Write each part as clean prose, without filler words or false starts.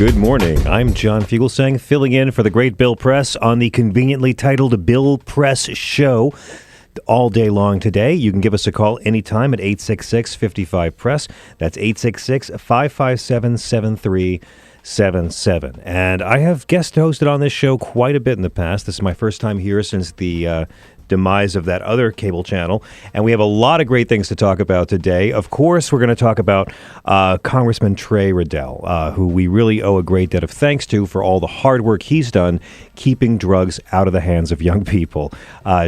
Good morning. I'm John Fugelsang, filling in for the great Bill Press on the conveniently titled Bill Press Show all day long today. You can give us a call anytime at 866-55-PRESS. That's 866-557-7377. And I have guest hosted on this show quite a bit in the past. This is my first time here since the demise of that other cable channel. And we have a lot of great things to talk about today. Of course, we're going to talk about Congressman Trey Radel, who we really owe a great debt of thanks to for all the hard work he's done keeping drugs out of the hands of young people.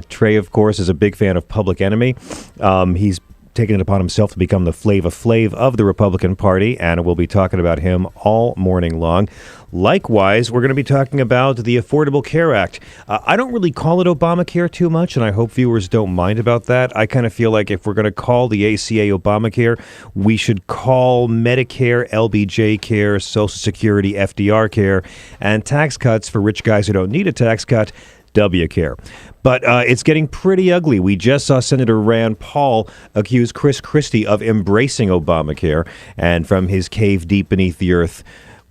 Trey, of course, is a big fan of Public Enemy. He's taken it upon himself to become the Flava Flav of the Republican Party, and we'll be talking about him all morning long. Likewise, we're going to be talking about the Affordable Care Act. I don't really call it Obamacare too much, and I hope viewers don't mind about that. I kind of feel like if we're going to call the ACA Obamacare, we should call Medicare LBJ Care, Social Security FDR Care, and tax cuts for rich guys who don't need a tax cut, W Care. But it's getting pretty ugly. We just saw Senator Rand Paul accuse Christie of embracing Obamacare, and from his cave deep beneath the earth,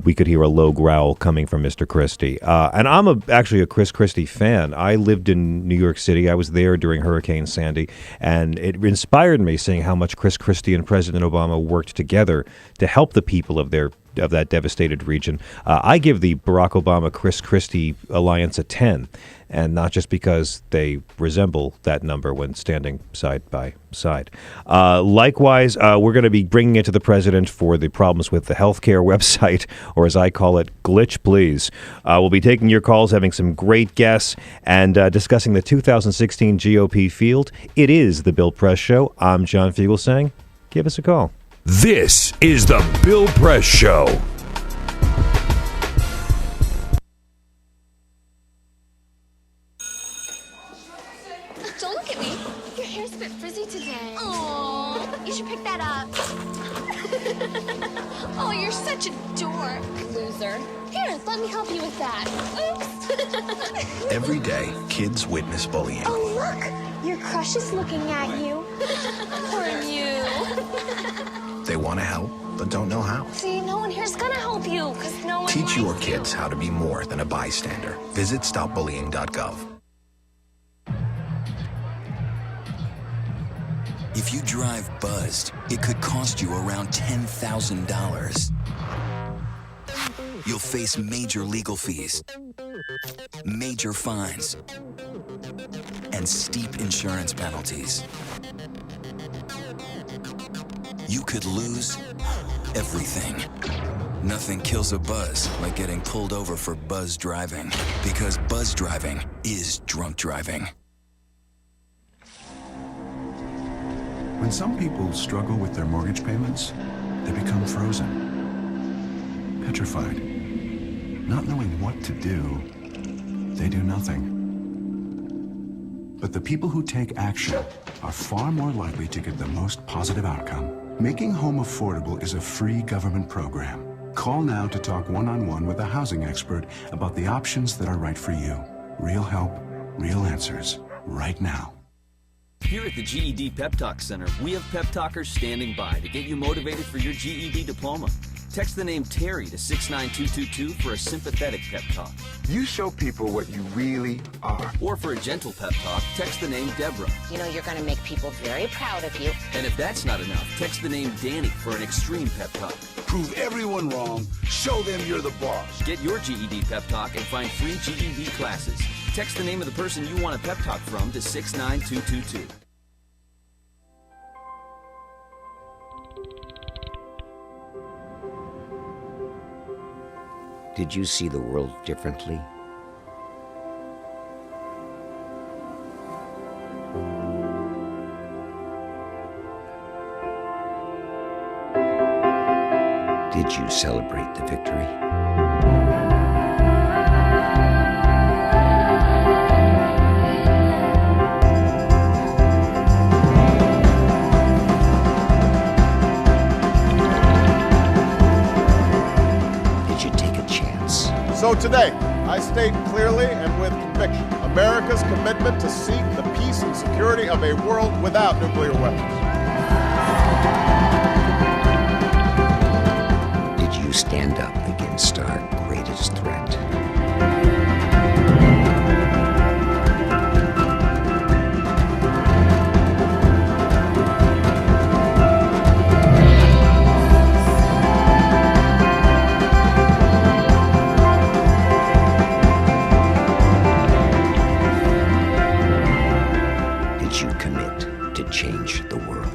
we could hear a low growl coming from Mr. Christie. And I'm actually a Chris Christie fan. I lived in New York City. I was there during Hurricane Sandy, and it inspired me seeing how much Chris Christie and President Obama worked together to help the people of that devastated region. I give the Barack Obama-Chris Christie alliance a 10, and not just because they resemble that number when standing side by side. Likewise, we're going to be bringing it to the president for the problems with the healthcare website, or as I call it, Glitch Please. We'll be taking your calls, having some great guests, and discussing the 2016 GOP field. It is The Bill Press Show. I'm John Fugelsang. Give us a call. This is The Bill Press Show. Don't look at me. Your hair's a bit frizzy today. Aww, you should pick that up. Oh, you're such a dork. Loser. Here, let me help you with that. Oops. Every day, kids witness bullying. Oh, look. Your crush is looking at you. Poor you. They want to help, but don't know how. See, no one here's gonna help you, because no one Teach your likes kids you. how to be more than a bystander. Visit stopbullying.gov. If you drive buzzed, it could cost you around $10,000. You'll face major legal fees, major fines, and steep insurance penalties. You could lose everything. Nothing kills a buzz like getting pulled over for buzz driving, because buzz driving is drunk driving. When some people struggle with their mortgage payments, they become frozen, petrified. Not knowing what to do, they do nothing. But the people who take action are far more likely to get the most positive outcome. Making home affordable is a free government program. Call now to talk one-on-one with a housing expert about the options that are right for you. Real help, real answers, right now. Here at the GED Pep Talk Center, we have pep talkers standing by to get you motivated for your GED diploma. Text the name Terry to 69222 for a sympathetic pep talk. You show people what you really are. Or for a gentle pep talk, text the name Deborah. You know you're going to make people very proud of you. And if that's not enough, text the name Danny for an extreme pep talk. Prove everyone wrong. Show them you're the boss. Get your GED pep talk and find free GED classes. Text the name of the person you want a pep talk from to 69222. Did you see the world differently? Did you celebrate the victory? So today, I state clearly and with conviction America's commitment to seek the peace and security of a world without nuclear weapons. Did you stand up against our greatest threat? Change the world.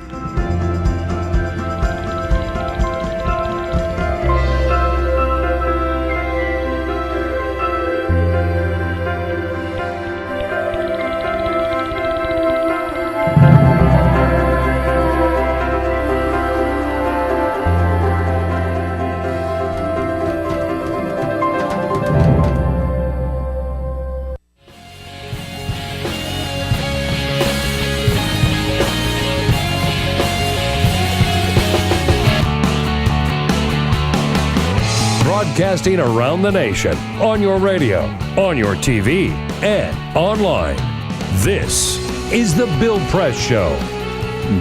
broadcasting around the nation, on your radio, on your TV, and online. This is The Bill Press Show.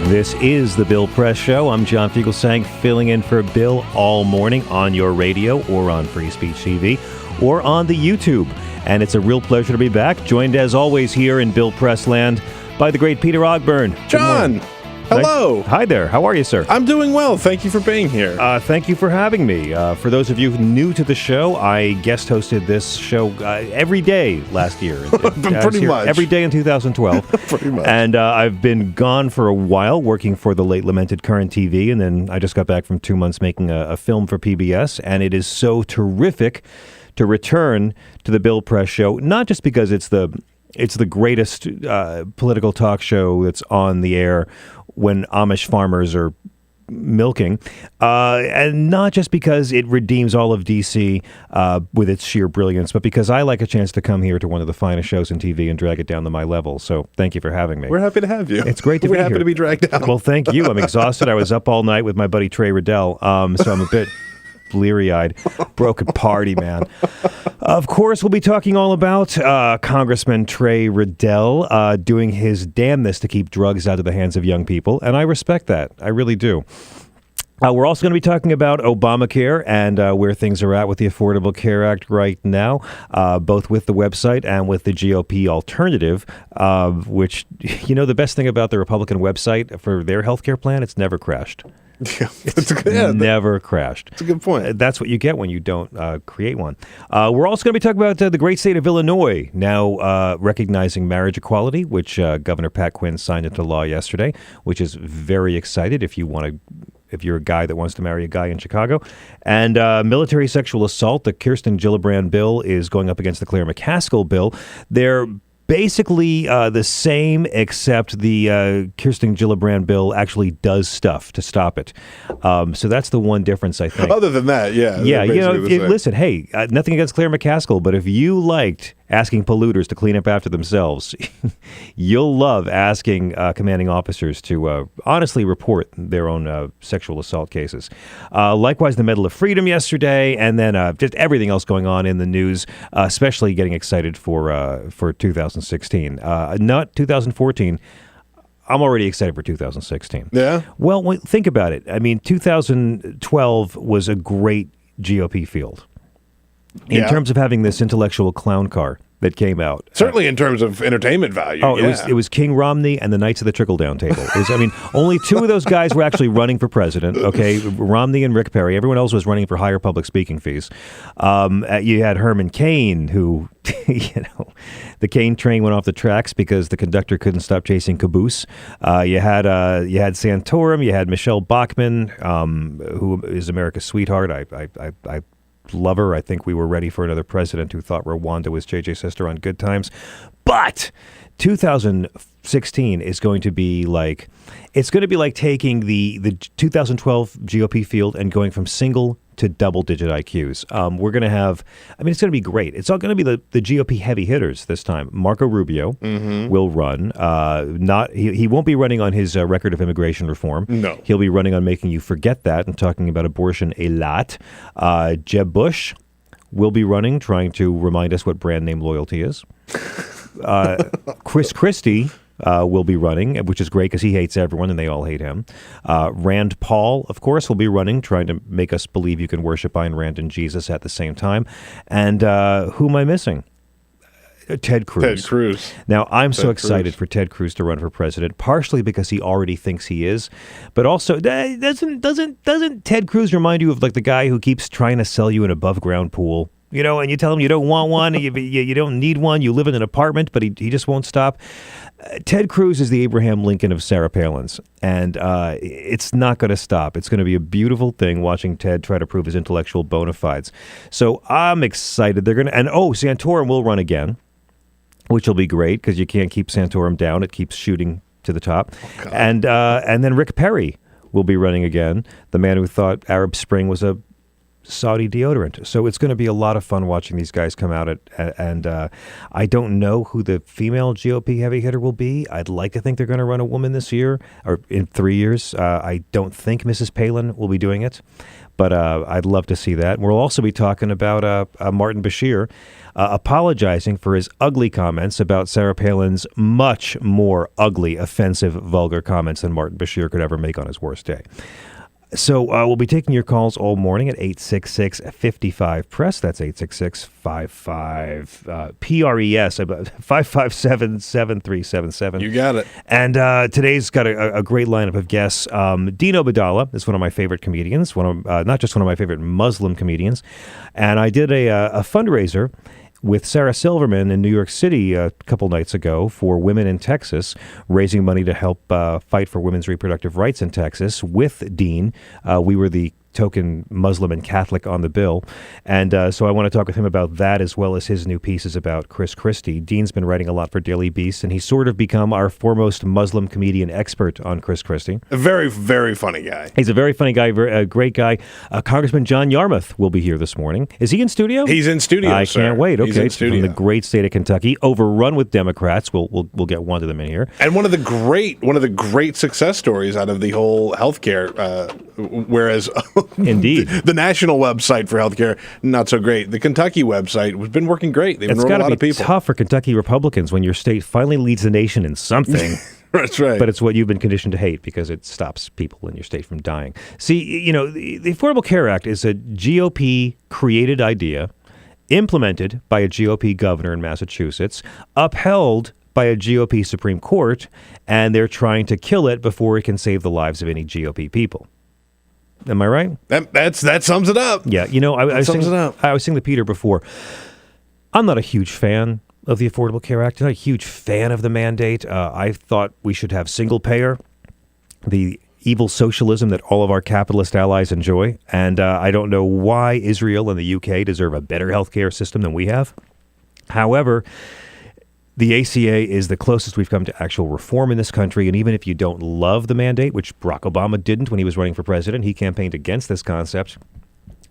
This is The Bill Press Show. I'm John Fugelsang, filling in for Bill all morning on your radio or on Free Speech TV or on the YouTube. And it's a real pleasure to be back, joined as always here in Bill Press Land by the great Peter Ogburn. John, hello. Hi there. How are you, sir? I'm doing well. Thank you for being here. Thank you for having me. For those of you new to the show, I guest hosted this show every day last year. Pretty much. Every day in 2012. Pretty much. And I've been gone for a while working for the late lamented Current TV, and then I just got back from 2 months making a film for PBS, and it is so terrific to return to the Bill Press Show, not just because it's the greatest political talk show that's on the air when Amish farmers are milking, and not just because it redeems all of D.C. With its sheer brilliance, but because I like a chance to come here to one of the finest shows in TV and drag it down to my level. So thank you for having me. We're happy to have you. It's great to be here. We're happy to be dragged down. Well, thank you. I'm exhausted. I was up all night with my buddy Trey Radel, so I'm a bit bleary-eyed. Broken party, man. Of course, we'll be talking all about Congressman Trey Radel doing his damnedest to keep drugs out of the hands of young people, and I respect that. I really do. We're also going to be talking about Obamacare and where things are at with the Affordable Care Act right now, both with the website and with the GOP alternative, which, you know, the best thing about the Republican website for their health care plan, it's never crashed. Never crashed. That's a good point. That's what you get when you don't create one. We're also going to be talking about the great state of Illinois now recognizing marriage equality, which Governor Pat Quinn signed into law yesterday, which is very excited if you're a guy that wants to marry a guy in Chicago. And military sexual assault, the Kirsten Gillibrand bill is going up against the Claire McCaskill bill. They're basically the same, except the Kirsten Gillibrand bill actually does stuff to stop it. So that's the one difference, I think. Other than that, yeah. Yeah, you know, listen, hey, nothing against Claire McCaskill, but if you liked asking polluters to clean up after themselves, you'll love asking commanding officers to honestly report their own sexual assault cases. Likewise, the Medal of Freedom yesterday, and then just everything else going on in the news, especially getting excited for 2016. Not 2014. I'm already excited for 2016. Yeah? Well, think about it. I mean, 2012 was a great GOP field. In terms of having this intellectual clown car that came out. Certainly in terms of entertainment value. Oh, it was King Romney and the Knights of the Trickle-Down Table. Only two of those guys were actually running for president, okay? Romney and Rick Perry. Everyone else was running for higher public speaking fees. You had Herman Cain, who, the Cain train went off the tracks because the conductor couldn't stop chasing caboose. You had Santorum. You had Michelle Bachmann, who is America's sweetheart. I love her. I think we were ready for another president who thought Rwanda was JJ's sister on Good Times. But 2016 is going to be like, it's going to be like taking the 2012 GOP field and going from single to double-digit IQs. We're going to have, it's going to be great. It's all going to be the GOP heavy hitters this time. Marco Rubio will run. He won't be running on his record of immigration reform. No. He'll be running on making you forget that and talking about abortion a lot. Jeb Bush will be running, trying to remind us what brand name loyalty is. Christie will be running, which is great because he hates everyone and they all hate him. Rand Paul, of course, will be running, trying to make us believe you can worship Ayn Rand and Jesus at the same time. And who am I missing? Ted Cruz. Ted Cruz. Now, I'm so excited for Ted Cruz to run for president, partially because he already thinks he is, but also, doesn't Ted Cruz remind you of like the guy who keeps trying to sell you an above-ground pool? You know, and you tell him you don't want one, you don't need one, you live in an apartment, but he just won't stop. Ted Cruz is the Abraham Lincoln of Sarah Palin's, and it's not going to stop. It's going to be a beautiful thing watching Ted try to prove his intellectual bona fides. So I'm excited. Santorum will run again, which will be great because you can't keep Santorum down. It keeps shooting to the top. Oh, and then Rick Perry will be running again, the man who thought Arab Spring was a Saudi deodorant. So it's going to be a lot of fun watching these guys come out and I don't know who the female GOP heavy hitter will be. I'd like to think they're going to run a woman this year or in 3 years. I don't think Mrs. Palin will be doing it, but I'd love to see that. And we'll also be talking about Martin Bashir apologizing for his ugly comments about Sarah Palin's much more ugly, offensive, vulgar comments than Martin Bashir could ever make on his worst day. So we'll be taking your calls all morning at 866-55-PRESS. That's 866-55-PRES, 557-7377. You got it. And today's got a great lineup of guests. Dean Obeidallah is one of my favorite comedians, not just one of my favorite Muslim comedians. And I did a fundraiser with Sarah Silverman in New York City a couple nights ago for women in Texas, raising money to help fight for women's reproductive rights in Texas with Dean. We were the token Muslim and Catholic on the bill. And so I want to talk with him about that as well as his new pieces about Christie. Dean's been writing a lot for Daily Beast, and he's sort of become our foremost Muslim comedian expert on Christie. A very, very funny guy. He's a very funny guy, a great guy. Congressman John Yarmuth will be here this morning. Is he in studio? He's in studio, I sir. can't wait. He's Okay, in studio. From the great state of Kentucky, overrun with Democrats. We'll get one of them in here. And one of the great success stories out of the whole healthcare, whereas indeed the national website for healthcare not so great. The Kentucky website has been working great. They've enrolled a lot of people. It's got to be tough for Kentucky Republicans when your state finally leads the nation in something. That's right. But it's what you've been conditioned to hate because it stops people in your state from dying. See, the Affordable Care Act is a GOP-created idea, implemented by a GOP governor in Massachusetts, upheld by a GOP Supreme Court, and they're trying to kill it before it can save the lives of any GOP people. Am I right? That sums it up. Yeah, I was saying to Peter before, I'm not a huge fan of the Affordable Care Act. I'm not a huge fan of the mandate. I thought we should have single payer, the evil socialism that all of our capitalist allies enjoy. And I don't know why Israel and the UK deserve a better healthcare system than we have. However, the ACA is the closest we've come to actual reform in this country, and even if you don't love the mandate, which Barack Obama didn't when he was running for president, he campaigned against this concept.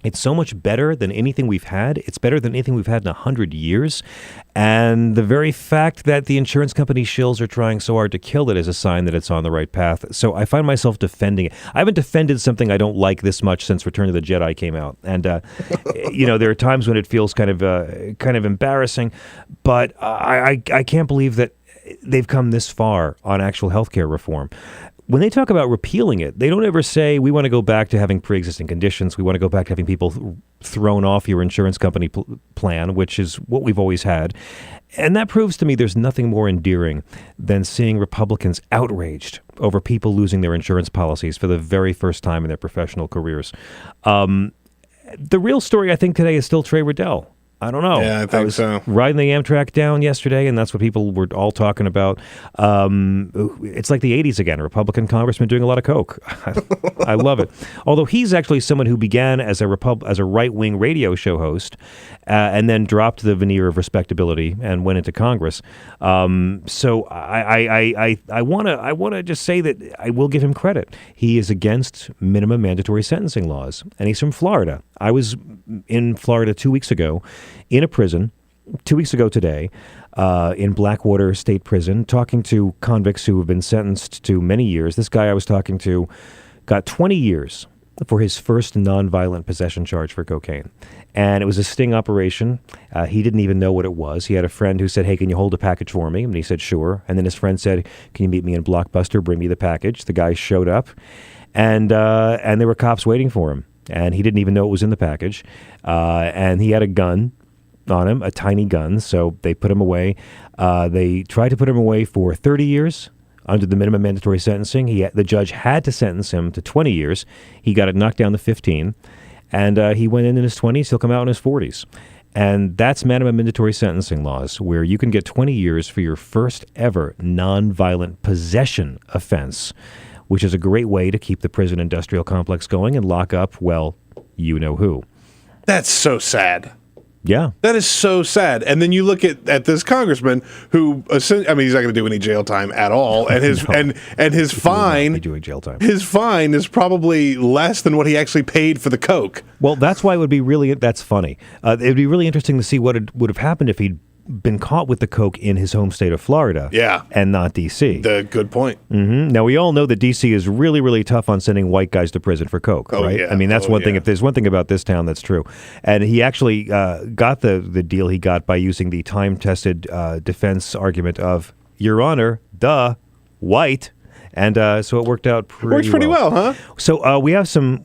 It's so much better than anything we've had. It's better than anything we've had in 100 years. And the very fact that the insurance company shills are trying so hard to kill it is a sign that it's on the right path. So I find myself defending it. I haven't defended something I don't like this much since Return of the Jedi came out. And, there are times when it feels kind of embarrassing. But I can't believe that they've come this far on actual healthcare reform. When they talk about repealing it, they don't ever say, we want to go back to having pre-existing conditions. We want to go back to having people thrown off your insurance company plan, which is what we've always had. And that proves to me there's nothing more endearing than seeing Republicans outraged over people losing their insurance policies for the very first time in their professional careers. The real story, I think, today is still Trey Radel. I don't know. Yeah, I think so. Riding the Amtrak down yesterday, and that's what people were all talking about. It's like the 80s again. A Republican congressman doing a lot of coke. I love it. Although he's actually someone who began as a right-wing radio show host and then dropped the veneer of respectability and went into Congress. So I want to just say that I will give him credit. He is against minimum mandatory sentencing laws, and he's from Florida. I was in Florida 2 weeks ago in a prison, 2 weeks ago today, in Blackwater State Prison, talking to convicts who have been sentenced to many years. This guy I was talking to got 20 years for his first nonviolent possession charge for cocaine. And it was a sting operation. He didn't even know what it was. He had a friend who said, hey, can you hold a package for me? And he said, sure. And then his friend said, can you meet me in Blockbuster? Bring me the package. The guy showed up, and there were cops waiting for him. And he didn't even know it was in the package. And he had a gun on him, a tiny gun. So they put him away. They tried to put him away for 30 years under the minimum mandatory sentencing. The judge had to sentence him to 20 years. He got it knocked down to 15. And he went in his 20s. He'll come out in his 40s. And that's minimum mandatory sentencing laws, where you can get 20 years for your first ever nonviolent possession offense, which is a great way to keep the prison industrial complex going and lock up, well, you know who. That's so sad. Yeah. That is so sad. And then you look at this congressman who, he's not going to do any jail time at all. And his No. and his fine, doing jail time. His fine is probably less than what he actually paid for the coke. Well, that's why it would be that's funny. It would be really interesting to see what would have happened if he'd been caught with the coke in his home state of Florida. Yeah. And not D.C. Good point. Mm-hmm. Now, we all know that D.C. is really, really tough on sending white guys to prison for coke, right? Yeah. I mean, that's one thing. If there's one thing about this town that's true. And he actually got the deal he got by using the time-tested defense argument of, Your Honor, white. And so it worked out Works pretty well, huh? So we have some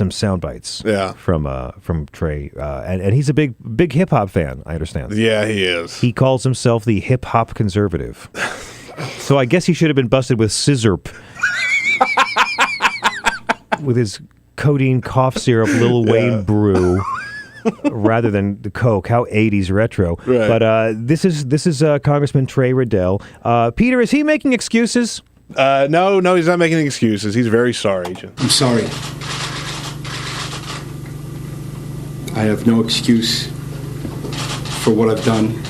sound bites from Trey, and he's a big hip hop fan, I understand. Yeah, he is. He calls himself the hip hop conservative. So I guess he should have been busted with scissorp with his codeine cough syrup Lil Wayne brew. Rather than the coke, how 80s retro. Right. But this is Congressman Trey Radel. Peter, is he making excuses? No, he's not making excuses. He's very sorry. I'm sorry. I have no excuse for what I've done.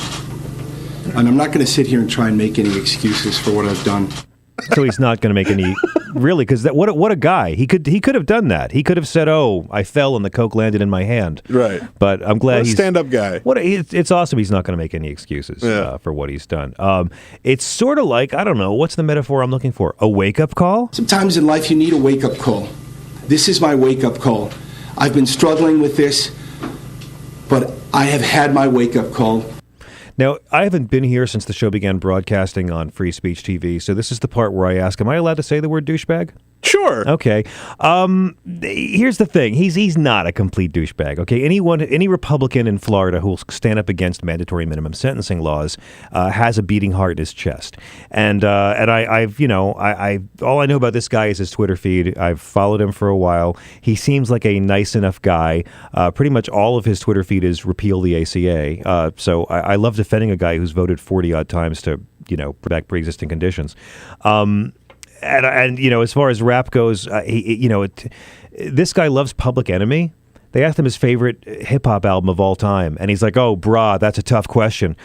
And I'm not going to sit here and try and make any excuses for what I've done. So he's not going to make any, really, because what a guy. He could have done that. He could have said, "Oh, I fell and the coke landed in my hand." Right. But I'm glad he's a stand-up guy. It's awesome. He's not going to make any excuses for what he's done. It's sort of like, I don't know, what's the metaphor I'm looking for? A wake-up call? Sometimes in life you need a wake-up call. This is my wake-up call. I've been struggling with this, but I have had my wake-up call. Now, I haven't been here since the show began broadcasting on Free Speech TV, so this is the part where I ask, am I allowed to say the word douchebag? Sure. Okay. Here's the thing. He's not a complete douchebag. Okay. Any Republican in Florida who will stand up against mandatory minimum sentencing laws has a beating heart in his chest. And I've all I know about this guy is his Twitter feed. I've followed him for a while. He seems like a nice enough guy. Pretty much all of his Twitter feed is repeal the ACA. So I love defending a guy who's voted 40 odd times to bring back pre-existing conditions. And as far as rap goes, this guy loves Public Enemy. They asked him his favorite hip-hop album of all time, and he's like, oh, brah, that's a tough question.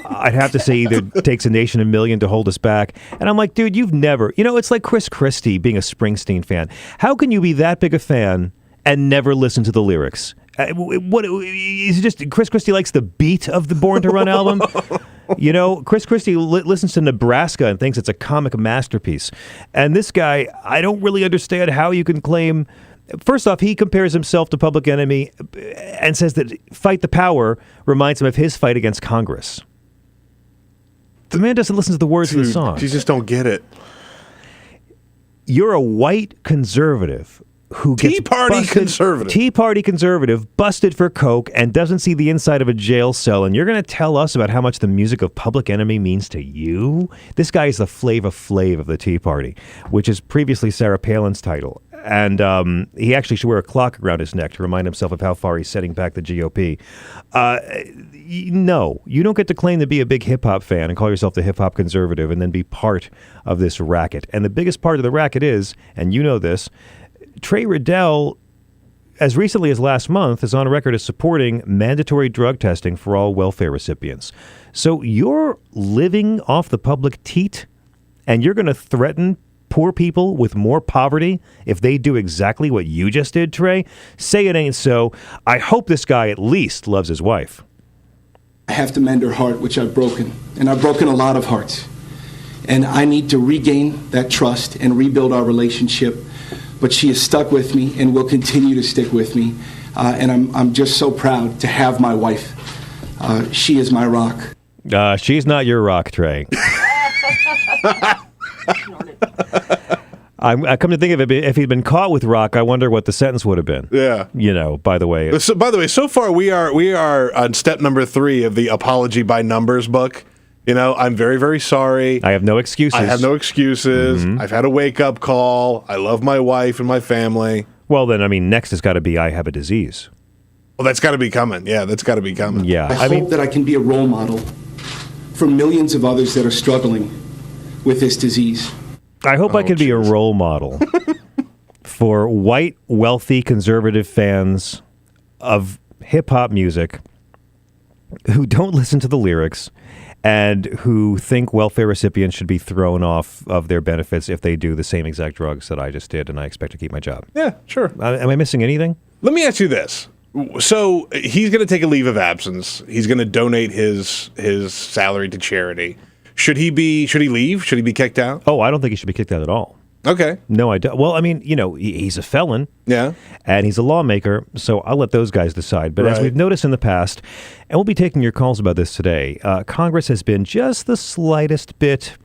I'd have to say either Takes a Nation, a Million to Hold Us Back. And I'm like, dude, you've never... it's like Chris Christie being a Springsteen fan. How can you be that big a fan and never listen to the lyrics? What is it? Just Chris Christie likes the beat of the Born to Run album? Chris Christie listens to Nebraska and thinks it's a comic masterpiece. And this guy, I don't really understand how you can claim... First off, he compares himself to Public Enemy and says that Fight the Power reminds him of his fight against Congress. The man doesn't listen to the words of the song. You just don't get it. You're a white conservative who gets Tea Party conservative busted for coke and doesn't see the inside of a jail cell, and you're going to tell us about how much the music of Public Enemy means to you? This guy is the Flava Flav of the Tea Party, which is previously Sarah Palin's title. And he actually should wear a clock around his neck to remind himself of how far he's setting back the GOP. No, you don't get to claim to be a big hip-hop fan and call yourself the hip-hop conservative and then be part of this racket. And the biggest part of the racket is, and you know this, Trey Radel, as recently as last month, is on record as supporting mandatory drug testing for all welfare recipients. So you're living off the public teat, and you're going to threaten poor people with more poverty if they do exactly what you just did, Trey? Say it ain't so. I hope this guy at least loves his wife. I have to mend her heart, which I've broken. And I've broken a lot of hearts. And I need to regain that trust and rebuild our relationship. But she is stuck with me and will continue to stick with me. And I'm just so proud to have my wife. She is my rock. She's not your rock, Trey. I come to think of it, if he'd been caught with rock, I wonder what the sentence would have been. Yeah. By the way. So far we are on step number 3 of the apology by numbers book. I'm very, very sorry. I have no excuses. Mm-hmm. I've had a wake-up call. I love my wife and my family. Well, then, next has got to be I have a disease. Well, that's got to be coming. Yeah, that's got to be coming. Yeah. I hope that I can be a role model for millions of others that are struggling with this disease. I hope I can be a role model for white, wealthy, conservative fans of hip-hop music who don't listen to the lyrics and who think welfare recipients should be thrown off of their benefits if they do the same exact drugs that I just did, and I expect to keep my job. Yeah, sure. Am I missing anything? Let me ask you this. So he's going to take a leave of absence. He's going to donate his salary to charity. Should he leave? Should he be kicked out? Oh, I don't think he should be kicked out at all. Okay. No, I don't. Well, I mean, he's a felon. Yeah. And he's a lawmaker, so I'll let those guys decide. But as Right. we've noticed in the past, and we'll be taking your calls about this today, Congress has been just the slightest bit,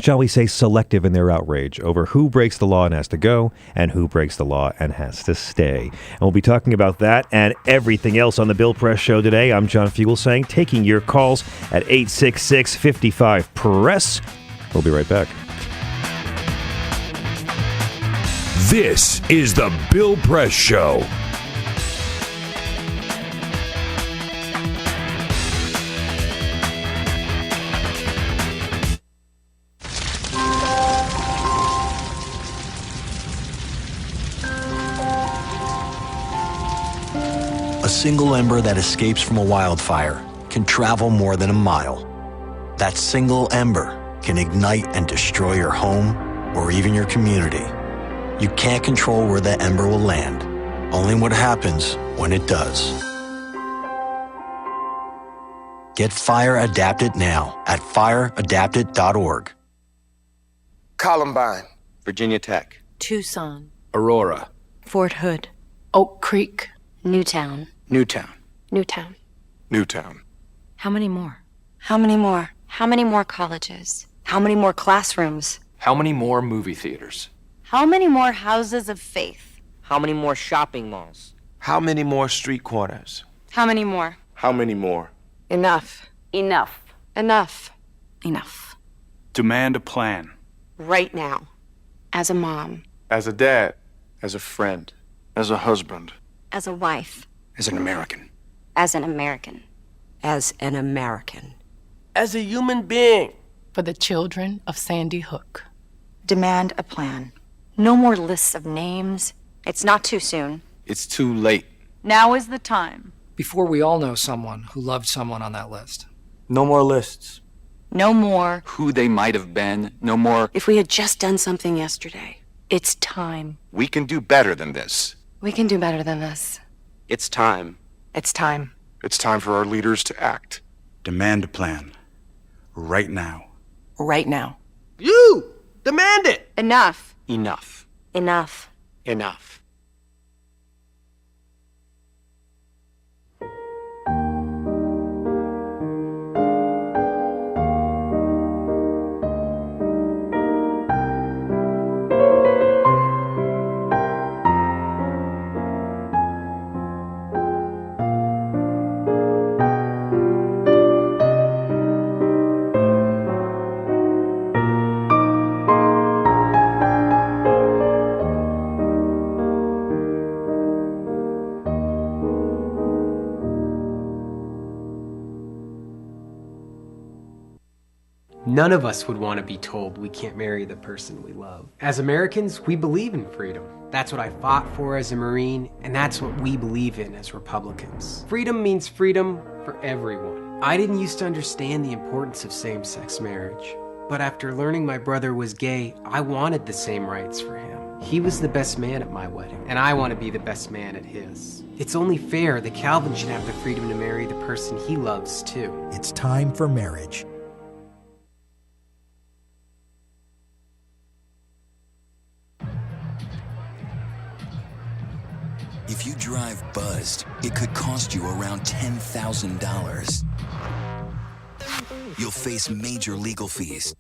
shall we say, selective in their outrage over who breaks the law and has to go and who breaks the law and has to stay. And we'll be talking about that and everything else on the Bill Press Show today. I'm John Fugelsang, taking your calls at 866-55-PRESS. We'll be right back. This is the Bill Press Show. A single ember that escapes from a wildfire can travel more than a mile. That single ember can ignite and destroy your home or even your community. You can't control where that ember will land, only what happens when it does. Get Fire Adapted now at fireadapted.org. Columbine, Virginia Tech, Tucson, Aurora, Fort Hood, Oak Creek, Newtown. Newtown, Newtown. Newtown. How many more? How many more? How many more colleges? How many more classrooms? How many more movie theaters? How many more houses of faith? How many more shopping malls? How many more street corners? How many more? How many more? Enough. Enough. Enough. Enough. Demand a plan. Right now. As a mom. As a dad, as a friend, as a husband, As a wife. as an American. As an American. As an American. As a human being. For the children of Sandy Hook. Demand a plan. No more lists of names. It's not too soon. It's too late. Now is the time. Before we all know someone who loved someone on that list. No more lists. No more. Who they might have been. No more. If we had just done something yesterday. It's time. We can do better than this. We can do better than this. It's time. It's time. It's time for our leaders to act. Demand a plan. Right now. Right now. You! Demand it! Enough. Enough. Enough. Enough. None of us would want to be told we can't marry the person we love. As Americans, we believe in freedom. That's what I fought for as a Marine, and that's what we believe in as Republicans. Freedom means freedom for everyone. I didn't used to understand the importance of same-sex marriage, but after learning my brother was gay, I wanted the same rights for him. He was the best man at my wedding, and I want to be the best man at his. It's only fair that Calvin should have the freedom to marry the person he loves, too. It's time for marriage. If you drive buzzed, it could cost you around $10,000. You'll face major legal fees,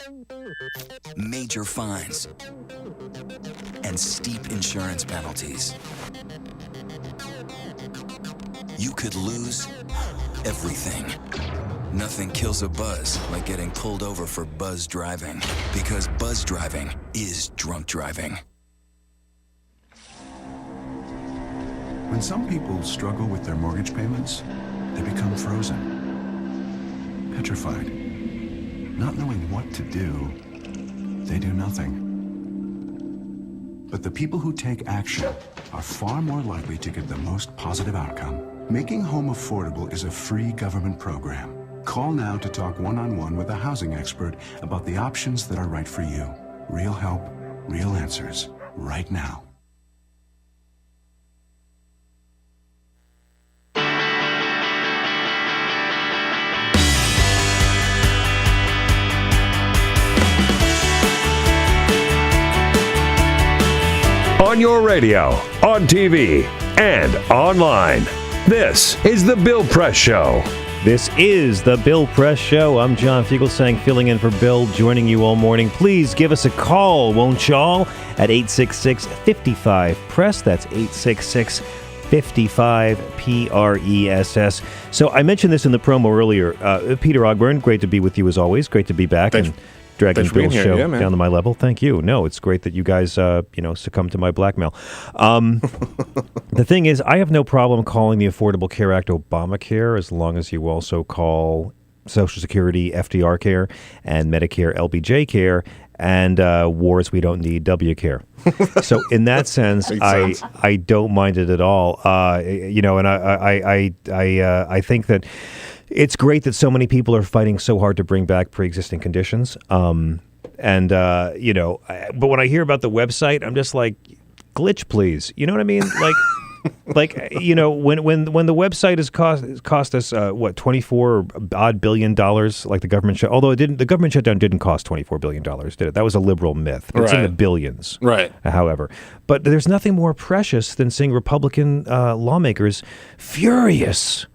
major fines, and steep insurance penalties. You could lose everything. Nothing kills a buzz like getting pulled over for buzz driving, because buzz driving is drunk driving. When some people struggle with their mortgage payments, they become frozen, petrified. Not knowing what to do, they do nothing. But the people who take action are far more likely to get the most positive outcome. Making home affordable is a free government program. Call now to talk one-on-one with a housing expert about the options that are right for you. Real help, real answers, right now. on your radio, on TV, and online. This is The Bill Press Show. This is The Bill Press Show. I'm John Fugelsang, filling in for Bill, joining you all morning. Please give us a call, won't y'all, at 866-55-PRESS. That's 866-55-PRESS. So I mentioned this in the promo earlier. Peter Ogburn, great to be with you as always. Great to be back. Thanks. And dragging Bill's show down to my level. Thank you. No, it's great that you guys, succumb to my blackmail. The thing is, I have no problem calling the Affordable Care Act Obamacare as long as you also call Social Security FDR care and Medicare LBJ care and wars we don't need W care. So in that sense, I don't mind it at all. And I think that it's great that so many people are fighting so hard to bring back pre-existing conditions. But when I hear about the website, I'm just like, glitch, please. You know what I mean? When the website has cost us $24 billion, like the government shut. Although the government shutdown didn't cost $24 billion, did it? That was a liberal myth. It's in the billions, right? However, but there's nothing more precious than seeing Republican lawmakers furious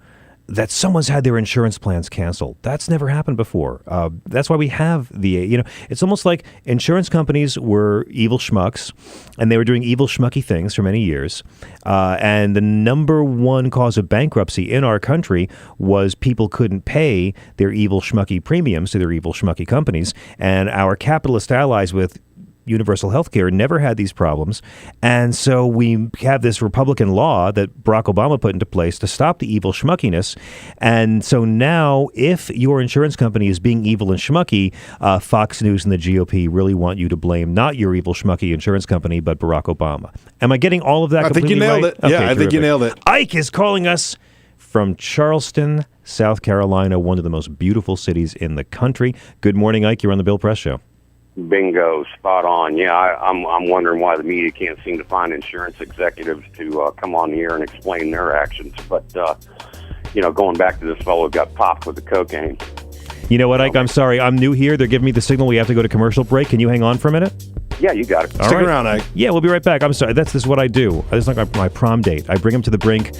that someone's had their insurance plans canceled. That's never happened before. That's why we have it's almost like insurance companies were evil schmucks, and they were doing evil schmucky things for many years. And the number one cause of bankruptcy in our country was people couldn't pay their evil schmucky premiums to their evil schmucky companies. And our capitalist allies with universal health care never had these problems. And so we have this Republican law that Barack Obama put into place to stop the evil schmuckiness. And so now if your insurance company is being evil and schmucky, Fox News and the GOP really want you to blame not your evil schmucky insurance company, but Barack Obama. Am I getting all of that completely right? I think you nailed it. Okay, I think you nailed it. Ike is calling us from Charleston, South Carolina, one of the most beautiful cities in the country. Good morning, Ike. You're on the Bill Press Show. Bingo, spot on. Yeah, I'm wondering why the media can't seem to find insurance executives to come on the air and explain their actions. But, going back to this fellow who got popped with the cocaine. You know what, Ike? I'm sorry. I'm new here. They're giving me the signal we have to go to commercial break. Can you hang on for a minute? Yeah, you got it. Stick around, Ike. Yeah, we'll be right back. I'm sorry. This is what I do. It's like my prom date. I bring him to the brink,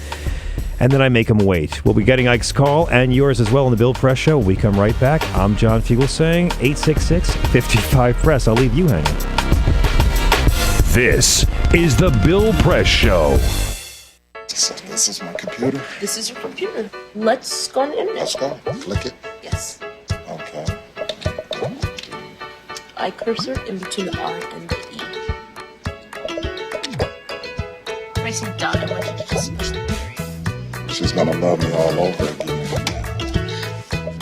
and then I make him wait. We'll be getting Ike's call and yours as well on the Bill Press Show. We come right back. I'm John Fugelsang, 866-55-PRESS. I'll leave you hanging. This is the Bill Press Show. So this is my computer. This is your computer. Let's go on the internet. Let's go. Click it. Yes. Okay. I cursor in between the R and the E. Pressing dot. I want you to just push the area. She's gonna love me all over again.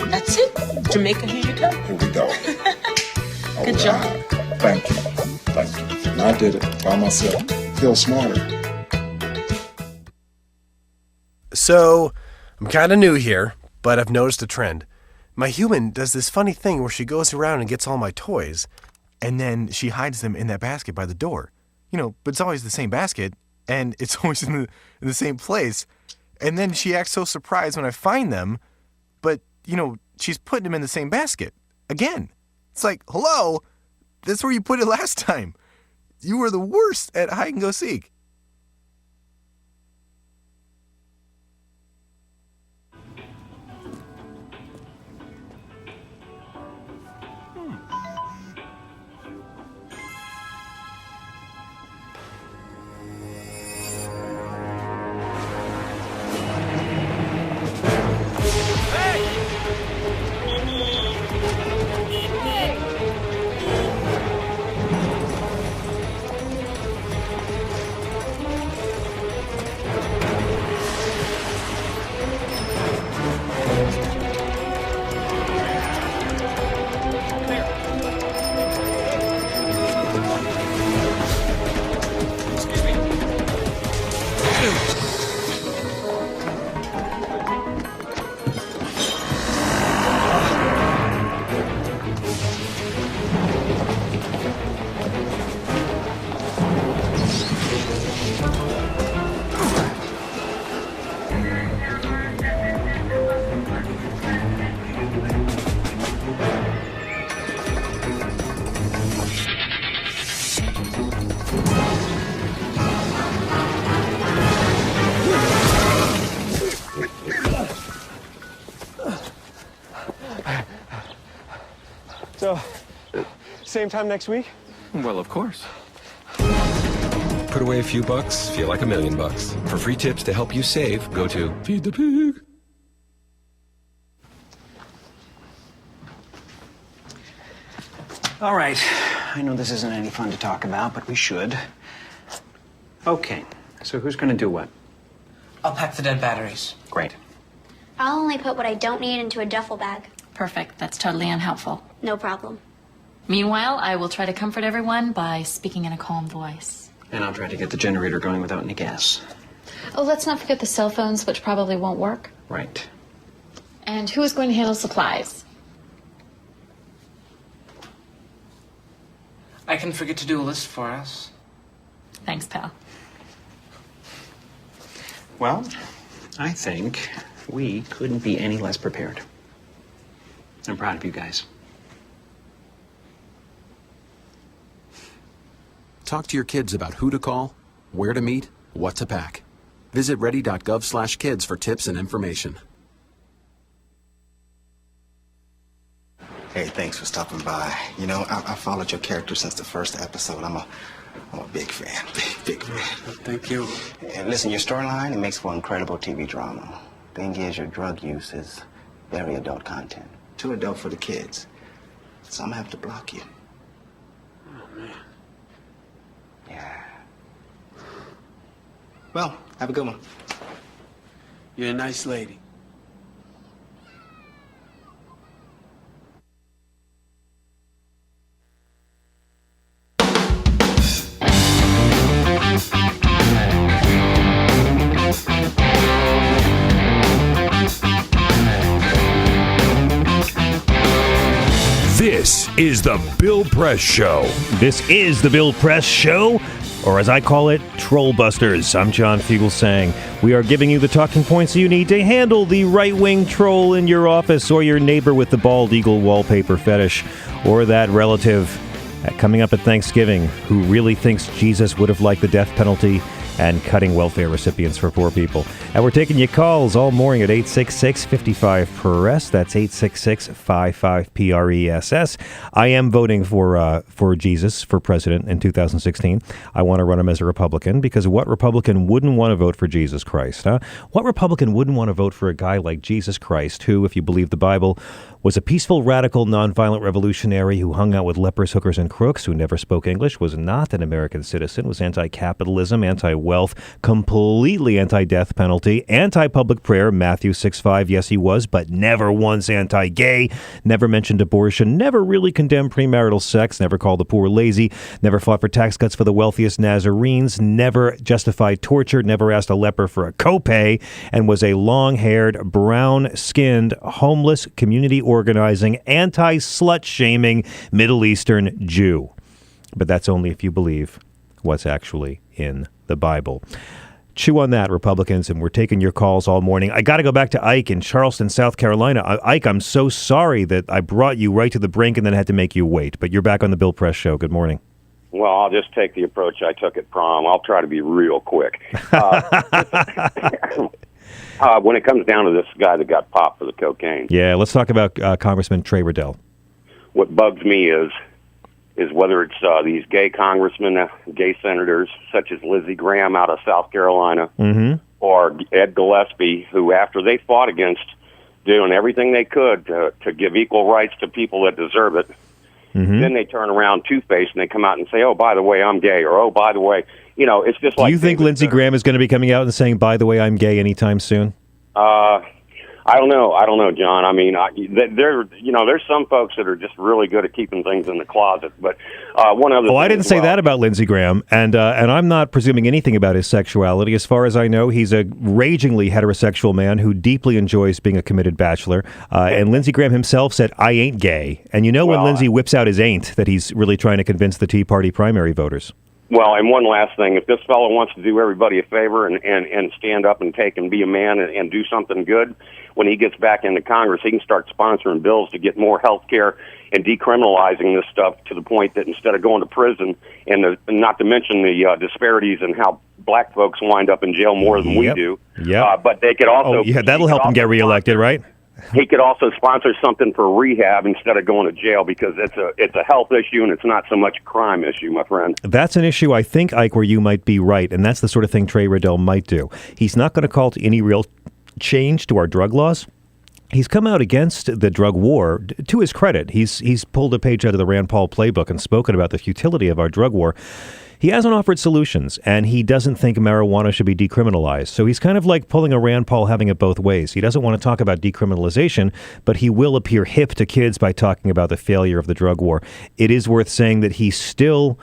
That's it. Jamaica, here you go. Here we go. Good job. Thank you. And I did it by myself. Feel smarter. So, I'm kind of new here, but I've noticed a trend. My human does this funny thing where she goes around and gets all my toys, and then she hides them in that basket by the door. But it's always the same basket, and it's always in the same place. And then she acts so surprised when I find them, but, she's putting them in the same basket. Again. It's like, hello? That's where you put it last time. You were the worst at hide and go seek. So, same time next week? Well, of course. Put away a few bucks, feel like $1 million. For free tips to help you save, go to Feed the Pig. All right. I know this isn't any fun to talk about, but we should. Okay. So who's going to do what? I'll pack the dead batteries. Great. I'll only put what I don't need into a duffel bag. Perfect. That's totally unhelpful. No problem. Meanwhile, I will try to comfort everyone by speaking in a calm voice. And I'll try to get the generator going without any gas. Oh, let's not forget the cell phones, which probably won't work. Right. And who is going to handle supplies? I can forget to do a list for us. Thanks, pal. Well, I think we couldn't be any less prepared. I'm proud of you guys. Talk to your kids about who to call, where to meet, what to pack. Visit ready.gov/kids for tips and information. Hey, thanks for stopping by. You know, I followed your character since the first episode. I'm a big fan, big fan. Thank you. And listen, your storyline, it makes for incredible TV drama. Thing is, your drug use is very adult content. Too adult for the kids. So I'm gonna have to block you. Oh, man. Yeah. Well, have a good one. You're a nice lady. This is the Bill Press Show. This is the Bill Press Show, or as I call it, Troll Busters. I'm John Fugelsang. We are giving you the talking points you need to handle the right-wing troll in your office, or your neighbor with the bald eagle wallpaper fetish, or that relative coming up at Thanksgiving who really thinks Jesus would have liked the death penalty and cutting welfare recipients for poor people. And we're taking your calls all morning at 866-55-PRESS. That's 866-55-PRESS. I am voting for Jesus for president in 2016. I want to run him as a Republican, because what Republican wouldn't want to vote for Jesus Christ, huh? What Republican wouldn't want to vote for a guy like Jesus Christ, who, if you believe the Bible, was a peaceful, radical, nonviolent revolutionary who hung out with lepers, hookers, and crooks, who never spoke English, was not an American citizen, was anti-capitalism, anti-wealth, completely anti-death penalty, anti-public prayer, Matthew 6:5, yes he was, but never once anti-gay, never mentioned abortion, never really condemned premarital sex, never called the poor lazy, never fought for tax cuts for the wealthiest Nazarenes, never justified torture, never asked a leper for a copay, and was a long-haired, brown-skinned, homeless, community organizing, anti-slut-shaming Middle Eastern Jew. But that's only if you believe what's actually in the Bible. Chew on that, Republicans, and we're taking your calls all morning. I got to go back to Ike in Charleston, South Carolina. Ike, I'm so sorry that I brought you right to the brink and then had to make you wait, but you're back on the Bill Press Show. Good morning. Well, I'll just take the approach I took at prom. I'll try to be real quick. When it comes down to this guy that got popped for the cocaine. Yeah, let's talk about Congressman Trey Radel. What bugs me is whether it's these gay congressmen, gay senators, such as Lindsey Graham out of South Carolina, or Ed Gillespie, who after they fought against doing everything they could to give equal rights to people that deserve it, then they turn around two-faced and they come out and say, oh, by the way, I'm gay, or oh, by the way, you know, it's just like... Do you think Lindsey Graham is going to be coming out and saying, by the way, I'm gay anytime soon? I don't know, John. I mean, there's some folks that are just really good at keeping things in the closet. But one other. Oh, I didn't say that about Lindsey Graham, and I'm not presuming anything about his sexuality. As far as I know, he's a ragingly heterosexual man who deeply enjoys being a committed bachelor. And Lindsey Graham himself said, "I ain't gay." And you know, when Lindsey whips out his "ain't," that he's really trying to convince the Tea Party primary voters. Well, and one last thing, if this fellow wants to do everybody a favor and stand up and take and be a man and do something good, when he gets back into Congress, he can start sponsoring bills to get more health care and decriminalizing this stuff to the point that instead of going to prison, and not to mention the disparities in how black folks wind up in jail more than we do, but they could also... that'll help him get reelected, right? he could also sponsor something for rehab instead of going to jail, because it's a health issue and it's not so much a crime issue, my friend. That's an issue, I think, Ike, where you might be right, and that's the sort of thing Trey Radel might do. He's not going to call to any real change to our drug laws. He's come out against the drug war. To his credit, he's pulled a page out of the Rand Paul playbook and spoken about the futility of our drug war. He hasn't offered solutions, and he doesn't think marijuana should be decriminalized. So he's kind of like pulling a Rand Paul, having it both ways. He doesn't want to talk about decriminalization, but he will appear hip to kids by talking about the failure of the drug war. It is worth saying that he still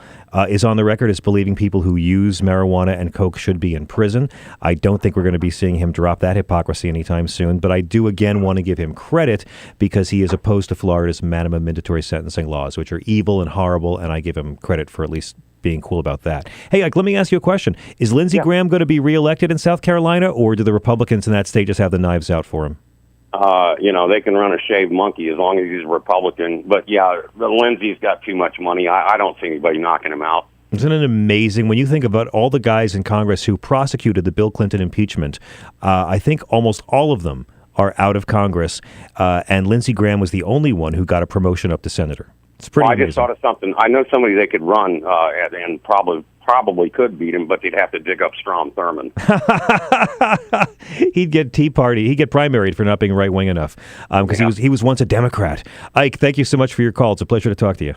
is on the record as believing people who use marijuana and coke should be in prison. I don't think we're going to be seeing him drop that hypocrisy anytime soon, but I do again want to give him credit because he is opposed to Florida's minimum mandatory sentencing laws, which are evil and horrible, and I give him credit for at least being cool about that. Hey, Ike, let me ask you a question. Is Lindsey Graham going to be reelected in South Carolina, or do the Republicans in that state just have the knives out for him? They can run a shaved monkey as long as he's a Republican. But, yeah, Lindsey's got too much money. I don't see anybody knocking him out. Isn't it amazing when you think about all the guys in Congress who prosecuted the Bill Clinton impeachment? I think almost all of them are out of Congress, and Lindsey Graham was the only one who got a promotion up to senator. It's pretty amazing. I just thought of something. I know somebody they could run and probably could beat him, but they'd have to dig up Strom Thurmond. He'd get Tea Party. He'd get primaried for not being right wing enough because he was once a Democrat. Ike, thank you so much for your call. It's a pleasure to talk to you.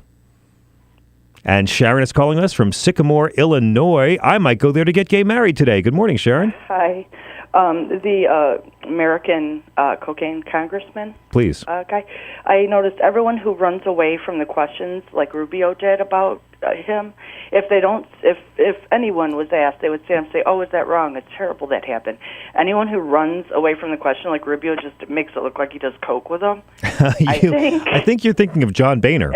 And Sharon is calling us from Sycamore, Illinois. I might go there to get gay married today. Good morning, Sharon. Hi. The American cocaine congressman. Please. Guy. I noticed everyone who runs away from the questions, like Rubio did about him, if anyone was asked, they would stand and say, "Oh, is that wrong? It's terrible that happened." Anyone who runs away from the question, like Rubio, just makes it look like he does coke with them. I think you're thinking of John Boehner.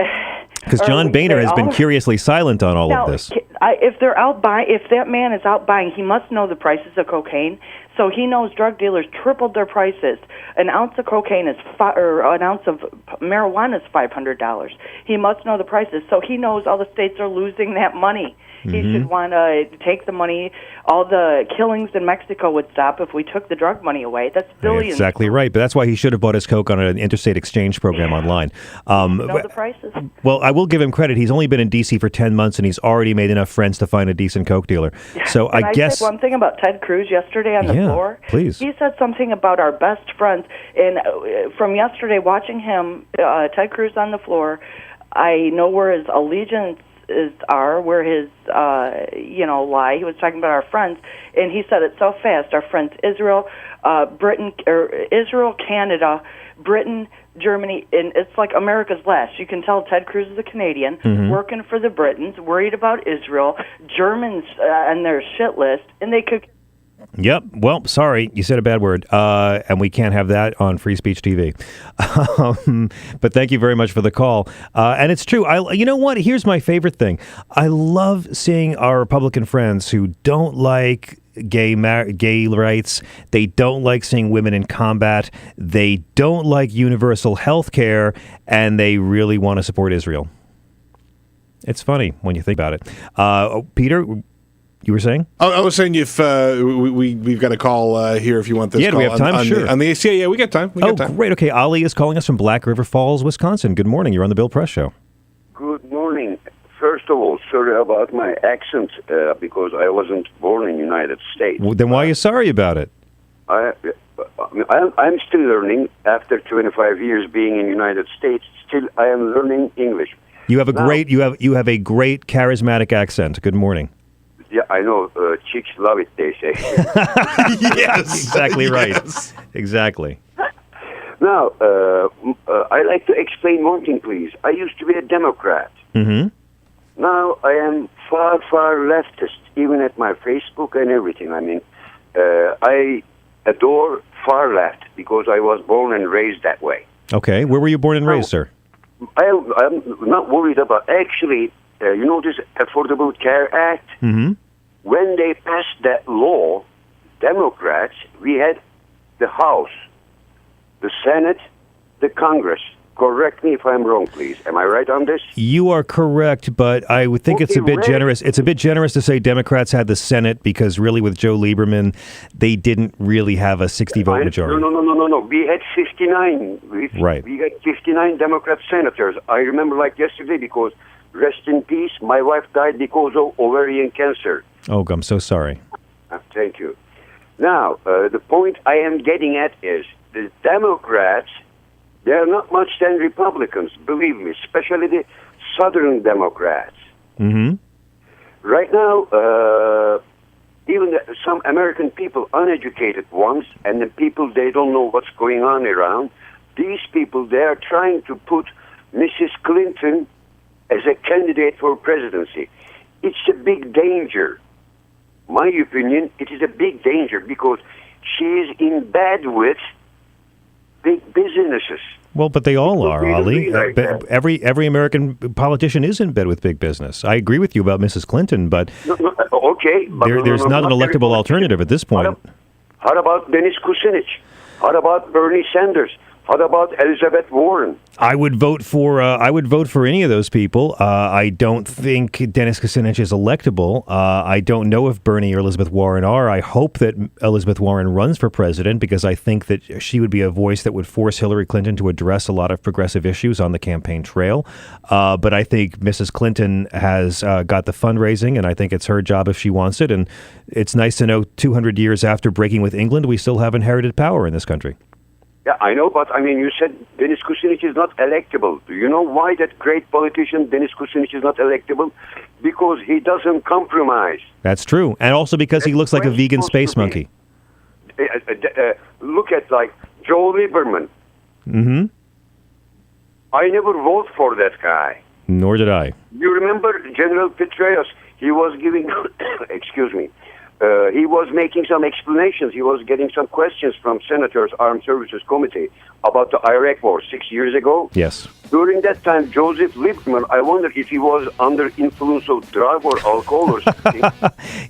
Because John Boehner has been curiously silent on all of this. If that man is out buying, he must know the prices of cocaine. So he knows drug dealers tripled their prices. An ounce of cocaine is an ounce of marijuana is $500. He must know the prices. So he knows all the states are losing that money. He should want to take the money. All the killings in Mexico would stop if we took the drug money away. That's billions. Exactly right. But that's why he should have bought his coke on an interstate exchange program online. Know the prices. Well, I will give him credit. He's only been in D.C. for 10 months, and he's already made enough friends to find a decent coke dealer. So I guess... said one thing about Ted Cruz yesterday on the floor. Please. He said something about our best friends. And from yesterday, watching him, Ted Cruz on the floor, I know where his allegiance are, where his lie. He was talking about our friends, and he said it so fast. Our friends Israel, Israel, Canada, Britain, Germany, and it's like America's last. You can tell Ted Cruz is a Canadian working for the Britons, worried about Israel, Germans on their shit list, and they could. Yep. Well, sorry, you said a bad word, and we can't have that on Free Speech TV. But thank you very much for the call. And it's true. You know what? Here's my favorite thing. I love seeing our Republican friends who don't like gay rights. They don't like seeing women in combat. They don't like universal health care, and they really want to support Israel. It's funny when you think about it. Peter, you were saying? I was saying if we've got a call here if you want this call. Do we have time? Sure. On the ACA, yeah, we got time. Great. Okay, Ali is calling us from Black River Falls, Wisconsin. Good morning. You're on the Bill Press Show. Good morning. First of all, sorry about my accent because I wasn't born in the United States. Well, then why are you sorry about it? I'm still learning. After 25 years being in the United States, still I am learning English. You have a great charismatic accent. Good morning. Yeah, I know. Chicks love it, they say. Yes. Exactly right. Yes. Exactly. Now, I'd like to explain one thing, please. I used to be a Democrat. Mm-hmm. Now I am far, far leftist, even at my Facebook and everything. I mean, I adore far left because I was born and raised that way. Okay. Where were you born and raised, sir? I'm not worried about... Actually, you know this Affordable Care Act? Mm-hmm. When they passed that law, Democrats, we had the House, the Senate, the Congress. Correct me if I'm wrong, please. Am I right on this? You are correct, but I would think it's a bit generous. It's a bit generous to say Democrats had the Senate because really with Joe Lieberman, they didn't really have a 60-vote majority. No. We had 59. We had 59 Democrat senators. I remember like yesterday because, rest in peace, my wife died because of ovarian cancer. Oh, I'm so sorry. Thank you. Now, the point I am getting at is the Democrats, they are not much than Republicans, believe me, especially the Southern Democrats. Mm-hmm. Right now, even some American people, uneducated ones, and the people, they don't know what's going on around, these people, they are trying to put Mrs. Clinton as a candidate for presidency. It's a big danger. My opinion, it is a big danger because she is in bed with big businesses. Well, but they all are, Ali. Every American politician is in bed with big business. I agree with you about Mrs. Clinton, but okay, but there's not an electable alternative at this point. How about Dennis Kucinich? How about Bernie Sanders? How about Elizabeth Warren? I would vote for any of those people. I don't think Dennis Kucinich is electable. I don't know if Bernie or Elizabeth Warren are. I hope that Elizabeth Warren runs for president because I think that she would be a voice that would force Hillary Clinton to address a lot of progressive issues on the campaign trail. But I think Mrs. Clinton has got the fundraising, and I think it's her job if she wants it. And it's nice to know 200 years after breaking with England, we still have inherited power in this country. Yeah, I know, but I mean, you said Dennis Kucinich is not electable. Do you know why that great politician, Dennis Kucinich, is not electable? Because he doesn't compromise. That's true. And also because he looks like a vegan space monkey. Look at, like, Joe Lieberman. Mm-hmm. I never voted for that guy. Nor did I. You remember General Petraeus? He was giving, excuse me, he was making some explanations. He was getting some questions from Senators Armed Services Committee about the Iraq War 6 years ago. Yes. During that time, Joseph Lieberman, I wonder if he was under influence of drug or alcohol or something.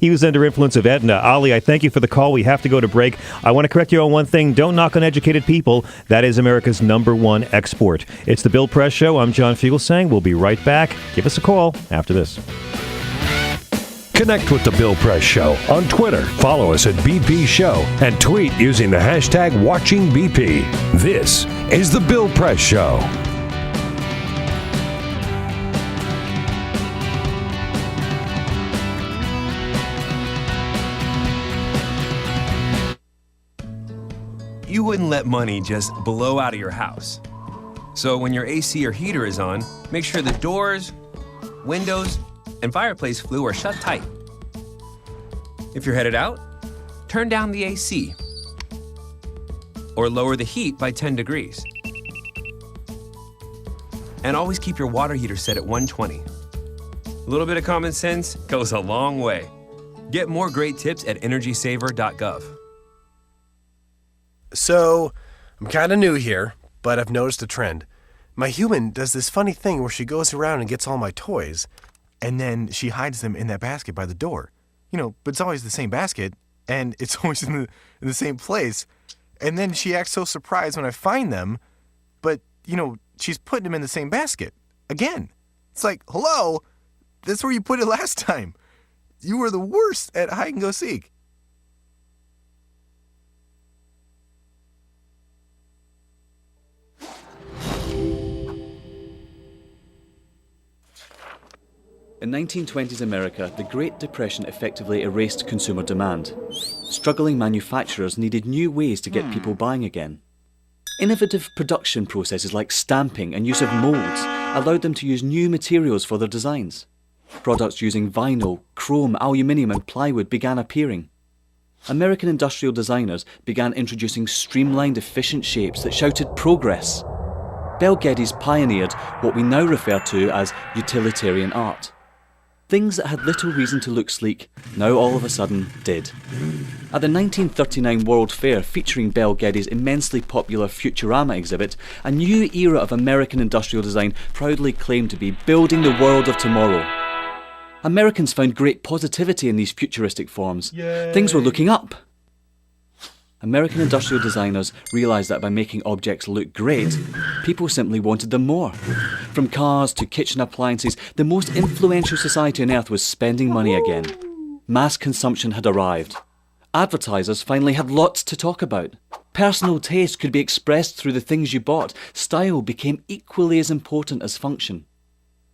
He was under influence of Edna. Ali, I thank you for the call. We have to go to break. I want to correct you on one thing. Don't knock on educated people. That is America's #1 export. It's the Bill Press Show. I'm John Fugelsang. We'll be right back. Give us a call after this. Connect with The Bill Press Show on Twitter. Follow us at BP Show and tweet using the hashtag WatchingBP. This is The Bill Press Show. You wouldn't let money just blow out of your house. So when your AC or heater is on, make sure the doors, windows, and fireplace flue are shut tight. If you're headed out, turn down the AC or lower the heat by 10 degrees. And always keep your water heater set at 120. A little bit of common sense goes a long way. Get more great tips at energysaver.gov. So, I'm kind of new here, but I've noticed a trend. My human does this funny thing where she goes around and gets all my toys, and then she hides them in that basket by the door. You know, but it's always the same basket, and it's always in the same place. And then she acts so surprised when I find them, but, you know, she's putting them in the same basket. Again. It's like, hello? That's where you put it last time. You were the worst at hide and go seek. In 1920s America, the Great Depression effectively erased consumer demand. Struggling manufacturers needed new ways to get people buying again. Innovative production processes like stamping and use of molds allowed them to use new materials for their designs. Products using vinyl, chrome, aluminium and plywood began appearing. American industrial designers began introducing streamlined, efficient shapes that shouted progress. Bel Geddes pioneered what we now refer to as utilitarian art. Things that had little reason to look sleek, now all of a sudden did. At the 1939 World Fair featuring Bel Geddes' immensely popular Futurama exhibit, a new era of American industrial design proudly claimed to be building the world of tomorrow. Americans found great positivity in these futuristic forms. Yay. Things were looking up. American industrial designers realised that by making objects look great, people simply wanted them more. From cars to kitchen appliances, the most influential society on earth was spending money again. Mass consumption had arrived. Advertisers finally had lots to talk about. Personal taste could be expressed through the things you bought. Style became equally as important as function.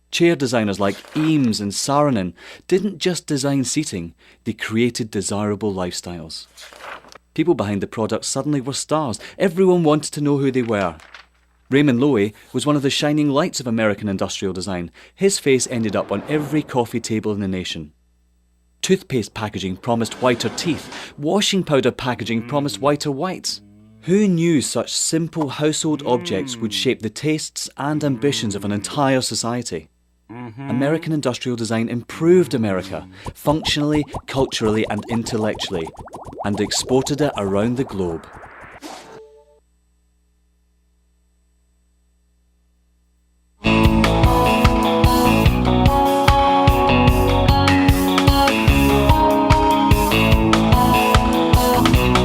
Chair designers like Eames and Saarinen didn't just design seating, they created desirable lifestyles. People behind the product suddenly were stars. Everyone wanted to know who they were. Raymond Loewy was one of the shining lights of American industrial design. His face ended up on every coffee table in the nation. Toothpaste packaging promised whiter teeth. Washing powder packaging promised whiter whites. Who knew such simple household objects would shape the tastes and ambitions of an entire society? American industrial design improved America, functionally, culturally and intellectually, and exported it around the globe.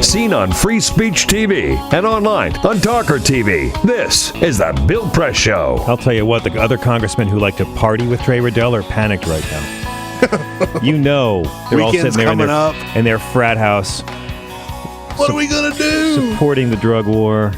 Seen on Free Speech TV and online on TawkrTV. This is the Bill Press Show. I'll tell you what, the other congressmen who like to party with Trey Radel are panicked right now. You know, they're all sitting there in their frat house. What are we going to do? Supporting the drug war.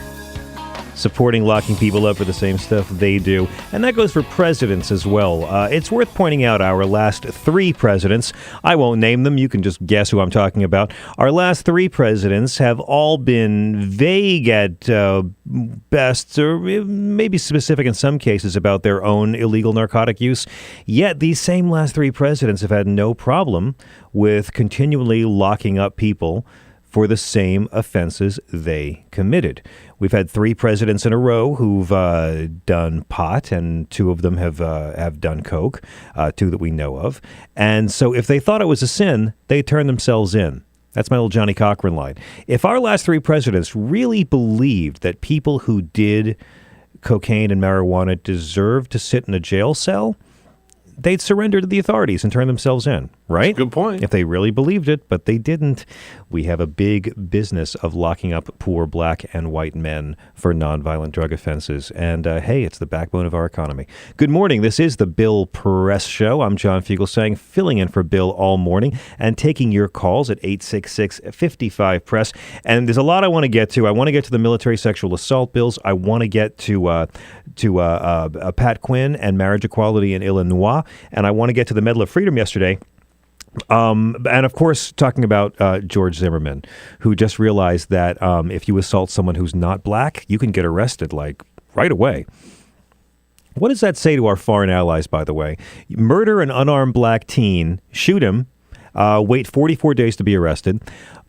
Supporting locking people up for the same stuff they do. And that goes for presidents as well. It's worth pointing out our last 3 presidents. I won't name them. You can just guess who I'm talking about. Our last 3 presidents have all been vague at best, or maybe specific in some cases about their own illegal narcotic use. Yet these same last 3 presidents have had no problem with continually locking up people for the same offenses they committed. We've had 3 presidents in a row who've done pot, and 2 of them have done coke, 2 that we know of. And so if they thought it was a sin, they turned themselves in. That's my little Johnny Cochran line. If our last 3 presidents really believed that people who did cocaine and marijuana deserved to sit in a jail cell, they'd surrender to the authorities and turn themselves in, right? Good point. If they really believed it, but they didn't. We have a big business of locking up poor black and white men for nonviolent drug offenses. And hey, it's the backbone of our economy. Good morning. This is the Bill Press Show. I'm John Fugelsang, filling in for Bill all morning and taking your calls at 866-55-PRESS. And there's a lot I want to get to. I want to get to the military sexual assault bills. I want to get to Pat Quinn and marriage equality in Illinois. And I want to get to the Medal of Freedom yesterday. And of course, talking about George Zimmerman, who just realized that if you assault someone who's not black, you can get arrested like right away. What does that say to our foreign allies, by the way? Murder an unarmed black teen, shoot him, wait 44 days to be arrested,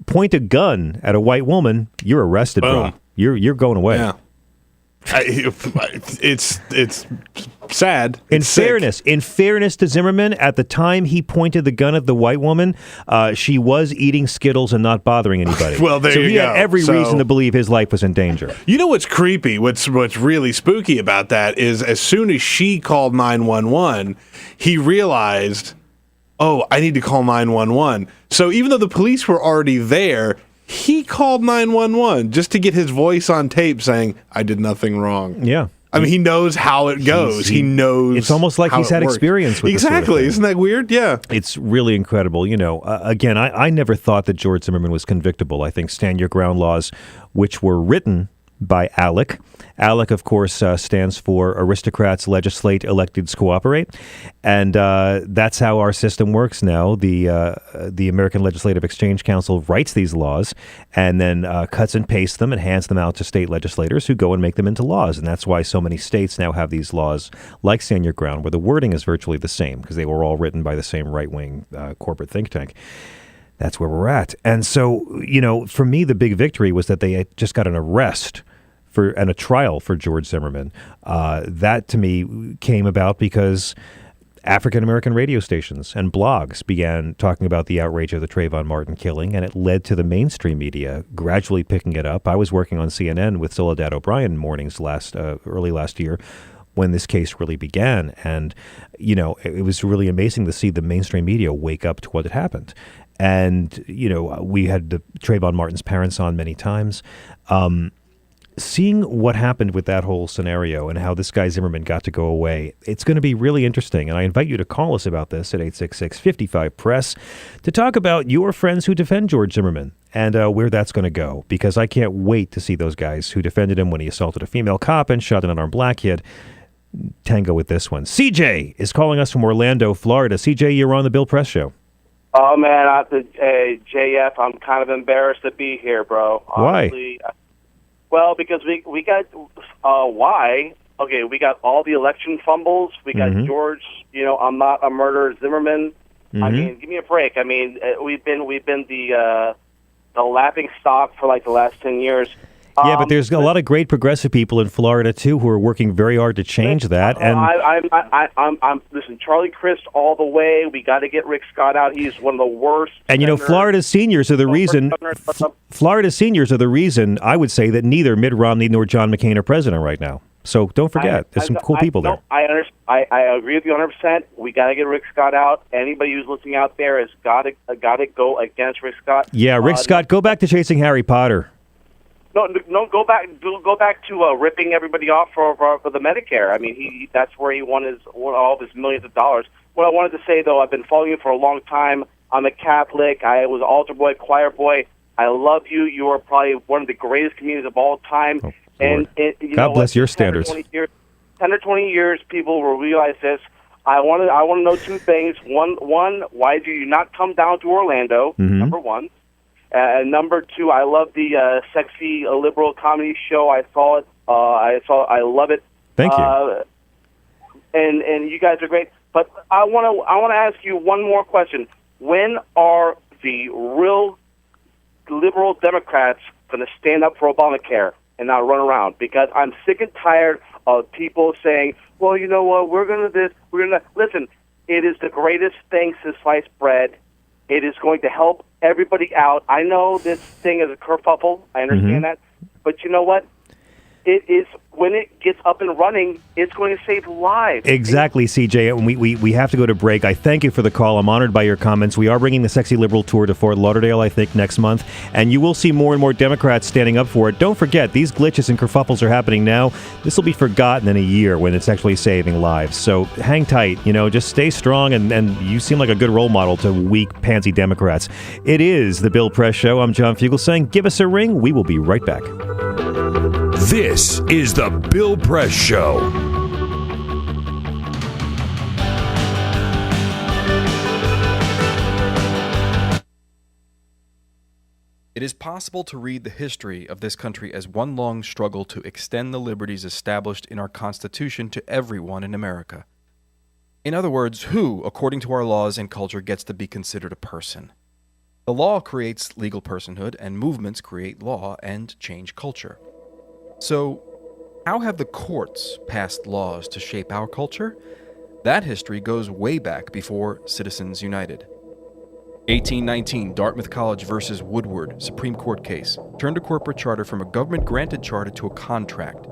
point a gun at a white woman, you're arrested, bro. You're going away. Yeah. It's sad. In fairness to Zimmerman, at the time he pointed the gun at the white woman, she was eating Skittles and not bothering anybody. Well, there so you he go. had every reason to believe his life was in danger. You know what's creepy? What's really spooky about that is as soon as she called 911, he realized, oh, I need to call 911. So even though the police were already there, he called 911 just to get his voice on tape saying, I did nothing wrong. Yeah. I mean, he knows how it goes. He knows. It's almost like he's had experience with exactly. This sort of thing. Isn't that weird? Yeah. It's really incredible. You know, again, I never thought that George Zimmerman was convictable. I think stand your ground laws, which were written by ALEC. ALEC, of course, stands for Aristocrats Legislate, Electeds Cooperate. And that's how our system works now. The American Legislative Exchange Council writes these laws and then cuts and pastes them and hands them out to state legislators who go and make them into laws. And that's why so many states now have these laws like Stand Your Ground, where the wording is virtually the same because they were all written by the same right-wing corporate think tank. That's where we're at. And so, you know, for me, the big victory was that they had just got an arrest and a trial for George Zimmerman. That, to me, came about because African-American radio stations and blogs began talking about the outrage of the Trayvon Martin killing, and it led to the mainstream media gradually picking it up. I was working on CNN with Soledad O'Brien mornings early last year, when this case really began. And, you know, it was really amazing to see the mainstream media wake up to what had happened. And, you know, we had Trayvon Martin's parents on many times. Seeing what happened with that whole scenario and how this guy Zimmerman got to go away, it's going to be really interesting. And I invite you to call us about this at 866-55-PRESS to talk about your friends who defend George Zimmerman and where that's going to go. Because I can't wait to see those guys who defended him when he assaulted a female cop and shot an unarmed black kid tango with this one. CJ is calling us from Orlando, Florida. CJ, you're on the Bill Press Show. Oh, man, JF, I'm kind of embarrassed to be here, bro. Honestly, Why? Well, because we got, why? Okay, we got all the election fumbles. We got George, you know, I'm not a murderer, Zimmerman. I mean, give me a break. I mean, we've been the laughing stock for like the last 10 years. Yeah, but there's a lot of great progressive people in Florida too who are working very hard to change that. And I'm listen, Charlie Crist all the way. We got to get Rick Scott out. He's one of the worst. And you know, Florida seniors are the reason. Florida seniors are the reason I would say that neither Mitt Romney nor John McCain are president right now. So don't forget, there's some cool people there. I agree with you 100%. We got to get Rick Scott out. Anybody who's listening out there has got to go against Rick Scott. Yeah, Rick Scott, go back to chasing Harry Potter. No, go back to ripping everybody off for the Medicare. I mean, that's where he won all of his millions of dollars. What I wanted to say, though, I've been following you for a long time. I'm a Catholic. I was altar boy, choir boy. I love you. You are probably one of the greatest comedians of all time. Oh, and God bless your standards. 10 or 20 years, people will realize this. I want to know two things. One, why do you not come down to Orlando? Number one. Number two, I love the sexy liberal comedy show. I saw it. I love it. Thank you. And you guys are great. But I want to ask you one more question. When are the real liberal Democrats going to stand up for Obamacare and not run around? Because I'm sick and tired of people saying, "Well, you know what? We're going to this. We're going to listen." It is the greatest thing since sliced bread. It is going to help everybody out. I know this thing is a kerfuffle. I understand that. But you know what? It is, when it gets up and running, it's going to save lives. Exactly, CJ. And we have to go to break. I thank you for the call. I'm honored by your comments. We are bringing the Sexy Liberal Tour to Fort Lauderdale, I think, next month. And you will see more and more Democrats standing up for it. Don't forget, these glitches and kerfuffles are happening now. This will be forgotten in a year when it's actually saving lives. So hang tight. You know, just stay strong. And you seem like a good role model to weak, pansy Democrats. It is the Bill Press Show. I'm John Fugelsang. Give us a ring. We will be right back. This is the Bill Press Show. It is possible to read the history of this country as one long struggle to extend the liberties established in our Constitution to everyone in America. In other words, who, according to our laws and culture, gets to be considered a person? The law creates legal personhood, and movements create law and change culture. So, how have the courts passed laws to shape our culture? That history goes way back before Citizens United. 1819, Dartmouth College versus Woodward, Supreme Court case, turned a corporate charter from a government-granted charter to a contract.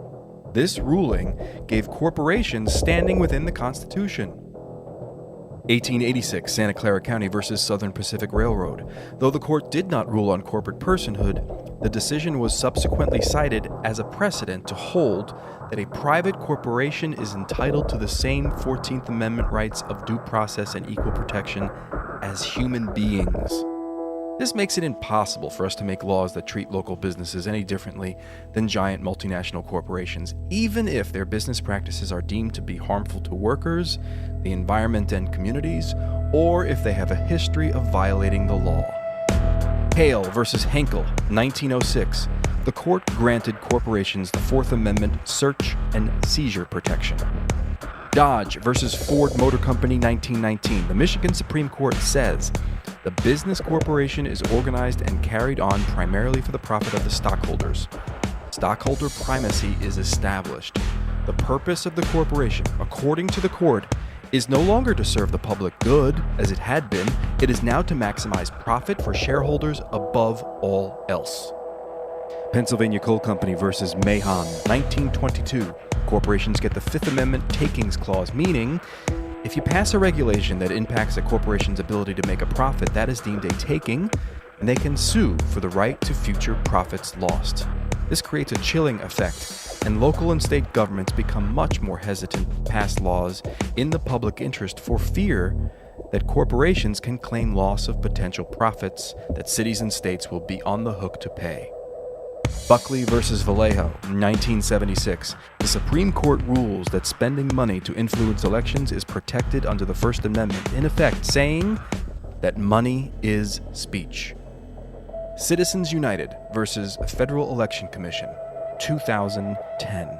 This ruling gave corporations standing within the Constitution. 1886, Santa Clara County versus Southern Pacific Railroad. Though the court did not rule on corporate personhood, the decision was subsequently cited as a precedent to hold that a private corporation is entitled to the same 14th Amendment rights of due process and equal protection as human beings. This makes it impossible for us to make laws that treat local businesses any differently than giant multinational corporations, even if their business practices are deemed to be harmful to workers, the environment and communities, or if they have a history of violating the law. Hale versus Henkel, 1906. The court granted corporations the Fourth Amendment search and seizure protection. Dodge versus Ford Motor Company, 1919. The Michigan Supreme Court says the business corporation is organized and carried on primarily for the profit of the stockholders. Stockholder primacy is established. The purpose of the corporation, according to the court, is no longer to serve the public good, as it had been. It is now to maximize profit for shareholders above all else. Pennsylvania Coal Company versus Mahon, 1922. Corporations get the Fifth Amendment takings clause, meaning if you pass a regulation that impacts a corporation's ability to make a profit, that is deemed a taking, and they can sue for the right to future profits lost. This creates a chilling effect, and local and state governments become much more hesitant to pass laws in the public interest for fear that corporations can claim loss of potential profits that cities and states will be on the hook to pay. Buckley versus Vallejo, 1976. The Supreme Court rules that spending money to influence elections is protected under the First Amendment, in effect saying that money is speech. Citizens United versus Federal Election Commission, 2010.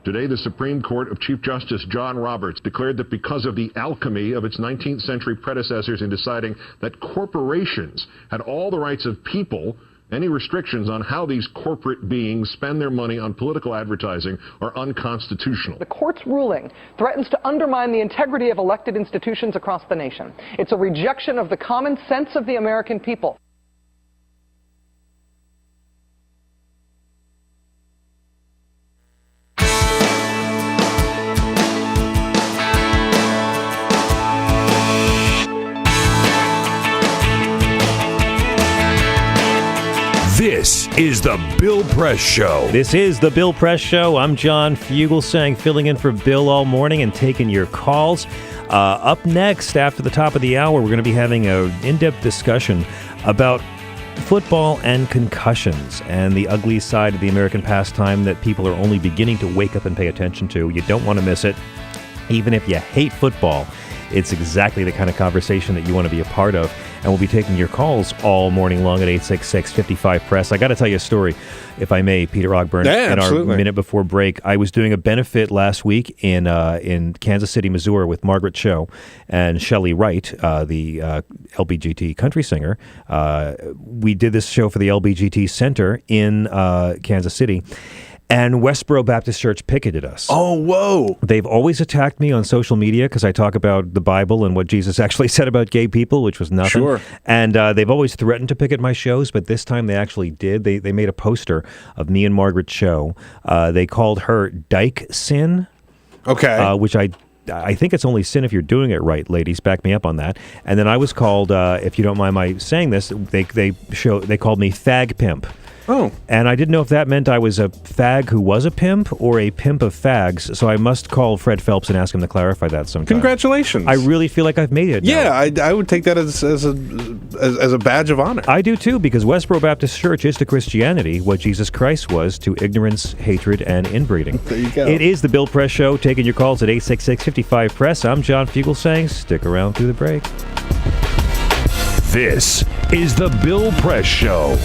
Today, the Supreme Court of Chief Justice John Roberts declared that because of the alchemy of its 19th century predecessors in deciding that corporations had all the rights of people, any restrictions on how these corporate beings spend their money on political advertising are unconstitutional. The court's ruling threatens to undermine the integrity of elected institutions across the nation. It's a rejection of the common sense of the American people. This is the Bill Press Show. This is the Bill Press Show. I'm John Fugelsang, filling in for Bill all morning and taking your calls. Up next, after the top of the hour, we're going to be having an in-depth discussion about football and concussions and the ugly side of the American pastime that people are only beginning to wake up and pay attention to. You don't want to miss it. Even if you hate football, it's exactly the kind of conversation that you want to be a part of. And we'll be taking your calls all morning long at 866-55-PRESS. I got to tell you a story, if I may, Peter Ogburn. Yeah, in absolutely. Our minute before break, I was doing a benefit last week in Kansas City, Missouri, with Margaret Cho and Shelley Wright, the LBGT country singer. We did this show for the LBGT Center in Kansas City. And Westboro Baptist Church picketed us. Oh, whoa. They've always attacked me on social media because I talk about the Bible and what Jesus actually said about gay people, which was nothing. Sure. And they've always threatened to picket my shows, but this time they actually did. They made a poster of me and Margaret Cho. They called her Dyke Sin. Okay. Which I think it's only sin if you're doing it right, ladies. Back me up on that. And then I was called, if you don't mind my saying this, they called me Fag Pimp. Oh. And I didn't know if that meant I was a fag who was a pimp or a pimp of fags, so I must call Fred Phelps and ask him to clarify that sometime. Congratulations. I really feel like I've made it. Yeah, I would take that as a badge of honor. I do too, because Westboro Baptist Church is to Christianity what Jesus Christ was to ignorance, hatred, and inbreeding. There you go. It is the Bill Press Show, taking your calls at 866-55-PRESS. I'm John Fugelsang. Stick around through the break. This is the Bill Press Show.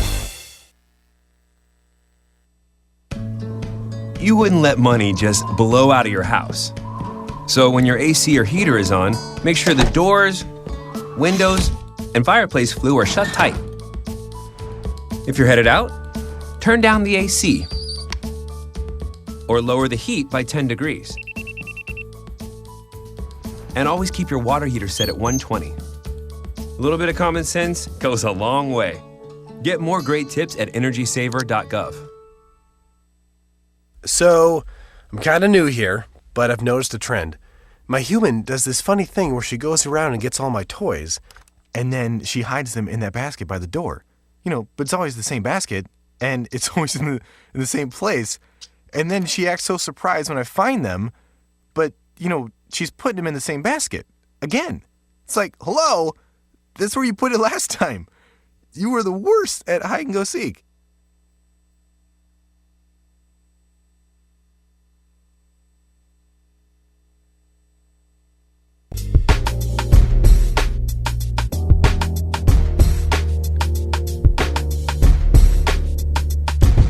You wouldn't let money just blow out of your house. So when your AC or heater is on, make sure the doors, windows, and fireplace flue are shut tight. If you're headed out, turn down the AC or lower the heat by 10 degrees. And always keep your water heater set at 120. A little bit of common sense goes a long way. Get more great tips at energysaver.gov. So, I'm kind of new here, but I've noticed a trend. My human does this funny thing where she goes around and gets all my toys, and then she hides them in that basket by the door. You know, but it's always the same basket, and it's always in the same place. And then she acts so surprised when I find them, but, you know, she's putting them in the same basket. Again. It's like, hello? That's where you put it last time. You were the worst at hide and go seek.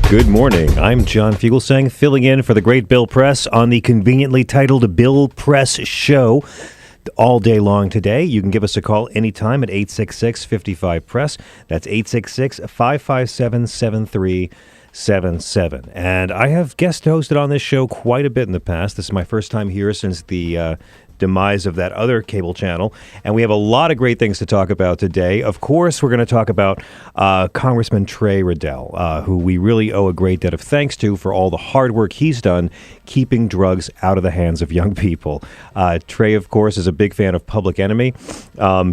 Good morning. I'm John Fugelsang, filling in for the great Bill Press on the conveniently titled Bill Press Show. All day long today. You can give us a call anytime at 866-55-PRESS. That's 866-557-7377. And I have guest hosted on this show quite a bit in the past. This is my first time here since the demise of that other cable channel. And we have a lot of great things to talk about today. Of course, we're going to talk about Congressman Trey Radel, who we really owe a great debt of thanks to for all the hard work he's done keeping drugs out of the hands of young people. Trey, of course, is a big fan of Public Enemy.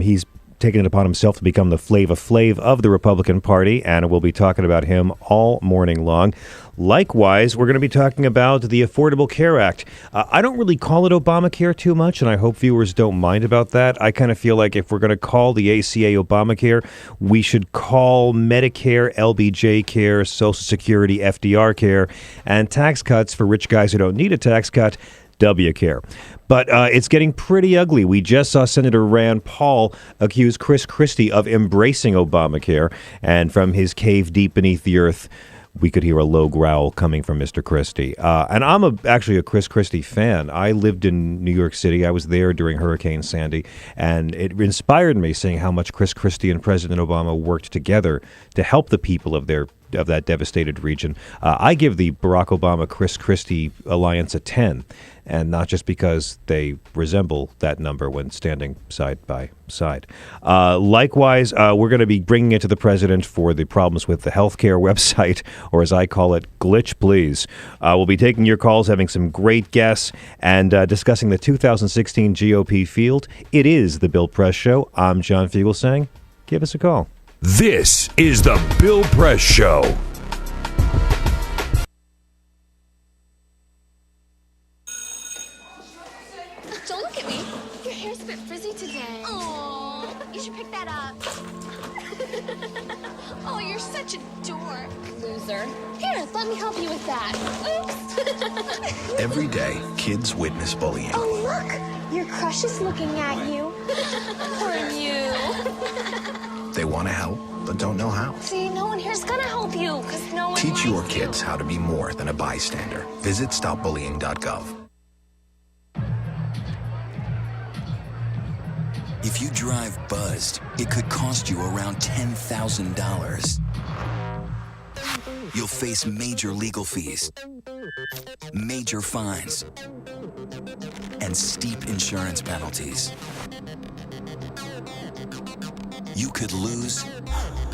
He's taken it upon himself to become the Flava Flav of the Republican Party, and we'll be talking about him all morning long. Likewise, we're going to be talking about the Affordable Care Act. I don't really call it Obamacare too much, and I hope viewers don't mind about that. I kind of feel like if we're going to call the ACA Obamacare, we should call Medicare LBJ Care, Social Security FDR Care, and tax cuts for rich guys who don't need a tax cut, W Care. But it's getting pretty ugly. We just saw Senator Rand Paul accuse Christie of embracing Obamacare, and from his cave deep beneath the earth, we could hear a low growl coming from Mr. Christie. And I'm actually a Chris Christie fan. I lived in New York City. I was there during Hurricane Sandy, and it inspired me seeing how much Chris Christie and President Obama worked together to help the people of that devastated region. I give the Barack Obama-Chris Christie alliance a 10, and not just because they resemble that number when standing side by side. Likewise, we're going to be bringing it to the president for the problems with the healthcare website, or as I call it, Glitch Please. We'll be taking your calls, having some great guests, and discussing the 2016 GOP field. It is The Bill Press Show. I'm John Fugelsang. Give us a call. This is The Bill Press Show. Don't look at me. Your hair's a bit frizzy today. Oh, you should pick that up. Oh, you're such a dork. Loser. Here, let me help you with that. Oops. Every day, kids witness bullying. Oh, look. Your crush is looking at you. Poor you. They want to help, but don't know how. See, no one here's gonna help you, because no one Teach your likes kids how to be more than a bystander. Visit stopbullying.gov. If you drive buzzed, it could cost you around $10,000. You'll face major legal fees, major fines, and steep insurance penalties. You could lose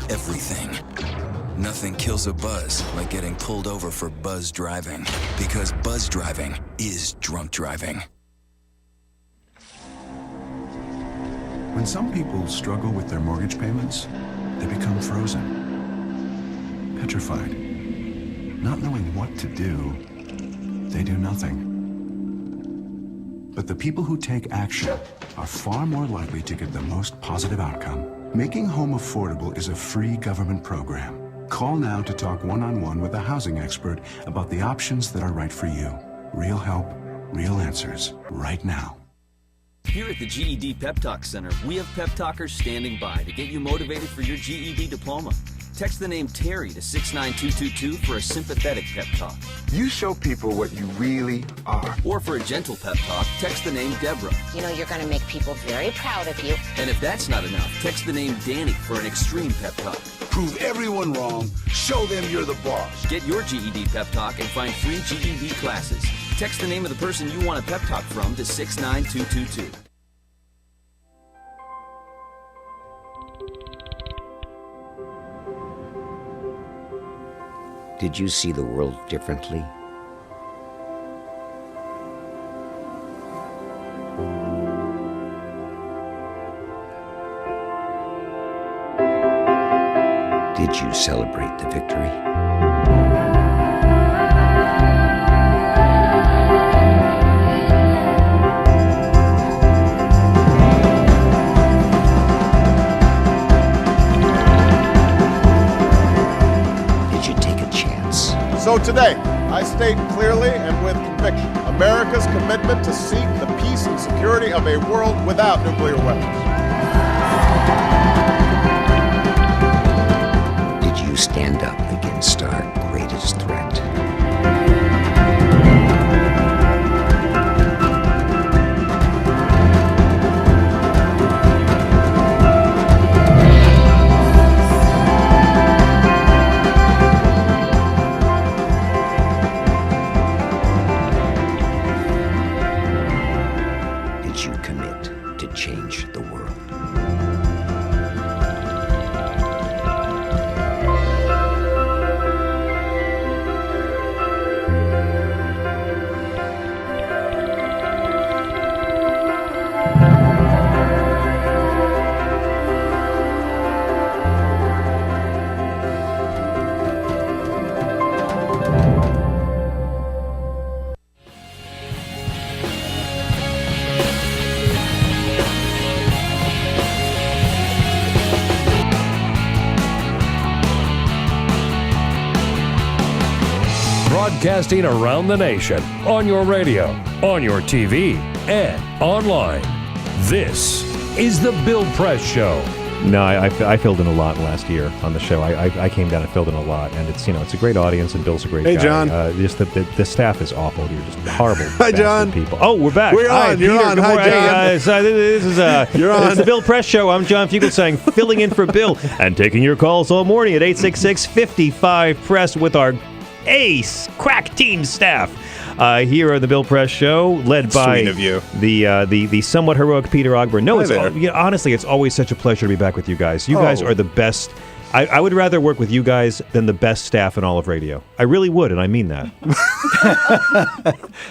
everything. Nothing kills a buzz like getting pulled over for buzz driving, because buzz driving is drunk driving. When some people struggle with their mortgage payments, they become frozen, petrified. Not knowing what to do, they do nothing. But the people who take action are far more likely to get the most positive outcome. Making home affordable is a free government program. Call now to talk one-on-one with a housing expert about the options that are right for you. Real help, real answers, right now. Here at the GED Pep Talk Center, we have pep talkers standing by to get you motivated for your GED diploma. Text the name Terry to 69222 for a sympathetic pep talk. You show people what you really are. Or for a gentle pep talk, text the name Deborah. You know you're going to make people very proud of you. And if that's not enough, text the name Danny for an extreme pep talk. Prove everyone wrong. Show them you're the boss. Get your GED pep talk and find free GED classes. Text the name of the person you want a pep talk from to 69222. Did you see the world differently? Did you celebrate the victory? So today, I state clearly and with conviction America's commitment to seek the peace and security of a world without nuclear weapons. Did you stand up against our greatest threat? Did you broadcasting around the nation, on your radio, on your TV, and online. This is The Bill Press Show. No, I filled in a lot last year on the show. I came down and filled in a lot, and it's a great audience, and Bill's a great guy. Hey, John. Just the staff is awful. You're just horrible. Hi, John. People. Oh, we're back. We're Hi, on. You're Peter. on. Good Hi, morning. John. Hey, guys. This is You're on. It's the Bill Press Show. I'm John Fugelsang, filling in for Bill and taking your calls all morning at 866-55-PRESS with our ace crack team staff. Here on the Bill Press Show, led by Sweet of you. the somewhat heroic Peter Ogburn. No, Hi it's there. honestly, it's always such a pleasure to be back with you guys. You guys Oh. are the best. I would rather work with you guys than the best staff in all of radio. I really would, and I mean that.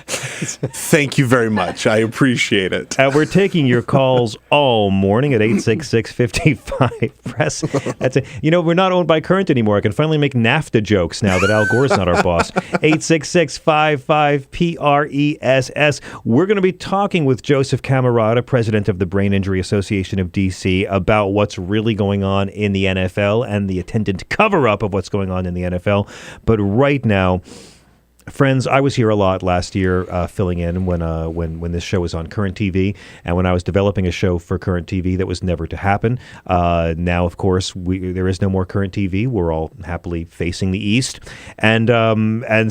Thank you very much. I appreciate it. We're taking your calls all morning at 866-55-PRESS. That's it. We're not owned by Current anymore. I can finally make NAFTA jokes now that Al Gore's not our boss. 866-55-PRESS. We're going to be talking with Joseph Camarrata, president of the Brain Injury Association of D.C., about what's really going on in the NFL and the attendant cover-up of what's going on in the NFL. But right now, friends, I was here a lot last year filling in when this show was on Current TV, and when I was developing a show for Current TV that was never to happen. Now, of course, there is no more Current TV. We're all happily facing the east, and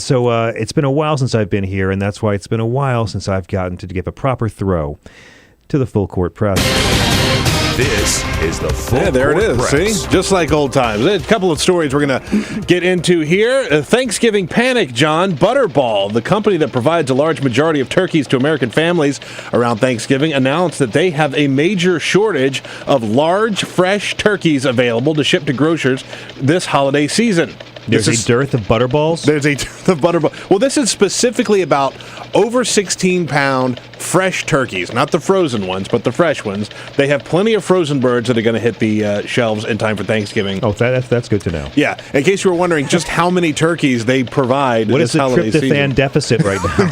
so it's been a while since I've been here, and that's why it's been a while since I've gotten to give a proper throw to the full court press. This is the Full Yeah, there it Court is. Press. See? Just like old times. A couple of stories we're going to get into here. Thanksgiving panic, John. Butterball, the company that provides a large majority of turkeys to American families around Thanksgiving, announced that they have a major shortage of large, fresh turkeys available to ship to grocers this holiday season. There's a dearth of butterballs? There's a dearth of butterball. Well, this is specifically about over 16-pound fresh turkeys, not the frozen ones, but the fresh ones. They have plenty of frozen birds that are going to hit the shelves in time for Thanksgiving. Oh, that's good to know. Yeah, in case you were wondering just how many turkeys they provide What this is the holiday tryptophan season. deficit right now?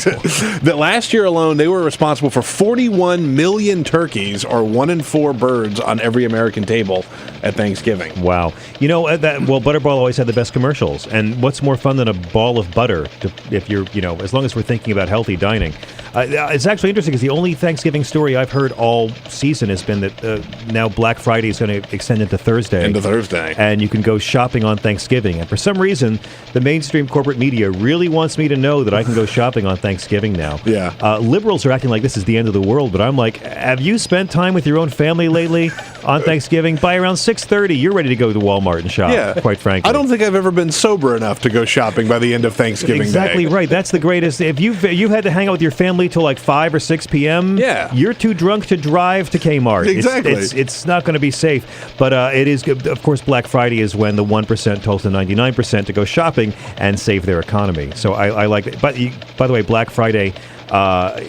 That last year alone, they were responsible for 41 million turkeys, or 1 in 4 birds on every American table at Thanksgiving. Wow. Butterball always had the best commercials. And what's more fun than a ball of butter, if you're, as long as we're thinking about healthy dining. It's actually interesting because the only Thanksgiving story I've heard all season has been that now Black Friday is going to extend into Thursday. And you can go shopping on Thanksgiving. And for some reason, the mainstream corporate media really wants me to know that I can go shopping on Thanksgiving now. Yeah. Liberals are acting like this is the end of the world, but I'm like, have you spent time with your own family lately on Thanksgiving? By around 6:30, you're ready to go to Walmart and shop, quite frankly. I don't think I've ever been sober enough to go shopping by the end of Thanksgiving Exactly Day. right. That's the greatest. If you had to hang out with your family till like 5 or 6 p.m., you're too drunk to drive to Kmart. Exactly. It's not going to be safe. But it is good. Of course, Black Friday is when the 1% tells the 99% to go shopping and save their economy. So I like it. But by the way, Black Friday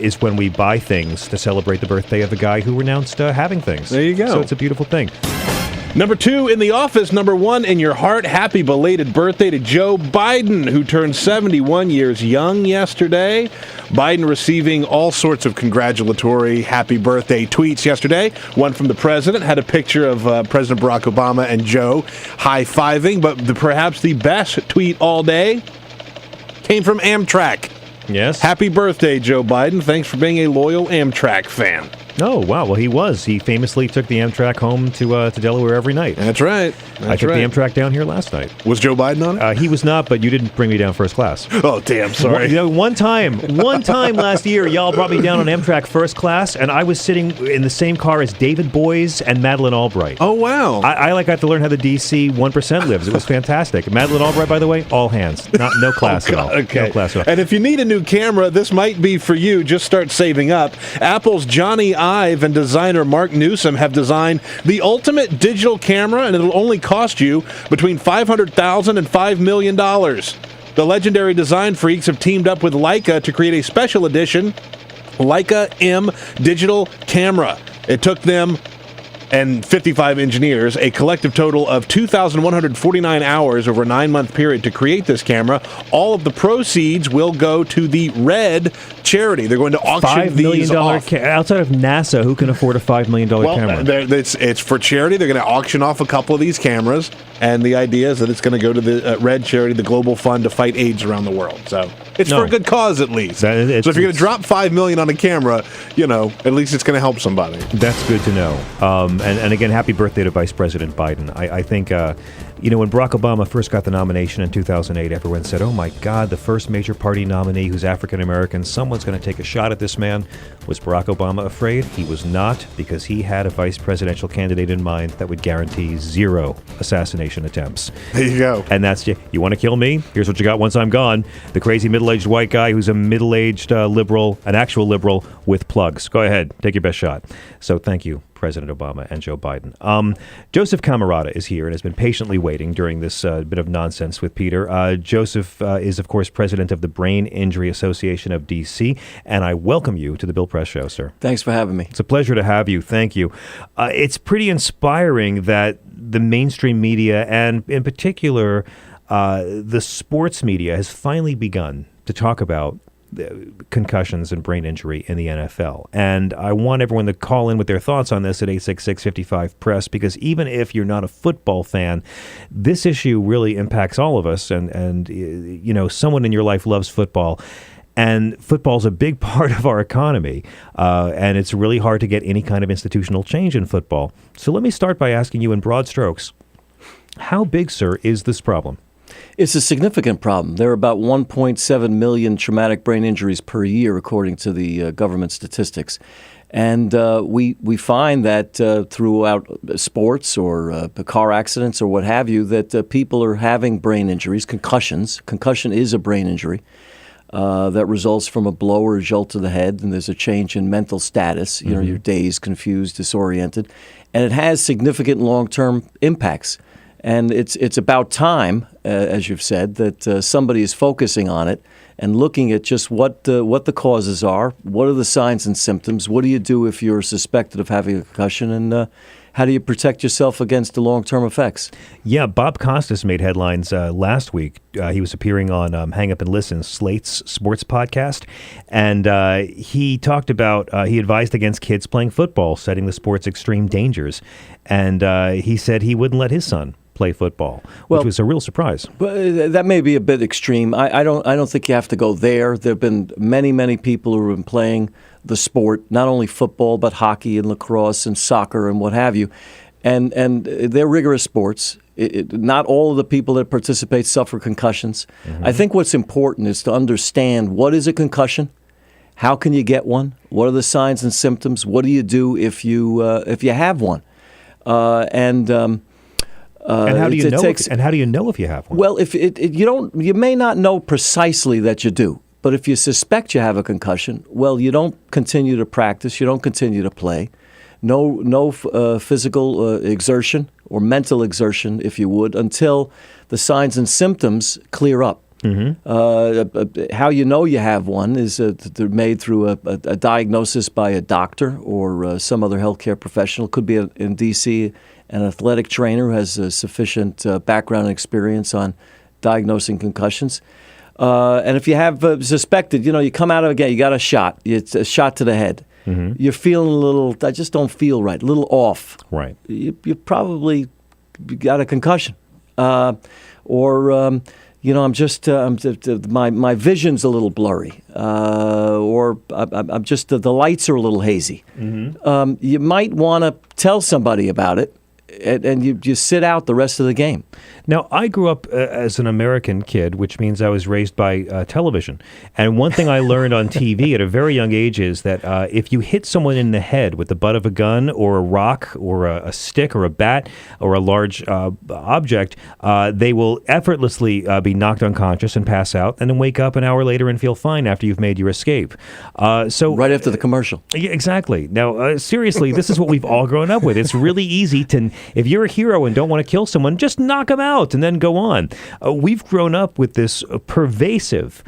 is when we buy things to celebrate the birthday of the guy who renounced having things. There you go. So it's a beautiful thing. Number 2 in the office, number 1 in your heart. Happy belated birthday to Joe Biden, who turned 71 years young yesterday. Biden receiving all sorts of congratulatory happy birthday tweets yesterday. One from the president had a picture of President Barack Obama and Joe high-fiving, but perhaps the best tweet all day came from Amtrak. Yes. Happy birthday, Joe Biden. Thanks for being a loyal Amtrak fan. Oh, wow. Well, he was. He famously took the Amtrak home to Delaware every night. That's right. I took the Amtrak down here last night. Was Joe Biden on it? He was not, but you didn't bring me down first class. Oh, damn, sorry. One time last year, y'all brought me down on Amtrak first class, and I was sitting in the same car as David Boies and Madeleine Albright. Oh, wow. I got to learn how the DC 1% lives. It was fantastic. Madeleine Albright, by the way, all hands. No class at all. Okay. No class at all. And if you need a new camera, this might be for you. Just start saving up. Apple's Johnny Ive and designer Mark Newsom have designed the ultimate digital camera, and it'll only cost you between $500,000 and $5 million. The legendary design freaks have teamed up with Leica to create a special edition Leica M digital camera. It took them and 55 engineers a collective total of 2,149 hours over a 9-month period to create this camera. All of the proceeds will go to the Red charity. They're going to auction $5 million these off. outside of NASA, who can afford a $5 million camera? It's for charity. They're going to auction off a couple of these cameras, and the idea is that it's going to go to the Red charity, the global fund to fight AIDS around the world. So It's for a good cause, at least. So if you're going to drop $5 million on a camera, at least it's going to help somebody. That's good to know. And again, happy birthday to Vice President Biden. I think, when Barack Obama first got the nomination in 2008, everyone said, oh my God, the first major party nominee who's African-American, someone's going to take a shot at this man. Was Barack Obama afraid? He was not, because he had a vice presidential candidate in mind that would guarantee 0 assassination attempts. There you go. And that's, you want to kill me? Here's what you got once I'm gone. The crazy middle-aged white guy who's a middle-aged liberal, an actual liberal with plugs. Go ahead, take your best shot. So thank you, President Obama and Joe Biden. Joseph Camarrata is here and has been patiently waiting during this bit of nonsense with Peter. Joseph is, of course, president of the Brain Injury Association of D.C., and I welcome you to the Bill Press Show, sir. Thanks for having me. It's a pleasure to have you. Thank you. It's pretty inspiring that the mainstream media, and in particular the sports media, has finally begun to talk about concussions and brain injury in the NFL. And I want everyone to call in with their thoughts on this at 866-55-PRESS, because even if you're not a football fan, this issue really impacts all of us. And someone in your life loves football. And football's a big part of our economy, and it's really hard to get any kind of institutional change in football. So let me start by asking you in broad strokes, how big, sir, is this problem? It's a significant problem. There are about 1.7 million traumatic brain injuries per year, according to the government statistics. And we find that throughout sports or car accidents or what have you, that people are having brain injuries, concussions. Concussion is a brain injury that results from a blow or a jolt to the head, and there's a change in mental status. You're dazed, confused, disoriented. And it has significant long-term impacts. And it's about time, as you've said, that somebody is focusing on it and looking at just what the causes are, what are the signs and symptoms, what do you do if you're suspected of having a concussion, and how do you protect yourself against the long-term effects? Yeah, Bob Costas made headlines last week. He was appearing on Hang Up and Listen, Slate's sports podcast, and he talked about, he advised against kids playing football, citing the sport's extreme dangers, and he said he wouldn't let his son play football, which was a real surprise. But that may be a bit extreme. I don't think you have to go there. There have been many people who have been playing the sport, not only football, but hockey and lacrosse and soccer and what have you. And they're rigorous sports. Not all of the people that participate suffer concussions. I think what's important is to understand, what is a concussion? How can you get one? What are the signs and symptoms? What do you do if you have one? And how do you know? And how do you know if you have one? Well, if you may not know precisely that you do, but if you suspect you have a concussion, well, you don't continue to practice, you don't continue to play, no physical exertion or mental exertion, if you would, until the signs and symptoms clear up. How you know you have one is they're made through a diagnosis by a doctor or some other healthcare professional. Could be in D.C. an athletic trainer who has a sufficient background and experience on diagnosing concussions. And if you have suspected, you come out of a game, you got a shot. It's a shot to the head. You're feeling a little, I just don't feel right, a little off. Right. You probably got a concussion. I'm just my vision's a little blurry, or I'm just the lights are a little hazy. You might want to tell somebody about it, and you sit out the rest of the game. Now, I grew up as an American kid, which means I was raised by television. And one thing I learned on TV at a very young age is that if you hit someone in the head with the butt of a gun or a rock or a stick or a bat or a large object, they will effortlessly be knocked unconscious and pass out, and then wake up an hour later and feel fine after you've made your escape. So right after the commercial. Yeah, exactly. Now, seriously, this is what we've all grown up with. It's really easy to, if you're a hero and don't want to kill someone, just knock them out and then go on. We've grown up with this pervasive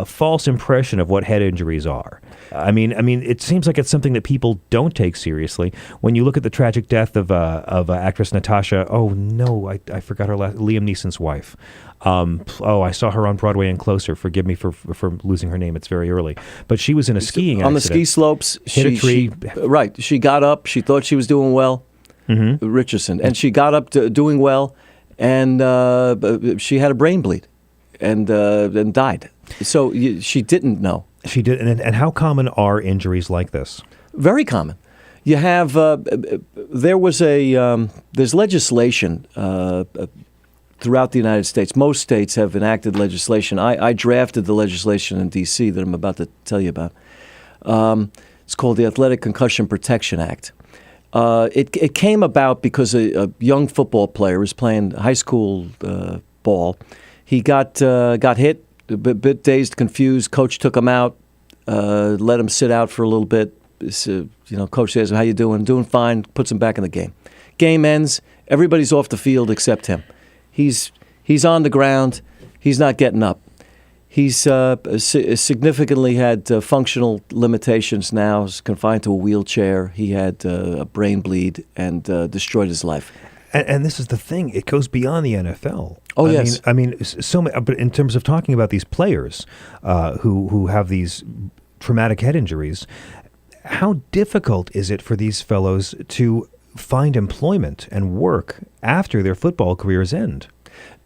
false impression of what head injuries are. I mean, it seems like it's something that people don't take seriously. When you look at the tragic death of actress Natasha, I forgot her Liam Neeson's wife. I saw her on Broadway and Closer. Forgive me for losing her name. It's very early. But she was in a skiing accident. On the ski slopes. Hit a tree. She got up. She thought she was doing well. Richardson. And she got up to doing well, and she had a brain bleed and died. So she didn't know. She did. And how common are injuries like this? Very common. You have there's legislation throughout the United States. Most states have enacted legislation. I drafted the legislation in D.C. that I'm about to tell you about. It's called the Athletic Concussion Protection Act. It came about because a young football player was playing high school ball. He got hit, a bit dazed, confused. Coach took him out, let him sit out for a little bit. Coach says, "How you doing?" "Doing fine." Puts him back in the game. Game ends. Everybody's off the field except him. He's on the ground. He's not getting up. He's significantly had functional limitations now. He's confined to a wheelchair. He had a brain bleed and destroyed his life. And this is the thing; it goes beyond the NFL. Oh, yes. I mean, so many. But in terms of talking about these players who have these traumatic head injuries, how difficult is it for these fellows to find employment and work after their football careers end?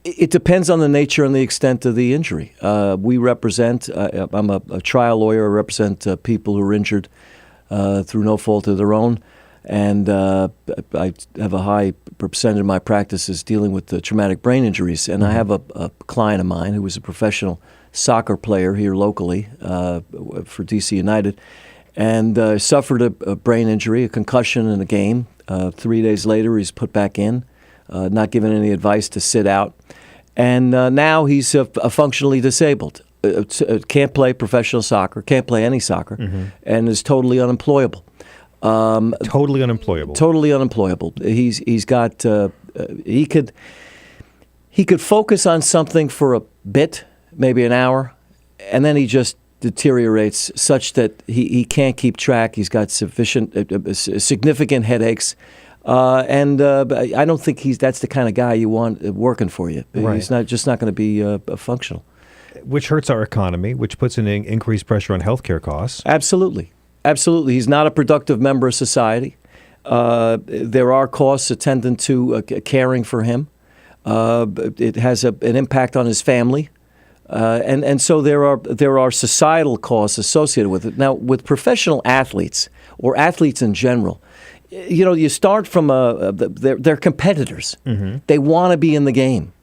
It depends on the nature and the extent of the injury. We represent, I'm a trial lawyer, I represent people who are injured through no fault of their own. And I have a high percentage of my practice is dealing with the traumatic brain injuries. And I have a client of mine who was a professional soccer player here locally for DC United, and suffered a brain injury, a concussion in a game. 3 days later, he's put back in, not given any advice to sit out. And now he's functionally disabled. Can't play professional soccer, can't play any soccer, and is totally unemployable. Totally unemployable. Totally unemployable. He's got he could focus on something for a bit, maybe an hour, and then he just deteriorates such that he can't keep track. He's got significant headaches, and I don't think that's the kind of guy you want working for you. Right. He's not going to be functional. Which hurts our economy, which puts an increased pressure on healthcare costs. Absolutely. Absolutely. He's not a productive member of society. There are costs attendant to caring for him. It has an impact on his family. And so there are societal costs associated with it. Now, with professional athletes or athletes in general, you start from they're competitors. They want to be in the game.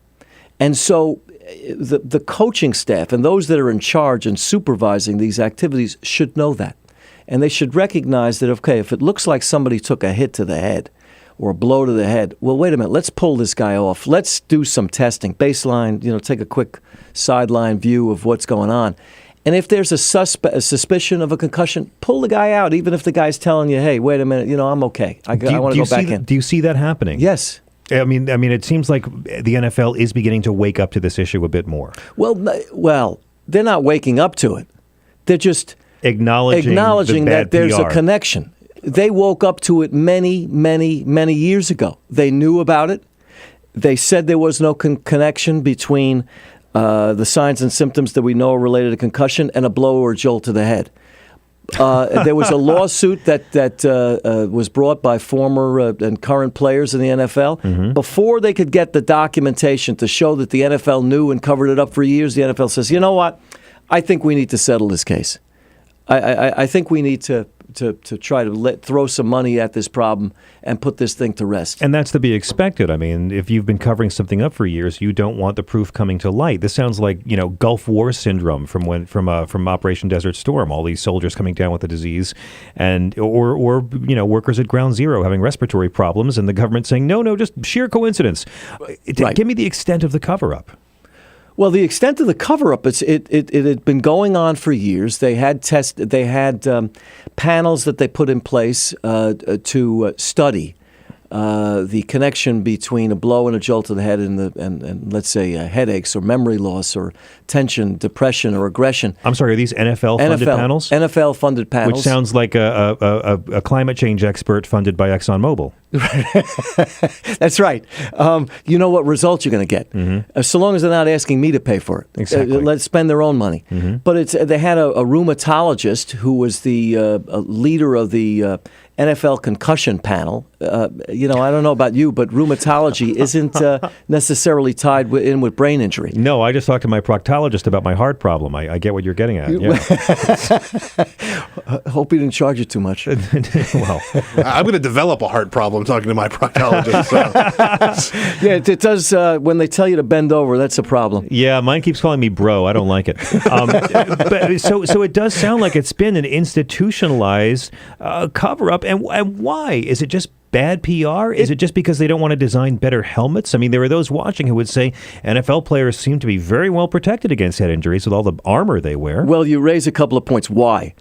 And so the coaching staff and those that are in charge and supervising these activities should know that. And they should recognize that, okay, if it looks like somebody took a hit to the head or a blow to the head, well, wait a minute, let's pull this guy off. Let's do some testing, baseline, take a quick sideline view of what's going on. And if there's a suspicion of a concussion, pull the guy out, even if the guy's telling you, hey, wait a minute, I'm okay. I want to go back in. Do you see that happening? Yes. I mean, it seems like the NFL is beginning to wake up to this issue a bit more. Well, they're not waking up to it. They're just acknowledging that there's a connection. They woke up to it many, many, many years ago. They knew about it. They said there was no connection between the signs and symptoms that we know are related to concussion and a blow or a jolt to the head. There was a lawsuit that was brought by former and current players in the NFL. Before they could get the documentation to show that the NFL knew and covered it up for years, the NFL says, you know what? I think we need to settle this case. I think we need to try to throw some money at this problem and put this thing to rest. And that's to be expected. I mean, if you've been covering something up for years, you don't want the proof coming to light. This sounds like Gulf War syndrome from Operation Desert Storm. All these soldiers coming down with the disease, and or workers at Ground Zero having respiratory problems, and the government saying no, just sheer coincidence. Right. Give me the extent of the cover up. Well, the extent of the cover-up, it had been going on for years. They had panels that they put in place to study the connection between a blow and a jolt to the head and let's say headaches or memory loss or tension, depression, or aggression. I'm sorry, are these NFL-funded panels? NFL-funded panels. Which sounds like a climate change expert funded by ExxonMobil. That's right. You know what results you're going to get. So long as they're not asking me to pay for it. Exactly. Let's spend their own money. But they had a rheumatologist who was the leader of the NFL concussion panel. I don't know about you, but rheumatology isn't necessarily tied in with brain injury. No, I just talked to my proctologist about my heart problem. I get what you're getting at. Yeah. Hope he didn't charge you too much. Well, I'm going to develop a heart problem talking to my proctologist. So. Yeah, it does. When they tell you to bend over, that's a problem. Yeah, mine keeps calling me bro. I don't like it. But so it does sound like it's been an institutionalized cover-up. And why? Is it just bad PR? Is it just because they don't want to design better helmets? I mean, there are those watching who would say NFL players seem to be very well protected against head injuries with all the armor they wear. Well, you raise a couple of points. Why?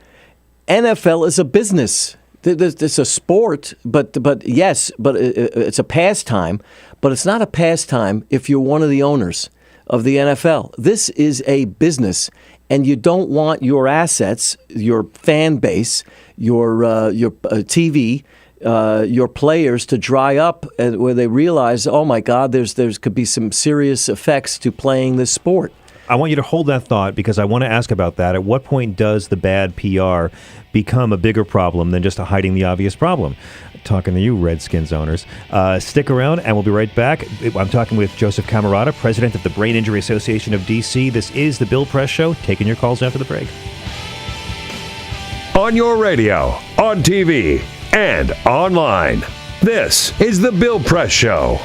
NFL is a business. It's a sport, but it's a pastime. But it's not a pastime if you're one of the owners of the NFL. This is a business, and you don't want your assets, your fan base, your TV, your players to dry up where they realize, oh my God, there's could be some serious effects to playing this sport. I want you to hold that thought because I want to ask about that. At what point does the bad PR become a bigger problem than just hiding the obvious problem? Talking to you, Redskins owners. Stick around, and we'll be right back. I'm talking with Joseph Camarrata, president of the Brain Injury Association of D.C. This is the Bill Press Show, taking your calls after the break. On your radio, on TV, and online. This is the Bill Press Show.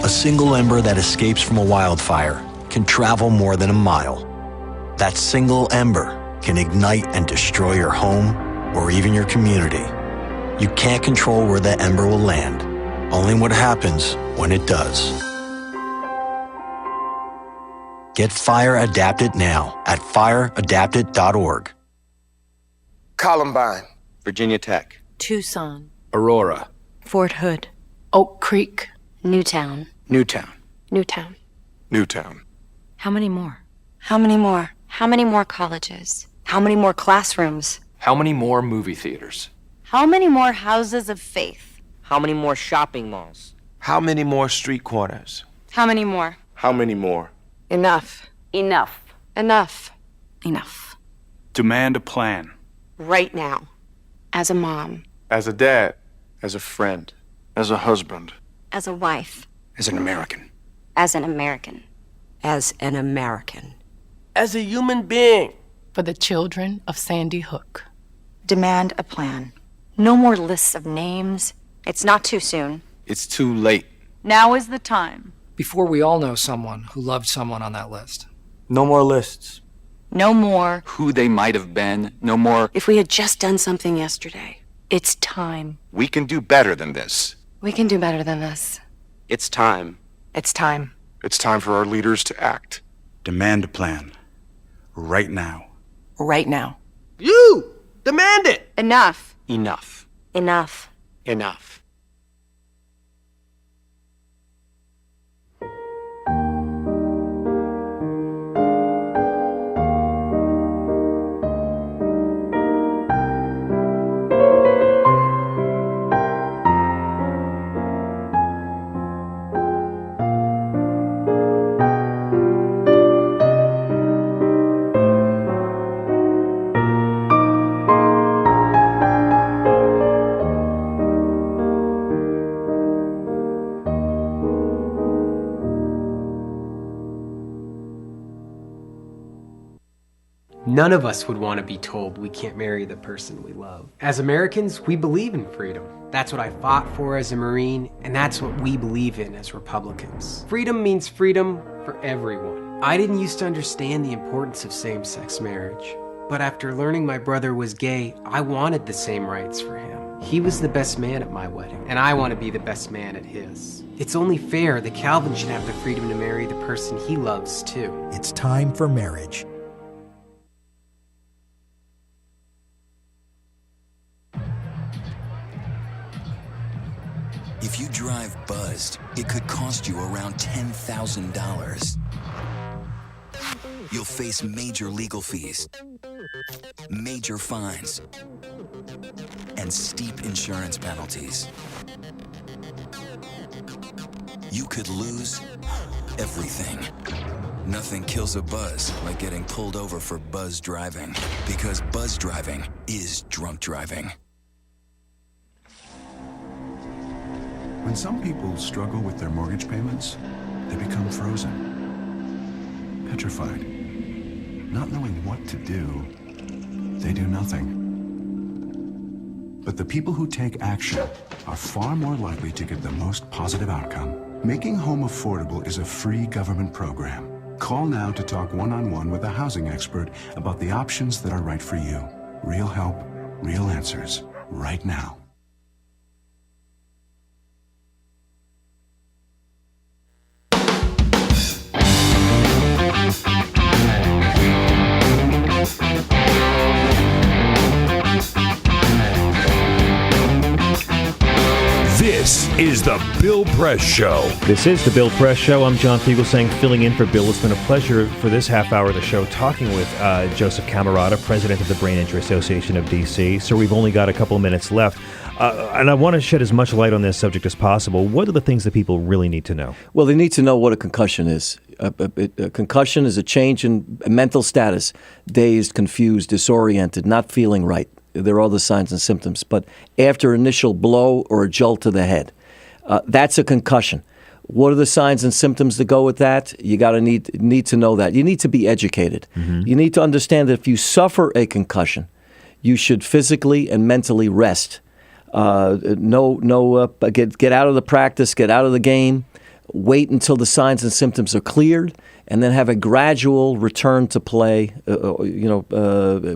A single ember that escapes from a wildfire can travel more than a mile. That single ember can ignite and destroy your home or even your community. You can't control where that ember will land, only what happens when it does. Get Fire Adapted now at fireadapted.org. Columbine, Virginia Tech, Tucson, Aurora, Fort Hood, Oak Creek, Newtown. Newtown, Newtown. Newtown. How many more? How many more? How many more colleges? How many more classrooms? How many more movie theaters? How many more houses of faith? How many more shopping malls? How many more street corners? How many more? How many more? Enough. Enough. Enough. Enough. Demand a plan. Right now. As a mom. As a dad. As a friend. As a husband. As a wife. As an American. As an American. As an American. As a human being. For the children of Sandy Hook. Demand a plan. No more lists of names. It's not too soon. It's too late. Now is the time. Before we all know someone who loved someone on that list. No more lists. No more. Who they might have been. No more. If we had just done something yesterday. It's time. We can do better than this. We can do better than this. It's time. It's time. It's time for our leaders to act. Demand a plan. Right now. Right now. You! Demand it! Enough. Enough. Enough. Enough. None of us would want to be told we can't marry the person we love. As Americans, we believe in freedom. That's what I fought for as a Marine, and that's what we believe in as Republicans. Freedom means freedom for everyone. I didn't used to understand the importance of same-sex marriage, but after learning my brother was gay, I wanted the same rights for him. He was the best man at my wedding, and I want to be the best man at his. It's only fair that Calvin should have the freedom to marry the person he loves, too. It's time for marriage. If you drive buzzed, it could cost you around $10,000. You'll face major legal fees, major fines, and steep insurance penalties. you could lose everything. Nothing kills a buzz like getting pulled over for buzz driving, because buzz driving is drunk driving. When some people struggle with their mortgage payments, they become frozen, petrified. Not knowing what to do, they do nothing. But the people who take action are far more likely to get the most positive outcome. Making home affordable is a free government program. Call now to talk one-on-one with a housing expert about the options that are right for you. Real help, real answers, right now. This is the Bill Press Show. This is the Bill Press Show. I'm John Fugelsang, filling in for Bill. It's been a pleasure for this half hour of the show talking with Joseph Camarrata, president of the Brain Injury Association of D.C. So we've only got a couple of minutes left. And I want to shed as much light on this subject as possible. What are the things that people really need to know? Well, they need to know what a concussion is. A concussion is a change in mental status, dazed, confused, disoriented, not feeling right. There are all the signs and symptoms. But after initial blow or a jolt to the head, that's a concussion. What are the signs and symptoms that go with that? You need to know that. You need to be educated. Mm-hmm. You need to understand that if you suffer a concussion, you should physically and mentally rest. Get out of the practice, get out of the game, wait until the signs and symptoms are cleared, and then have a gradual return to play,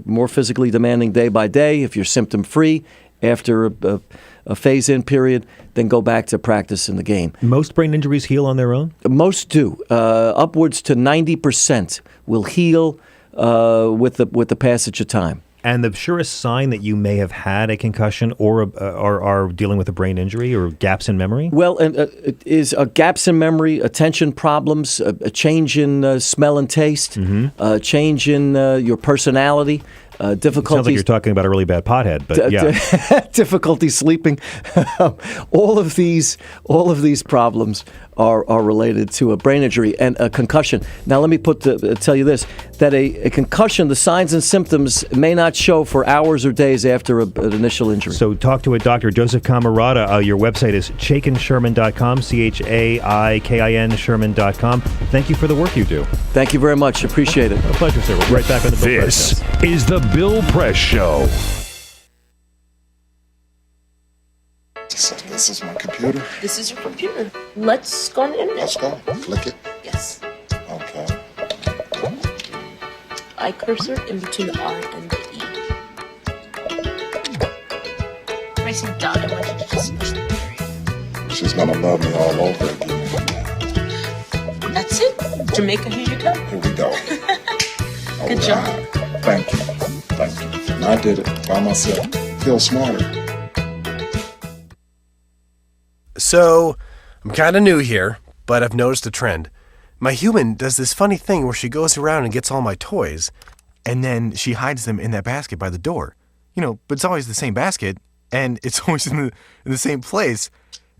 more physically demanding day by day. If you're symptom-free after a phase-in period, then go back to practice in the game. Most brain injuries heal on their own? Most do. Upwards to 90% will heal with the passage of time. And the surest sign that you may have had a concussion or are dealing with a brain injury or gaps in memory? Well, it is gaps in memory, attention problems, a change in smell and taste, a change in your personality, difficulties. Sounds like you're talking about a really bad pothead, but yeah. Difficulty sleeping. all of these problems are related to a brain injury and a concussion. Now, let me tell you this, that a concussion, the signs and symptoms may not show for hours or days after an initial injury. So talk to a doctor. Joseph Camarrata, your website is chaikinsherman.com, CHAIKIN Sherman.com. Thank you for the work you do. Thank you very much. Appreciate it. A pleasure, sir. We'll be right back on the Bill Press Show. This is the Bill Press Show. This is my computer. This is your computer. Let's go on the internet. Let's go. Click it. Yes. Okay. I cursor in between the R and the E. Pressing dot, I want you to just push the period. She's gonna love me all over again. That's it. Jamaica, here you go. Here we go. Good job. Thank you. Thank you. And I did it by myself. Feel smarter. So, I'm kind of new here, but I've noticed a trend. My human does this funny thing where she goes around and gets all my toys, and then she hides them in that basket by the door. But it's always the same basket, and it's always in the same place.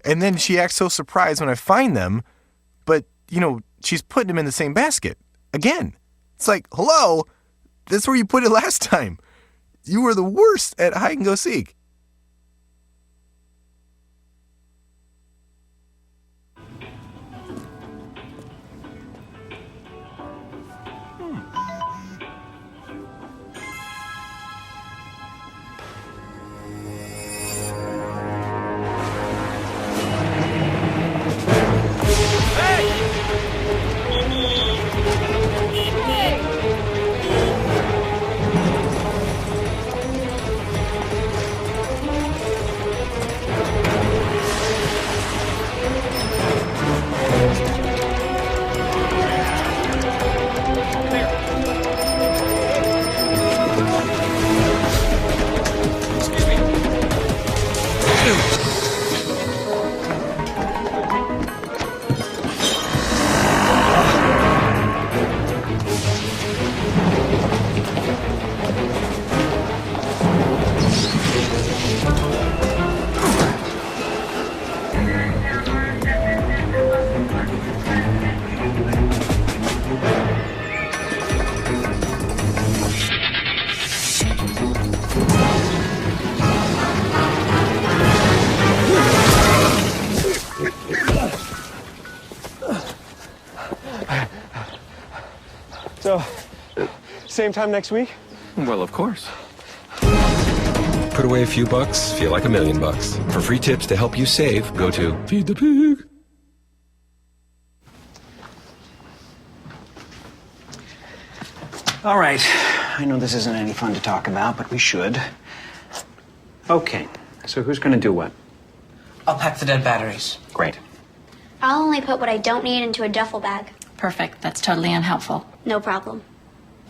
And then she acts so surprised when I find them, but, she's putting them in the same basket. Again. It's like, hello? That's where you put it last time. You were the worst at hide and go seek. So, same time next week? Well, of course. Put away a few bucks, feel like $1 million. For free tips to help you save, go to Feed the Pig. All right. I know this isn't any fun to talk about, but we should. Okay. So who's going to do what? I'll pack the dead batteries. Great. I'll only put what I don't need into a duffel bag. Perfect. That's totally unhelpful. No problem.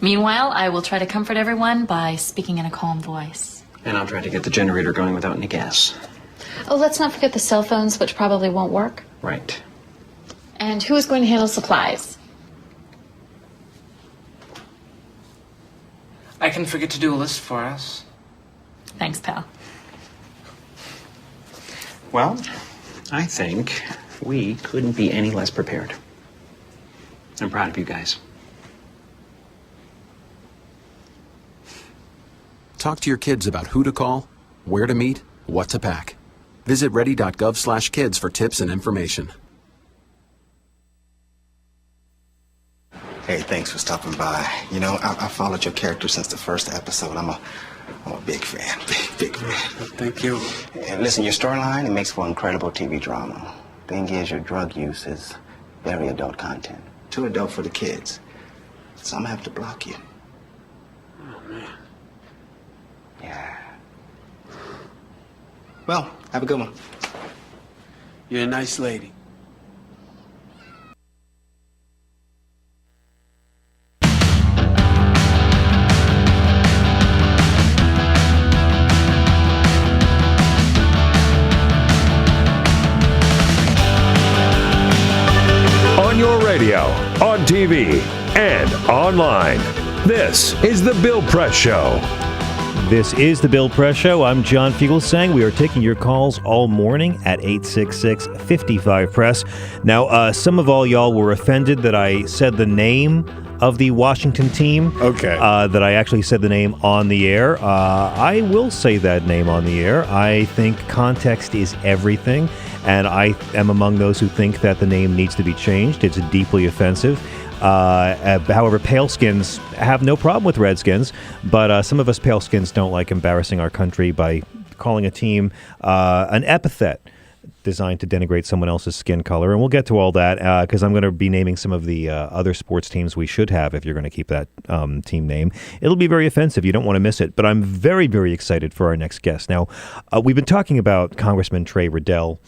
Meanwhile, I will try to comfort everyone by speaking in a calm voice. And I'll try to get the generator going without any gas. Oh, let's not forget the cell phones, which probably won't work. Right. And who is going to handle supplies? I can forget to do a list for us. Thanks, pal. Well, I think we couldn't be any less prepared. I'm proud of you guys. Talk to your kids about who to call, where to meet, what to pack. Visit ready.gov/kids for tips and information. Hey, thanks for stopping by. You know, I followed your character since the first episode. I'm a big fan. Big fan. Thank you. And listen, your storyline, it makes for incredible TV drama. Thing is, your drug use is very adult content. Too adult for the kids. So I'm gonna have to block you. Oh, man. Yeah. Well, have a good one. You're a nice lady. On your radio, on TV, and online. This is The Bill Press Show. This is The Bill Press Show. I'm John Fugelsang. We are taking your calls all morning at 866-55-PRESS. Now, some of all y'all were offended that I said the name of the Washington team. Okay. That I actually said the name on the air. I will say that name on the air. I think context is everything, and I am among those who think that the name needs to be changed. It's deeply offensive. However, Paleskins have no problem with Redskins, but some of us Paleskins don't like embarrassing our country by calling a team an epithet designed to denigrate someone else's skin color. And we'll get to all that because I'm going to be naming some of the other sports teams we should have if you're going to keep that team name. It'll be very offensive. You don't want to miss it. But I'm very, very excited for our next guest. Now, we've been talking about Congressman Trey Radel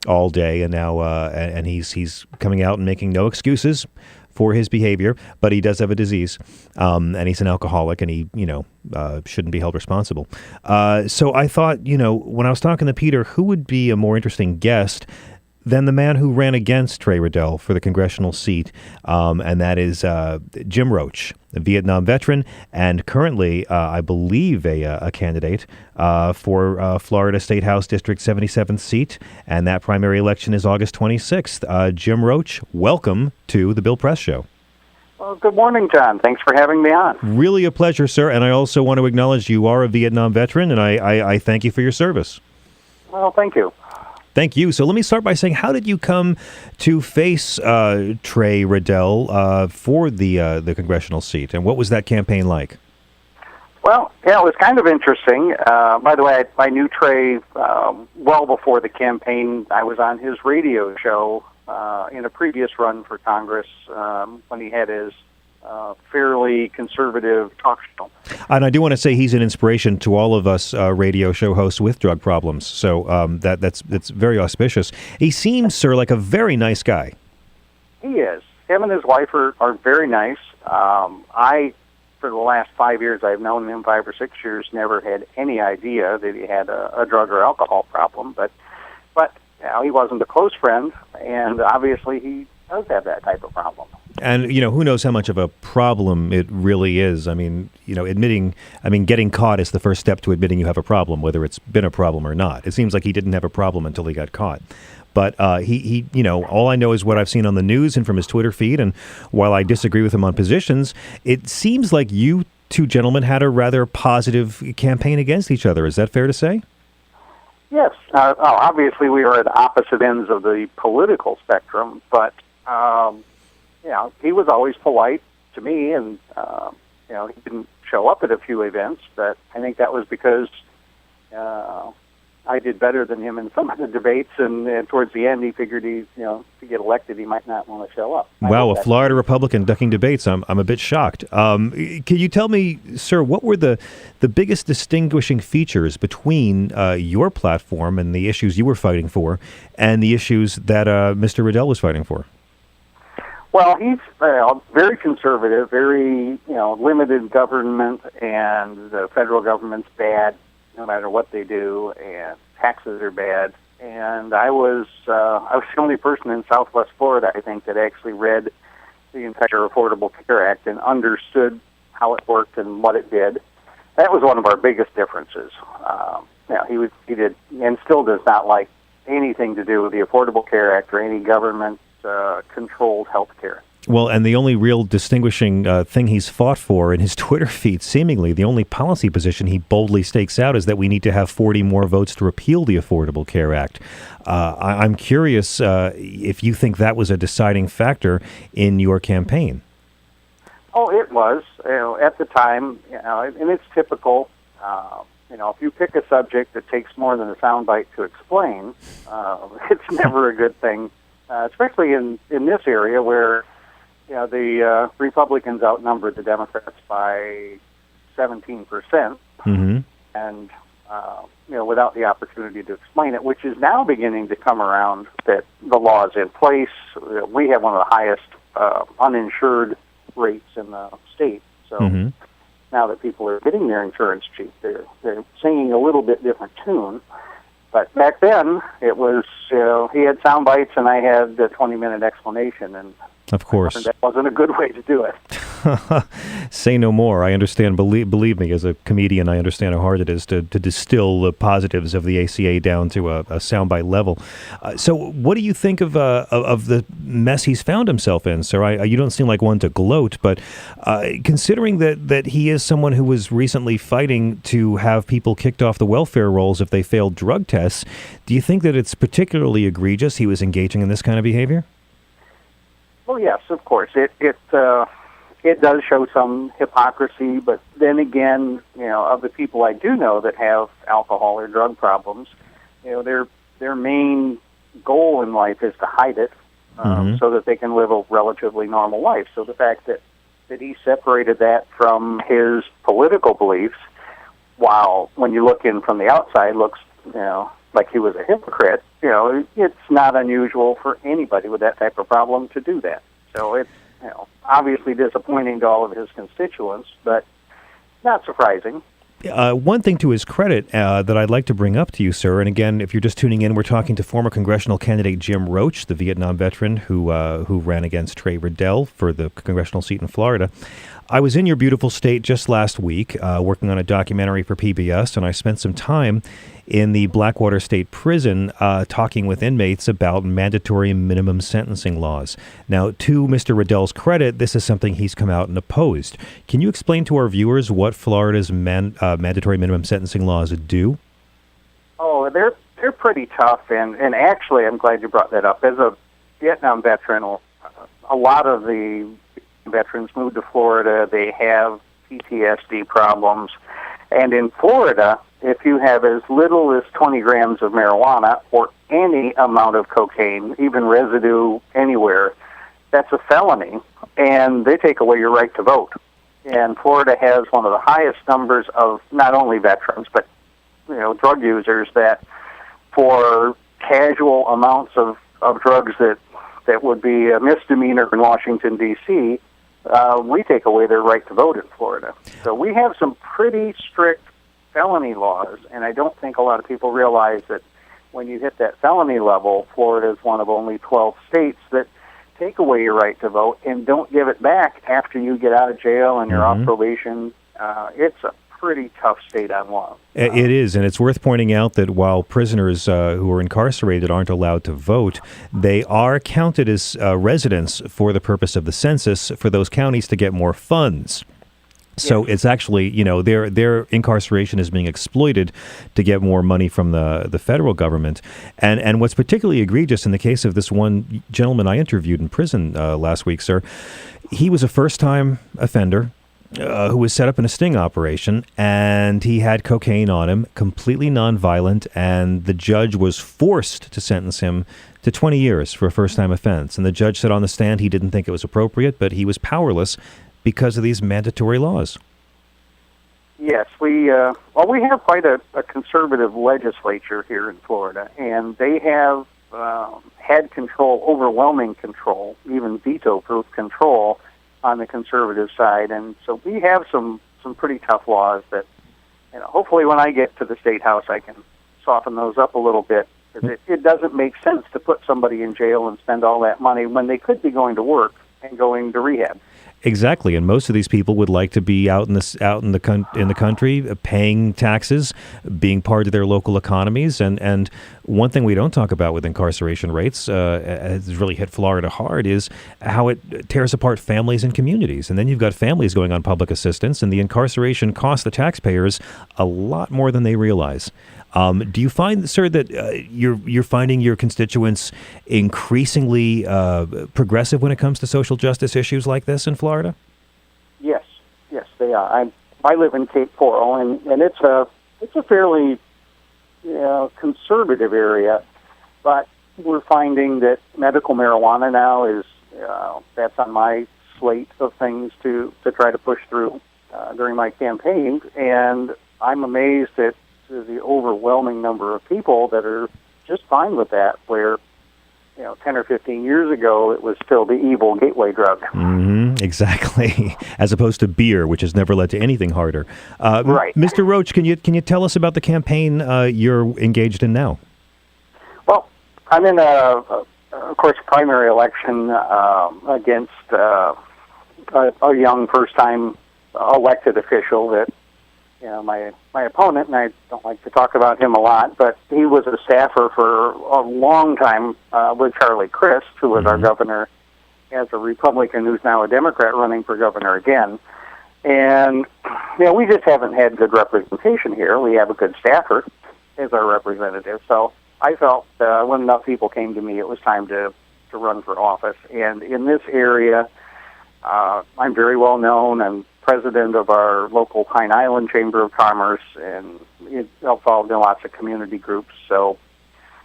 all day, and now and he's coming out and making no excuses for his behavior, but he does have a disease, and he's an alcoholic, and he, shouldn't be held responsible. So I thought, when I was talking to Peter, who would be a more interesting guest than the man who ran against Trey Radel for the congressional seat, and that is Jim Roach, a Vietnam veteran, and currently, I believe, a candidate for Florida State House District 77th seat, and that primary election is August 26th. Jim Roach, welcome to the Bill Press Show. Well, good morning, John. Thanks for having me on. Really a pleasure, sir, and I also want to acknowledge you are a Vietnam veteran, and I thank you for your service. Well, thank you. Thank you. So let me start by saying, how did you come to face Trey Radel for the congressional seat, and what was that campaign like? Well, yeah, it was kind of interesting. By the way, I knew Trey well before the campaign. I was on his radio show in a previous run for Congress when he had his fairly conservative talk show. And I do want to say he's an inspiration to all of us radio show hosts with drug problems. So that's very auspicious. He seems, sir, like a very nice guy. He is. Him and his wife are very nice. For the last 5 years, I've known him 5 or 6 years, never had any idea that he had a drug or alcohol problem. But he wasn't a close friend, and obviously he does have that type of problem. And, who knows how much of a problem it really is. I mean, getting caught is the first step to admitting you have a problem, whether it's been a problem or not. It seems like he didn't have a problem until he got caught. But he all I know is what I've seen on the news and from his Twitter feed. And while I disagree with him on positions, it seems like you two gentlemen had a rather positive campaign against each other. Is that fair to say? Yes. Obviously, we are at opposite ends of the political spectrum, but he was always polite, to me, and he didn't show up at a few events, but I think that was because I did better than him in some of the debates, and towards the end, he figured to get elected, he might not want to show up. Wow, a Florida Republican ducking debates. I'm a bit shocked. Can you tell me, sir, what were the biggest distinguishing features between your platform and the issues you were fighting for, and the issues that Mr. Radel was fighting for? Well, he's very conservative, very limited government, and the federal government's bad no matter what they do, and taxes are bad. And I was the only person in Southwest Florida, I think, that actually read the entire Affordable Care Act and understood how it worked and what it did. That was one of our biggest differences. He did and still does not like anything to do with the Affordable Care Act or any government controlled health care. Well, and the only real distinguishing thing he's fought for in his Twitter feed, seemingly, the only policy position he boldly stakes out is that we need to have 40 more votes to repeal the Affordable Care Act. I'm curious if you think that was a deciding factor in your campaign. Oh, it was. At the time, and it's typical. If you pick a subject that takes more than a soundbite to explain, it's never a good thing, especially in this area where the Republicans outnumbered the Democrats by 17%, and without the opportunity to explain it, which is now beginning to come around that the law is in place. We have one of the highest uninsured rates in the state, so now that people are getting their insurance cheap, they're singing a little bit different tune. But back then, it was he had sound bites and I had a 20-minute explanation, and of course, that wasn't a good way to do it. Say no more. I understand. Believe me, as a comedian, I understand how hard it is to distill the positives of the ACA down to a soundbite level. So, what do you think of the mess he's found himself in, sir? You don't seem like one to gloat, but considering that he is someone who was recently fighting to have people kicked off the welfare rolls if they failed drug tests, do you think that it's particularly egregious he was engaging in this kind of behavior? Well, yes, of course. It does show some hypocrisy, but then again, of the people I do know that have alcohol or drug problems, their main goal in life is to hide it so that they can live a relatively normal life. So the fact that he separated that from his political beliefs, while when you look in from the outside, looks like he was a hypocrite, it's not unusual for anybody with that type of problem to do that. So it's, obviously disappointing to all of his constituents, but not surprising. One thing to his credit that I'd like to bring up to you, sir, and again, if you're just tuning in, we're talking to former congressional candidate Jim Roach, the Vietnam veteran who ran against Trey Radel for the congressional seat in Florida. I was in your beautiful state just last week working on a documentary for PBS, and I spent some time in the Blackwater State Prison talking with inmates about mandatory minimum sentencing laws. Now, to Mr. Radel's credit, this is something he's come out and opposed. Can you explain to our viewers what Florida's mandatory minimum sentencing laws do? Oh, they're pretty tough, and actually, I'm glad you brought that up. As a Vietnam veteran, a lot of the veterans move to Florida. They have PTSD problems, and in Florida, if you have as little as 20 grams of marijuana or any amount of cocaine, even residue anywhere, that's a felony, and they take away your right to vote. And Florida has one of the highest numbers of not only veterans, but drug users that for casual amounts of drugs that would be a misdemeanor in Washington, D.C., we take away their right to vote in Florida. So we have some pretty strict felony laws, and I don't think a lot of people realize that when you hit that felony level, Florida is one of only 12 states that take away your right to vote and don't give it back after you get out of jail and you're off probation. It's a pretty tough state on law. It is, and it's worth pointing out that while prisoners who are incarcerated aren't allowed to vote, they are counted as residents for the purpose of the census for those counties to get more funds. So it's actually, their incarceration is being exploited to get more money from the federal government. And what's particularly egregious in the case of this one gentleman I interviewed in prison last week, sir, he was a first-time offender who was set up in a sting operation, and he had cocaine on him, completely nonviolent, and the judge was forced to sentence him to 20 years for a first-time offense. And the judge said on the stand he didn't think it was appropriate, but he was powerless because of these mandatory laws. Yes, we have quite a conservative legislature here in Florida, and they have had control, overwhelming control, even veto-proof control on the conservative side. And so we have some pretty tough laws that, hopefully when I get to the State House, I can soften those up a little bit. Because it doesn't make sense to put somebody in jail and spend all that money when they could be going to work and going to rehab. Exactly, and most of these people would like to be out in the country, paying taxes, being part of their local economies. And one thing we don't talk about with incarceration rates, has really hit Florida hard, is how it tears apart families and communities. And then you've got families going on public assistance, and the incarceration costs the taxpayers a lot more than they realize. Do you find, sir, that you're finding your constituents increasingly progressive when it comes to social justice issues like this in Florida? Yes, they are. I live in Cape Coral, and it's a fairly conservative area, but we're finding that medical marijuana now is that's on my slate of things to try to push through during my campaign, and I'm amazed at the overwhelming number of people that are just fine with that, where 10 or 15 years ago it was still the evil gateway drug. Mm-hmm, exactly, as opposed to beer, which has never led to anything harder. Right. Mr. Roach, can you tell us about the campaign you're engaged in now? Well, I'm in of course, a primary election against a young first-time elected official that my opponent, and I don't like to talk about him a lot, but he was a staffer for a long time with Charlie Christie, who was our governor, as a Republican who's now a Democrat running for governor again. And, we just haven't had good representation here. We have a good staffer as our representative. So I felt when enough people came to me, it was time to run for office. And in this area, I'm very well known. I'm president of our local Pine Island Chamber of Commerce, and involved in lots of community groups. So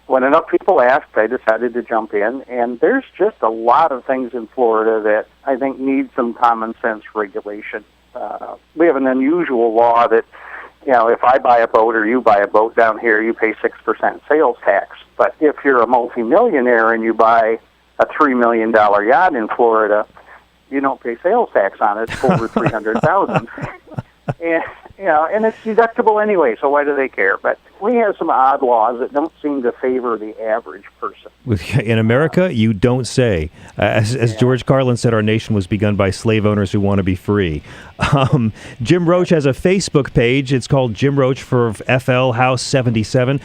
when enough people asked, I decided to jump in. And there's just a lot of things in Florida that I think need some common sense regulation. We have an unusual law that, if I buy a boat or you buy a boat down here, you pay 6% sales tax. But if you're a multimillionaire and you buy a $3 million yacht in Florida, you don't pay sales tax on it over $300,000, and it's deductible anyway. So why do they care? But we have some odd laws that don't seem to favor the average person. In America, you don't say. As George Carlin said, our nation was begun by slave owners who want to be free. Jim Roach has a Facebook page. It's called Jim Roach for FL House 77.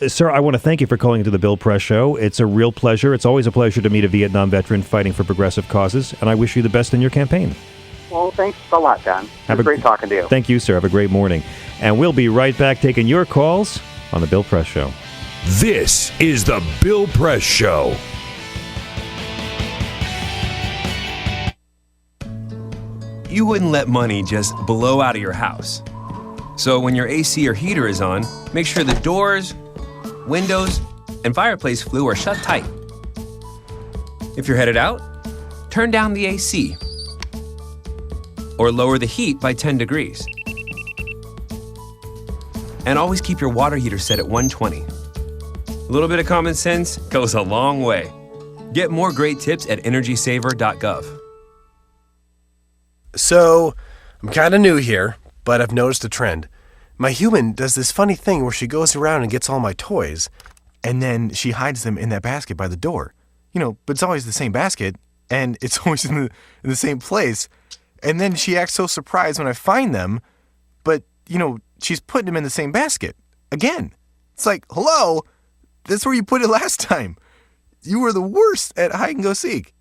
Sir, I want to thank you for calling into the Bill Press Show. It's a real pleasure. It's always a pleasure to meet a Vietnam veteran fighting for progressive causes, and I wish you the best in your campaign. Well, thanks a lot, Don. It was great talking to you. Thank you, sir. Have a great morning. And we'll be right back taking your calls on The Bill Press Show. This is The Bill Press Show. You wouldn't let money just blow out of your house. So when your AC or heater is on, make sure the doors, windows, and fireplace flue are shut tight. If you're headed out, turn down the AC or lower the heat by 10 degrees. And always keep your water heater set at 120. A little bit of common sense goes a long way. Get more great tips at energysaver.gov. So, I'm kind of new here, but I've noticed a trend. My human does this funny thing where she goes around and gets all my toys, and then she hides them in that basket by the door. But it's always the same basket, and it's always in the same place. And then she acts so surprised when I find them, but, she's putting them in the same basket. Again. It's like, hello? That's where you put it last time. You were the worst at hide and go seek.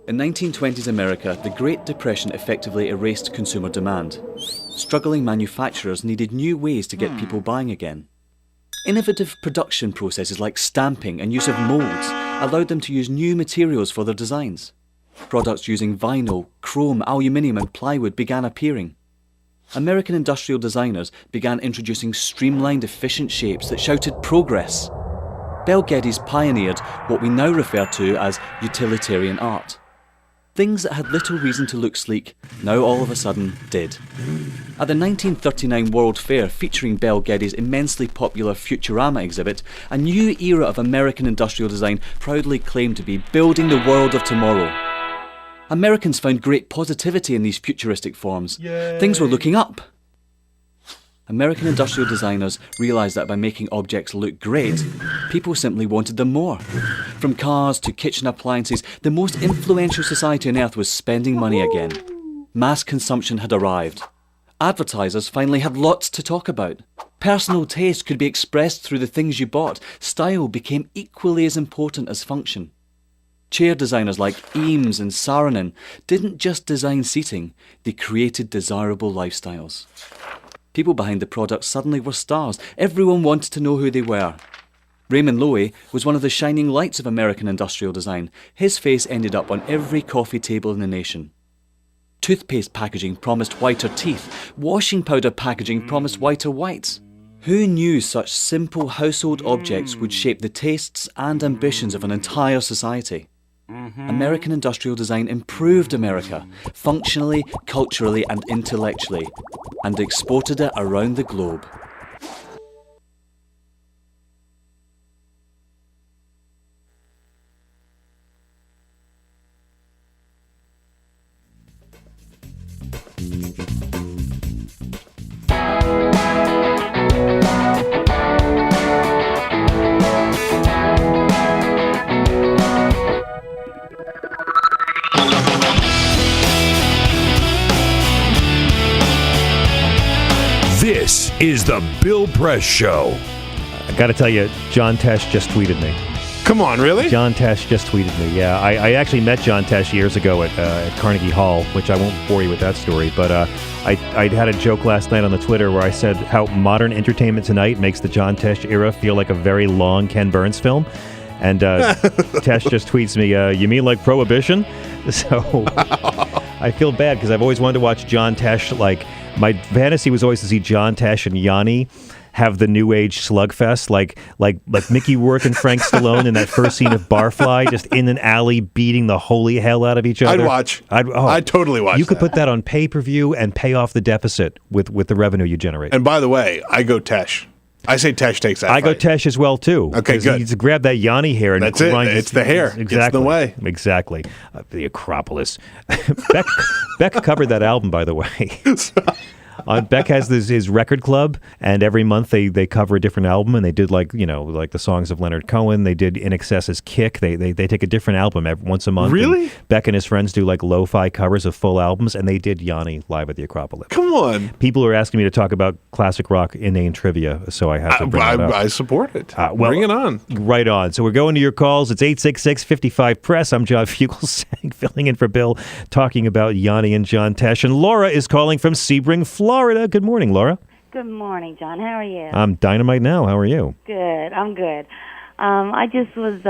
In 1920s America, the Great Depression effectively erased consumer demand. Struggling manufacturers needed new ways to get people buying again. Innovative production processes like stamping and use of molds allowed them to use new materials for their designs. Products using vinyl, chrome, aluminium and plywood began appearing. American industrial designers began introducing streamlined, efficient shapes that shouted progress. Bel Geddes pioneered what we now refer to as utilitarian art. Things that had little reason to look sleek, now all of a sudden did. At the 1939 World Fair featuring Bel Geddes' immensely popular Futurama exhibit, a new era of American industrial design proudly claimed to be building the world of tomorrow. Americans found great positivity in these futuristic forms. Yay. Things were looking up. American industrial designers realised that by making objects look great, people simply wanted them more. From cars to kitchen appliances, the most influential society on earth was spending money again. Mass consumption had arrived. Advertisers finally had lots to talk about. Personal taste could be expressed through the things you bought. Style became equally as important as function. Chair designers like Eames and Saarinen didn't just design seating, they created desirable lifestyles. People behind the products suddenly were stars. Everyone wanted to know who they were. Raymond Loewy was one of the shining lights of American industrial design. His face ended up on every coffee table in the nation. Toothpaste packaging promised whiter teeth. Washing powder packaging promised whiter whites. Who knew such simple household objects would shape the tastes and ambitions of an entire society? American industrial design improved America, functionally, culturally and intellectually, and exported it around the globe. This is the Bill Press Show. I got to tell you, John Tesh just tweeted me. Come on, really? John Tesh just tweeted me. Yeah, I actually met John Tesh years ago at Carnegie Hall, which I won't bore you with that story. But I had a joke last night on the Twitter where I said how modern Entertainment Tonight makes the John Tesh era feel like a very long Ken Burns film. And Tesh just tweets me, you mean like Prohibition? So I feel bad because I've always wanted to watch John Tesh. Like, my fantasy was always to see John Tesh and Yanni have the new age slugfest, like Mickey Rourke and Frank Stallone in that first scene of Barfly, just in an alley beating the holy hell out of each other. I'd watch. I'd totally watch. You could put that on pay-per-view and pay off the deficit with the revenue you generate. And by the way, I go Tesh. I say Tesh takes that. I go Tesh as well too. Okay, good. You just grab that Yanni hair and that's it. It's the hair. Exactly. It's the way. Exactly. The Acropolis. Beck covered that album, by the way. Beck has his record club, and every month they cover a different album, and they did like the songs of Leonard Cohen. They did In Excess's Kick. They take a different album once a month. Really? Beck and his friends do like lo-fi covers of full albums, and they did Yanni live at the Acropolis. Come on. People are asking me to talk about classic rock inane trivia, so I have to bring it up. I support it. Bring it on. Right on. So we're going to your calls. It's 866-55-PRESS. I'm John Fugelsang, filling in for Bill, talking about Yanni and John Tesh. And Laura is calling from Sebring, Florida. Good morning, Laura. Good morning, John. How are you? I'm dynamite now. How are you? Good. I'm good. I just was,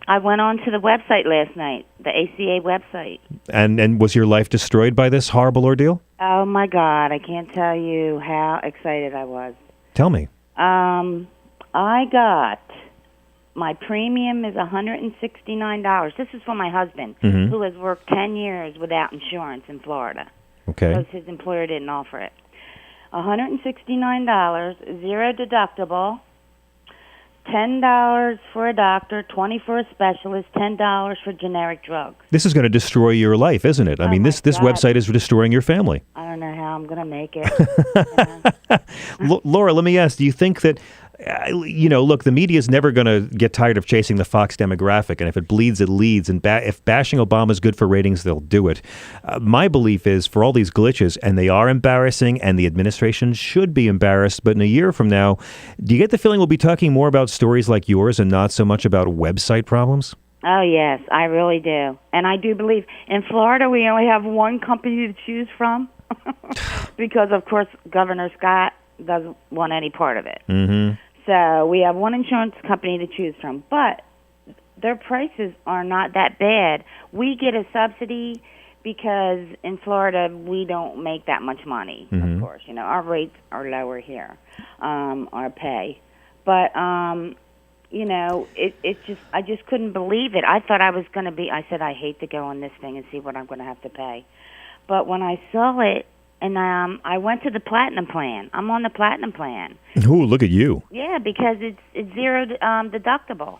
I went on to the website last night, the ACA website. And was your life destroyed by this horrible ordeal? Oh, my God. I can't tell you how excited I was. Tell me. I got, my premium is $169. This is for my husband, who has worked 10 years without insurance in Florida. Okay. Because his employer didn't offer it. $169, zero deductible, $10 for a doctor, $20 for a specialist, $10 for generic drugs. This is going to destroy your life, isn't it? I mean, this website is destroying your family. I don't know how I'm going to make it. Laura, let me ask, do you think that, look, the media is never going to get tired of chasing the Fox demographic, and if it bleeds, it leads, and if bashing Obama is good for ratings, they'll do it. My belief is, for all these glitches, and they are embarrassing, and the administration should be embarrassed, but in a year from now, do you get the feeling we'll be talking more about stories like yours and not so much about website problems? Oh, yes, I really do. And I do believe in Florida we only have one company to choose from. because, of course, Governor Scott doesn't want any part of it. Mm-hmm. So we have one insurance company to choose from, but their prices are not that bad. We get a subsidy because in Florida we don't make that much money, Mm-hmm. of course. You know, our rates are lower here, our pay. But, you know, I just couldn't believe it. I thought I was going to be, I said, I hate to go on this thing and see what I'm going to have to pay. But when I saw it, and I went to the Platinum plan. I'm on the Platinum plan. Ooh, look at you. Yeah, because it's zero deductible.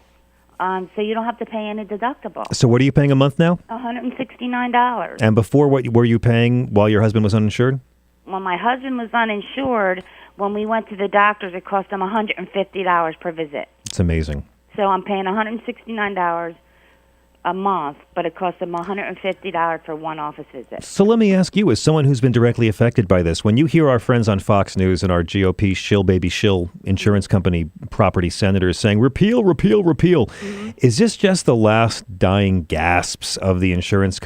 So you don't have to pay any deductible. So what are you paying a month now? $169. And before, what were you paying while your husband was uninsured? When my husband was uninsured, when we went to the doctors, it cost him $150 per visit. It's amazing. So I'm paying $169 a month, but it costs him $150 for one office visit. So let me ask you, as someone who's been directly affected by this, when you hear our friends on Fox News and our GOP shill baby shill insurance company property senators saying repeal, repeal, repeal, is this just the last dying gasps of the insurance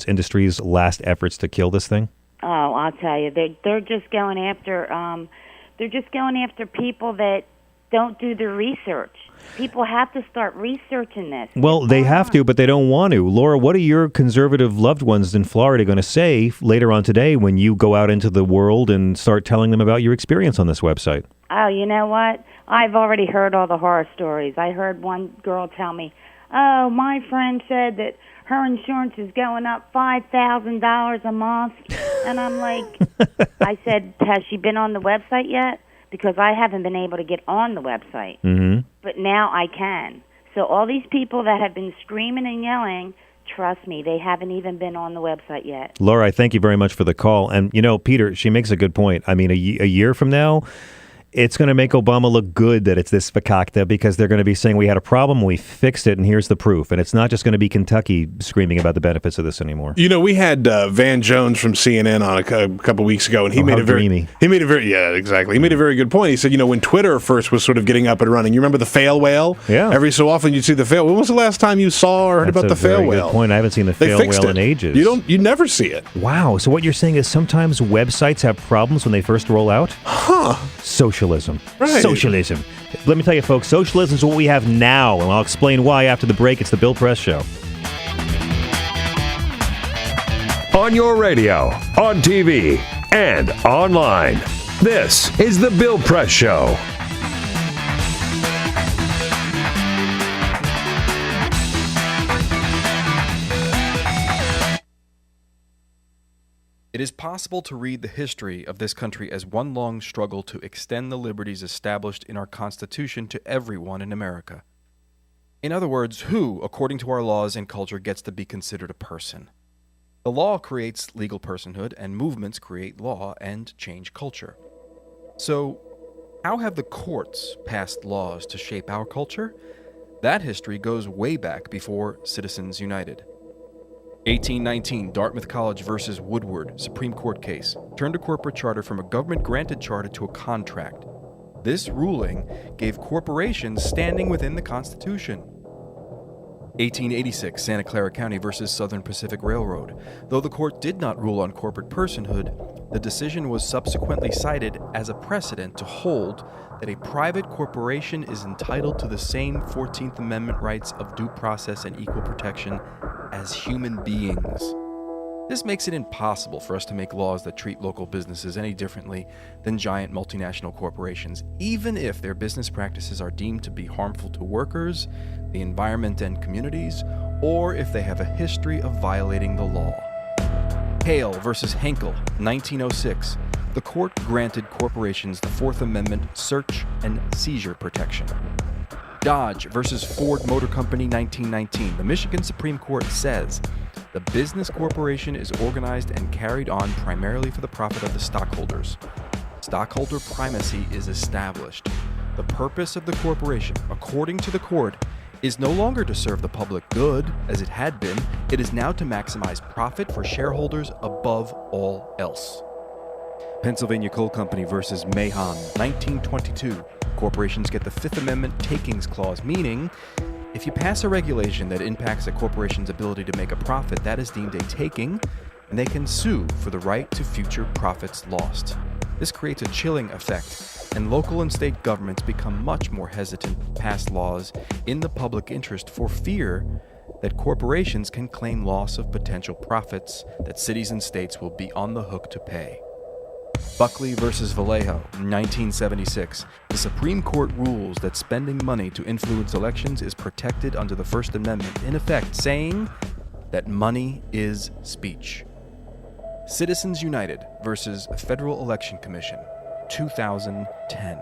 industry's last efforts to kill this thing? Oh, I'll tell you, they're just going after people that don't do the research. People have to start researching this. Well, they have to, but they don't want to. Laura, what are your conservative loved ones in Florida going to say later on today when you go out into the world and start telling them about your experience on this website? Oh, you know what? I've already heard all the horror stories. I heard one girl tell me, oh, my friend said that her insurance is going up $5,000 a month. And I'm like, I said, has she been on the website yet? Because I haven't been able to get on the website. Mm-hmm. But now I can. So all these people that have been screaming and yelling, trust me, they haven't even been on the website yet. Laura, I thank you very much for the call. And, you know, Peter, she makes a good point. I mean, a year from now, it's going to make Obama look good that it's this fakakta because they're going to be saying we had a problem, we fixed it, and here's the proof. And it's not just going to be Kentucky screaming about the benefits of this anymore. You know, we had Van Jones from CNN on a couple weeks ago, and he made a very good point. He said, you know, when Twitter first was sort of getting up and running, you remember the fail whale? Yeah. Every so often you'd see the fail. When was the last time you saw or heard about the fail whale? Good point. I haven't seen the fail whale in ages. You never see it. Wow. So what you're saying is sometimes websites have problems when they first roll out? Huh. Socialism. Right. Socialism. Let me tell you, folks, socialism is what we have now, and I'll explain why after the break. It's the Bill Press Show. On your radio, on TV, and online. This is the Bill Press Show. It is possible to read the history of this country as one long struggle to extend the liberties established in our Constitution to everyone in America. In other words, who, according to our laws and culture, gets to be considered a person? The law creates legal personhood, and movements create law and change culture. So, how have the courts passed laws to shape our culture? That history goes way back before Citizens United. 1819, Dartmouth College versus Woodward, Supreme Court case, turned a corporate charter from a government-granted charter to a contract. This ruling gave corporations standing within the Constitution. 1886, Santa Clara County versus Southern Pacific Railroad. Though the court did not rule on corporate personhood, the decision was subsequently cited as a precedent to hold that a private corporation is entitled to the same 14th Amendment rights of due process and equal protection as human beings. This makes it impossible for us to make laws that treat local businesses any differently than giant multinational corporations, even if their business practices are deemed to be harmful to workers, the environment and communities, or if they have a history of violating the law. Hale versus Henkel, 1906. The court granted corporations the Fourth Amendment search and seizure protection. Dodge versus Ford Motor Company, 1919. The Michigan Supreme Court says the business corporation is organized and carried on primarily for the profit of the stockholders. Stockholder primacy is established. The purpose of the corporation, according to the court, is no longer to serve the public good, as it had been. It is now to maximize profit for shareholders above all else. Pennsylvania Coal Company versus Mahon, 1922. Corporations get the Fifth Amendment takings clause, meaning if you pass a regulation that impacts a corporation's ability to make a profit, that is deemed a taking, and they can sue for the right to future profits lost. This creates a chilling effect, and local and state governments become much more hesitant to pass laws in the public interest for fear that corporations can claim loss of potential profits that cities and states will be on the hook to pay. Buckley versus Vallejo, 1976. The Supreme Court rules that spending money to influence elections is protected under the First Amendment, in effect saying that money is speech. Citizens United versus Federal Election Commission, 2010.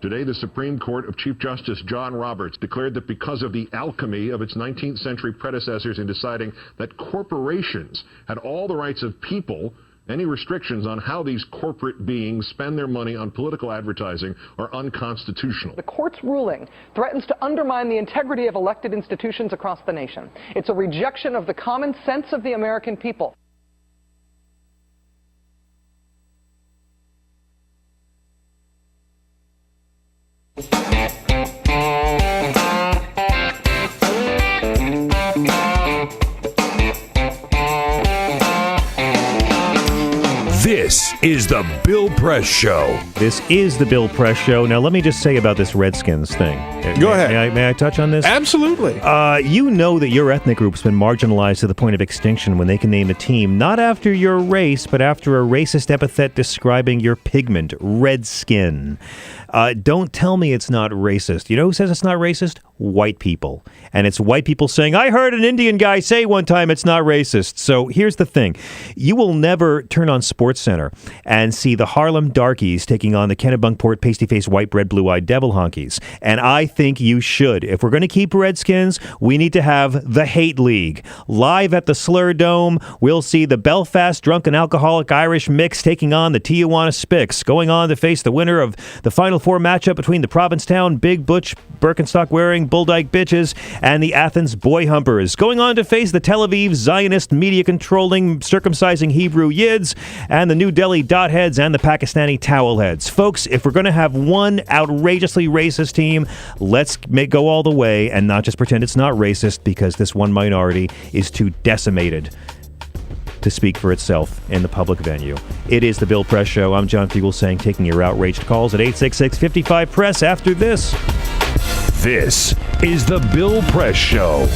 Today, the Supreme Court of Chief Justice John Roberts declared that because of the alchemy of its 19th century predecessors in deciding that corporations had all the rights of people, any restrictions on how these corporate beings spend their money on political advertising are unconstitutional. The court's ruling threatens to undermine the integrity of elected institutions across the nation. It's a rejection of the common sense of the American people. This is the Bill Press Show. This is the Bill Press Show. Now, let me just say about this Redskins thing. Go ahead. May I touch on this? Absolutely. You know that your ethnic group's been marginalized to the point of extinction when they can name a team, not after your race, but after a racist epithet describing your pigment, redskin. Don't tell me it's not racist. You know who says it's not racist? White people. And it's white people saying, I heard an Indian guy say one time it's not racist. So here's the thing. You will never turn on SportsCenter and see the Harlem Darkies taking on the Kennebunkport pasty-faced, white-bread, blue-eyed devil honkies. And I think you should. If we're going to keep Redskins, we need to have the Hate League. Live at the Slur Dome, we'll see the Belfast Drunken Alcoholic Irish Mix taking on the Tijuana Spicks, going on to face the winner of the Final Four matchup between the Provincetown Big Butch Birkenstock-wearing Bulldyke Bitches and the Athens Boy Humpers, going on to face the Tel Aviv Zionist media-controlling circumcising Hebrew Yids and the New Delhi Dotheads and the Pakistani Towelheads. Folks, if we're going to have one outrageously racist team, let's go all the way and not just pretend it's not racist because this one minority is too decimated to speak for itself in the public venue. It is the Bill Press Show. I'm John Fugelsang, taking your outraged calls at 866-55-PRESS after this. This is the Bill Press Show.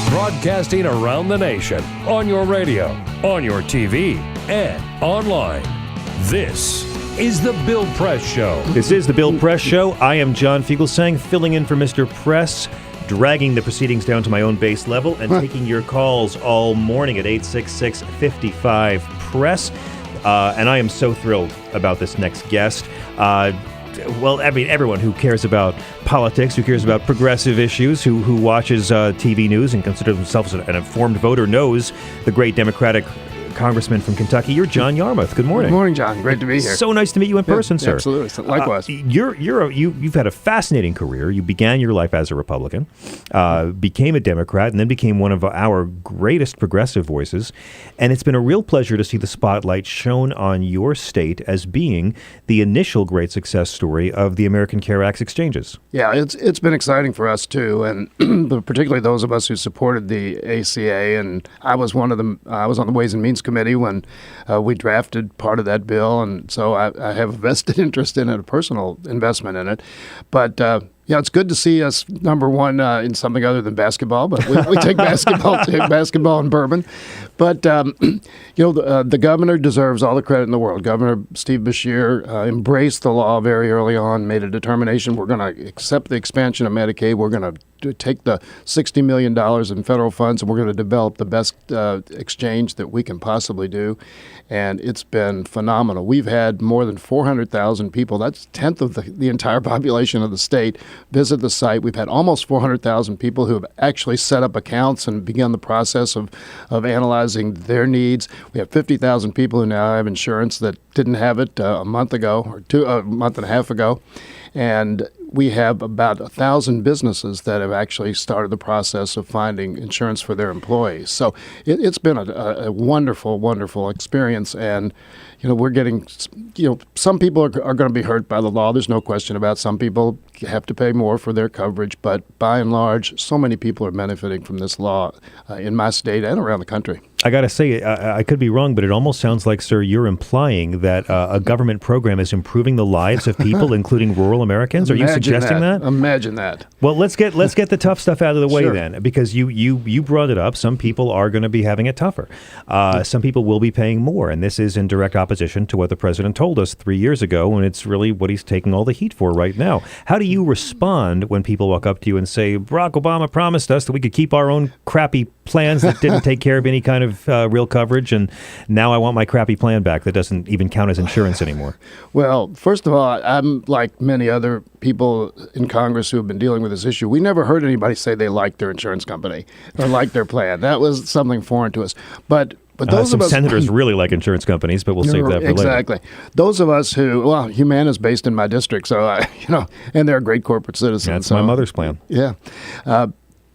Broadcasting around the nation, on your radio, on your TV, and online. This is The Bill Press Show. This is The Bill Press Show. I am John Fugelsang, filling in for Mr. Press, dragging the proceedings down to my own base level, and taking your calls all morning at 866-55-PRESS. And I am so thrilled about this next guest. Well, I mean, everyone who cares about politics, who cares about progressive issues, who watches TV news and considers themselves an informed voter knows the great Democratic Congressman from Kentucky. You're John Yarmuth. Good morning. Good morning, John. Great to be here. So nice to meet you in person, sir. Absolutely. Likewise. You've had a fascinating career. You began your life as a Republican, became a Democrat, and then became one of our greatest progressive voices. And it's been a real pleasure to see the spotlight shone on your state as being the initial great success story of the American Care Act's exchanges. Yeah, it's been exciting for us too, and particularly those of us who supported the ACA. And I was one of them. I was on the Ways and Means Committee when we drafted part of that bill, and so I have a vested interest in it, a personal investment in it. But yeah, it's good to see us number one in something other than basketball, but we take basketball and bourbon. But the governor deserves all the credit in the world. Governor Steve Beshear embraced the law very early on, made a determination: we're going to accept the expansion of Medicaid. We're going to take the $60 million in federal funds, and we're going to develop the best exchange that we can possibly do. And it's been phenomenal. We've had more than 400,000 people, that's a tenth of the entire population of the state, visit the site. We've had almost 400,000 people who have actually set up accounts and begun the process of analyzing their needs. We have 50,000 people who now have insurance that didn't have it a month ago or a month and a half ago. And we have about 1,000 businesses that have actually started the process of finding insurance for their employees. So it's been a wonderful, wonderful experience. And, we're getting, some people are going to be hurt by the law. There's no question about it. Some people have to pay more for their coverage. But by and large, so many people are benefiting from this law in my state and around the country. I got to say, I could be wrong, but it almost sounds like, sir, you're implying that a government program is improving the lives of people, including rural Americans. Are you suggesting that? Imagine that. Well, let's get the tough stuff out of the way Sure. then, because you brought it up. Some people are going to be having it tougher. Some people will be paying more, and this is in direct opposition to what the president told us 3 years ago, and it's really what he's taking all the heat for right now. How do you respond when people walk up to you and say, Barack Obama promised us that we could keep our own crappy plans that didn't take care of any kind of real coverage, and now I want my crappy plan back that doesn't even count as insurance anymore? Well, first of all, I'm like many other people in Congress who have been dealing with this issue. We never heard anybody say they liked their insurance company or liked their plan. That was something foreign to us. But those some of us, senators really like insurance companies, but we'll save that for later. Exactly. Those of us who, Humana's based in my district, so and they're a great corporate citizen. That's so, my mother's plan. Yeah.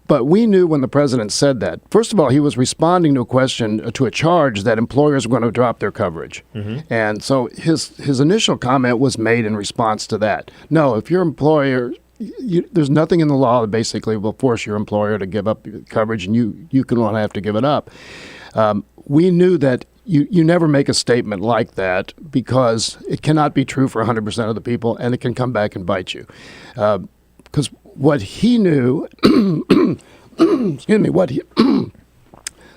But we knew when the president said that, first of all, he was responding to a question, to a charge that employers were going to drop their coverage. Mm-hmm. And so his initial comment was made in response to that. No, if your employer, there's nothing in the law that basically will force your employer to give up coverage, and you can have to give it up. We knew that you never make a statement like that because it cannot be true for 100% of the people, and it can come back and bite you. Because what he knew, excuse me,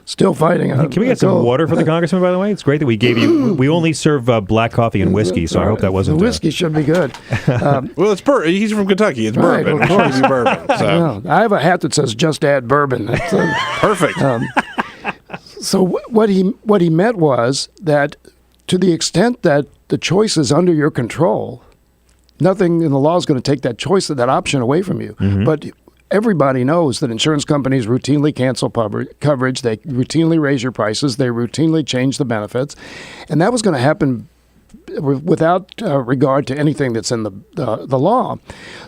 still fighting. Can we get some water for the congressman, by the way? It's great that we gave you. We only serve black coffee and whiskey, so I hope that wasn't. The whiskey should be good. Well, it's he's from Kentucky. It's right, bourbon. Of course. It's bourbon. So. I have a hat that says "Just Add Bourbon." Perfect. So what he meant was that to the extent that the choice is under your control, nothing in the law is going to take that choice, that option away from you. Mm-hmm. But everybody knows that insurance companies routinely cancel coverage. They routinely raise your prices. They routinely change the benefits. And that was going to happen without regard to anything that's in the law.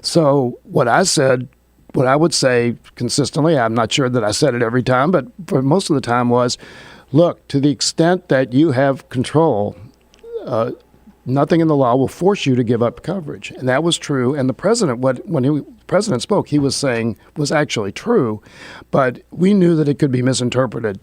So what I would say consistently, I'm not sure that I said it every time, but for most of the time was, look, to the extent that you have control, nothing in the law will force you to give up coverage. And that was true. And the president, when the president spoke, he was saying was actually true, but we knew that it could be misinterpreted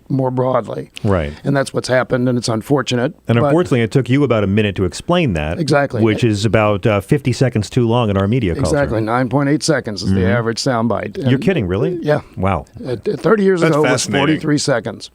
more broadly. Right. And that's what's happened, and it's unfortunate. And unfortunately, it took you about a minute to explain that. Exactly. Which is about 50 seconds too long in our media culture. Exactly. 9.8 seconds is the average soundbite. You're kidding, really? Yeah. Wow. 30 years That's ago, it was fascinating. 43 seconds.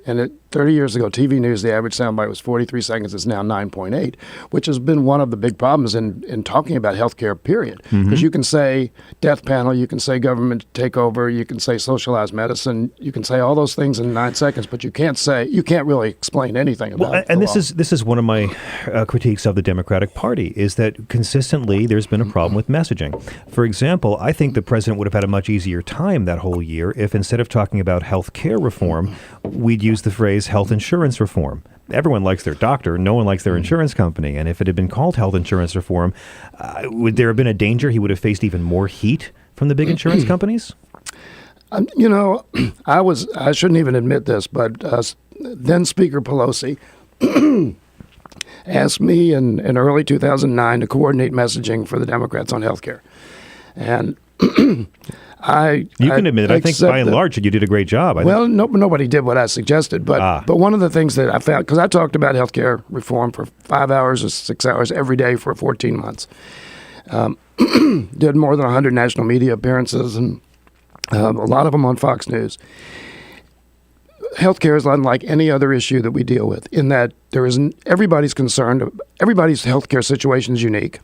And 30 years ago, TV news, the average soundbite was 43 seconds. It's now 9.8, which has been one of the big problems in talking about healthcare, period. Because you can say death panel, you can say government takeover, you can say socialized medicine, you can say all those things in 9 seconds, but you can't really explain anything about it. And this is one of my critiques of the Democratic Party, is that consistently there's been a problem with messaging. For example, I think the president would have had a much easier time that whole year if instead of talking about health care reform, we'd use the phrase health insurance reform. Everyone likes their doctor. No one likes their insurance company. And if it had been called health insurance reform, would there have been a danger he would have faced even more heat from the big insurance companies? I shouldn't even admit this, but then Speaker Pelosi asked me in early 2009 to coordinate messaging for the Democrats on health care. And You can admit it. I think by and large you did a great job. Nobody did what I suggested, but one of the things that I found, because I talked about healthcare reform for 5 hours or 6 hours every day for 14 months, did more than 100 national media appearances, and a lot of them on Fox News. Healthcare is unlike any other issue that we deal with, in that everybody's concerned. Everybody's healthcare situation is unique,